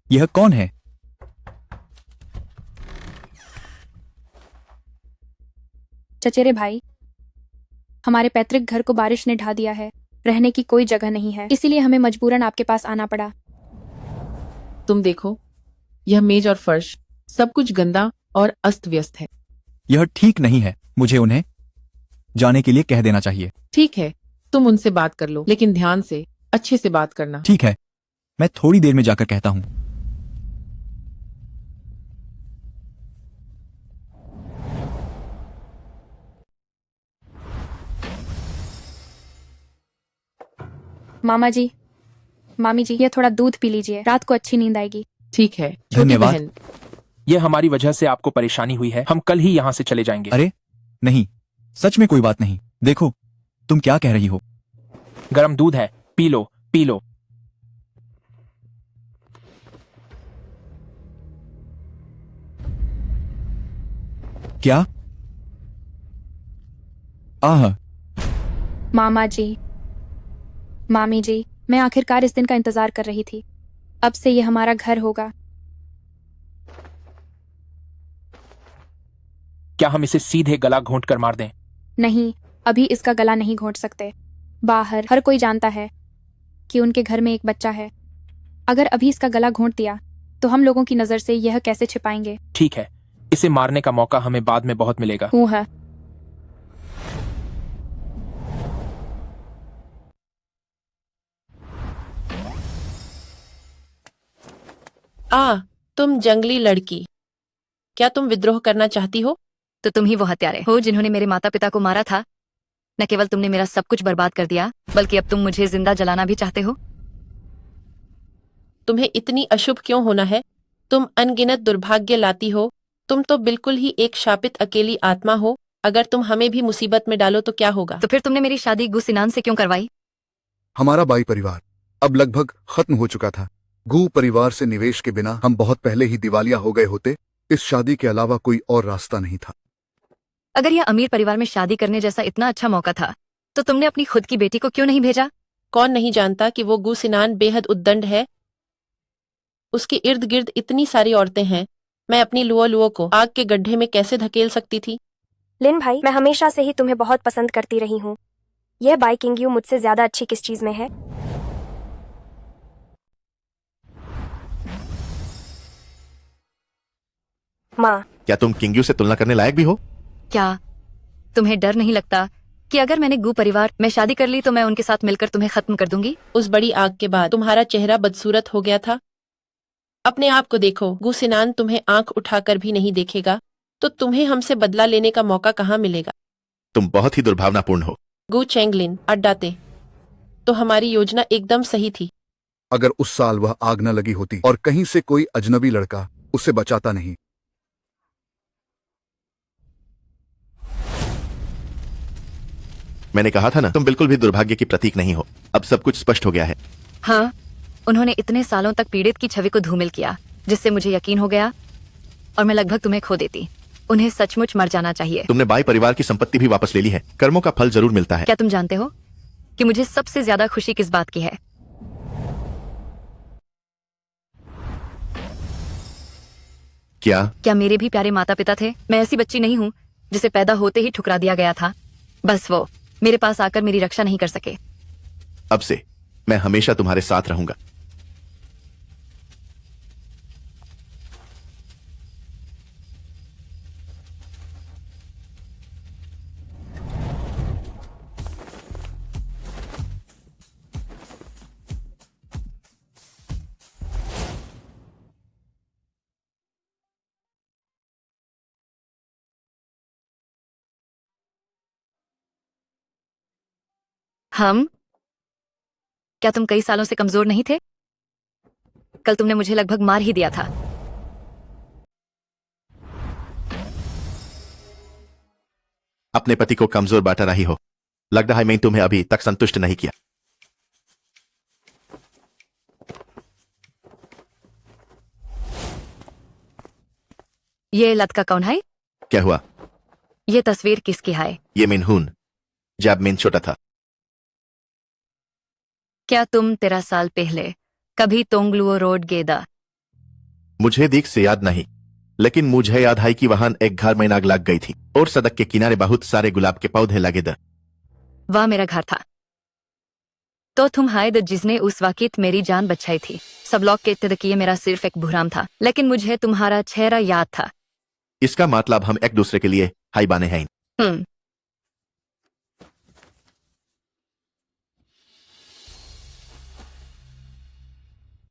यह कौन है? चचेरे भाई, हमारे पैतृक घर को बारिश ने ढा दिया है। रहने की कोई जगह नहीं है, इसीलिए हमें मजबूरन आपके पास आना पड़ा। तुम देखो, यह मेज और फर्श सब कुछ गंदा और अस्त व्यस्त है। यह ठीक नहीं है, मुझे उन्हें जाने के लिए कह देना चाहिए। ठीक है, तुम उनसे बात कर लो, लेकिन ध्यान से, अच्छे से बात करना। ठीक है, मैं थोड़ी देर में जाकर कहता हूँ। मामा जी, मामी जी, ये थोड़ा दूध पी लीजिए, रात को अच्छी नींद आएगी। ठीक है। धन्यवाद। ये हमारी वजह से आपको परेशानी हुई है, हम कल ही यहाँ से चले जाएंगे। अरे नहीं, सच में कोई बात नहीं। देखो, तुम क्या कह रही हो? गर्म दूध है, पी लो, पी लो। क्या? आह, मामा जी, मामी जी, मैं आखिरकार इस दिन का इंतजार कर रही थी। अब से ये हमारा घर होगा। क्या हम इसे सीधे गला घोंट कर मार दें? नहीं, अभी इसका गला नहीं घोंट सकते। बाहर हर कोई जानता है कि उनके घर में एक बच्चा है। अगर अभी इसका गला घोंट दिया तो हम लोगों की नजर से यह कैसे छिपाएंगे? ठीक है, इसे मारने का मौका हमें बाद में बहुत मिलेगा। है। तुम जंगली लड़की, क्या तुम विद्रोह करना चाहती हो? तो तुम ही वो हत्यारे हो जिन्होंने मेरे माता पिता को मारा था। न केवल तुमने मेरा सब कुछ बर्बाद कर दिया, बल्कि अब तुम मुझे जिंदा जलाना भी चाहते हो। तुम्हें इतनी अशुभ क्यों होना है? तुम अनगिनत दुर्भाग्य लाती हो। तुम तो बिल्कुल ही एक शापित अकेली आत्मा हो। अगर तुम हमें भी मुसीबत में डालो तो क्या होगा? तो फिर तुमने मेरी शादी गू सिनान से क्यों करवाई? हमारा बाई परिवार अब लगभग खत्म हो चुका था। गू परिवार से निवेश के बिना हम बहुत पहले ही दिवालिया हो गए होते। इस शादी के अलावा कोई और रास्ता नहीं था। अगर यह अमीर परिवार में शादी करने जैसा इतना अच्छा मौका था तो तुमने अपनी खुद की बेटी को क्यों नहीं भेजा? कौन नहीं जानता कि वो गू सिनान बेहद उद्दंड है। उसके इर्द गिर्द इतनी सारी औरतें हैं। मैं अपनी लुओ को आग के गड्ढे में कैसे धकेल सकती थी? लिन भाई, मैं हमेशा से ही तुम्हें बहुत पसंद करती रही हूँ। यह बाई किंग्यू मुझसे ज्यादा अच्छी किस चीज में है? माँ, क्या तुम किंग्यू से तुलना करने लायक भी हो? क्या तुम्हें डर नहीं लगता कि अगर मैंने गू परिवार में शादी कर ली तो मैं उनके साथ मिलकर तुम्हें खत्म कर दूंगी? उस बड़ी आग के बाद तुम्हारा चेहरा बदसूरत हो गया था। अपने आप को देखो। गू सिनान तुम्हें आंख उठाकर भी नहीं देखेगा तो तुम्हें हमसे बदला लेने का मौका कहाँ मिलेगा? तुम बहुत ही दुर्भावनापूर्ण हो। गू चेंगलिन अड्डाते तो हमारी योजना एकदम सही थी। अगर उस साल वह आग न लगी होती और कहीं से कोई अजनबी लड़का उसे बचाता नहीं। मैंने कहा था ना, तुम बिल्कुल भी दुर्भाग्य की प्रतीक नहीं हो। अब सब कुछ स्पष्ट हो गया है। हाँ, उन्होंने इतने सालों तक पीड़ित की छवि को धूमिल किया जिससे मुझे यकीन हो गया और मैं लगभग तुम्हें खो देती। उन्हें सचमुच मर जाना चाहिए। तुमने बाई परिवार की संपत्ति भी वापस ले ली है। कर्मों का फल जरूर मिलता है। क्या तुम जानते हो कि मुझे सबसे ज्यादा खुशी किस बात की है? क्या मेरे भी प्यारे माता पिता थे? मैं ऐसी बच्ची नहीं हूँ जिसे पैदा होते ही ठुकरा दिया गया था। बस वो मेरे पास आकर मेरी रक्षा नहीं कर सके। अब से मैं हमेशा तुम्हारे साथ रहूंगा। क्या तुम कई सालों से कमजोर नहीं थे? कल तुमने मुझे लगभग मार ही दिया था। अपने पति को कमजोर बांटा रही हो। लगता है मैं तुम्हें अभी तक संतुष्ट नहीं किया। ये लड़का कौन है? क्या हुआ? ये तस्वीर किसकी है? ये मिनहून, जब मिन छोटा था। क्या तुम 13 साल पहले कभी तोंगलुओ रोड गेदा? मुझे दिख से याद नहीं, लेकिन मुझे याद है कि वहां एक घर में आग लग गई थी और सड़क के किनारे बहुत सारे गुलाब के पौधे लगे थे। वह मेरा घर था। तो तुम हायद जिसने उस वक्त मेरी जान बचाई थी। सब लोग कहते थे कि ये मेरा सिर्फ एक भ्रम था, लेकिन मुझे तुम्हारा चेहरा याद था। इसका मतलब हम एक दूसरे के लिए हाई बाने हैं।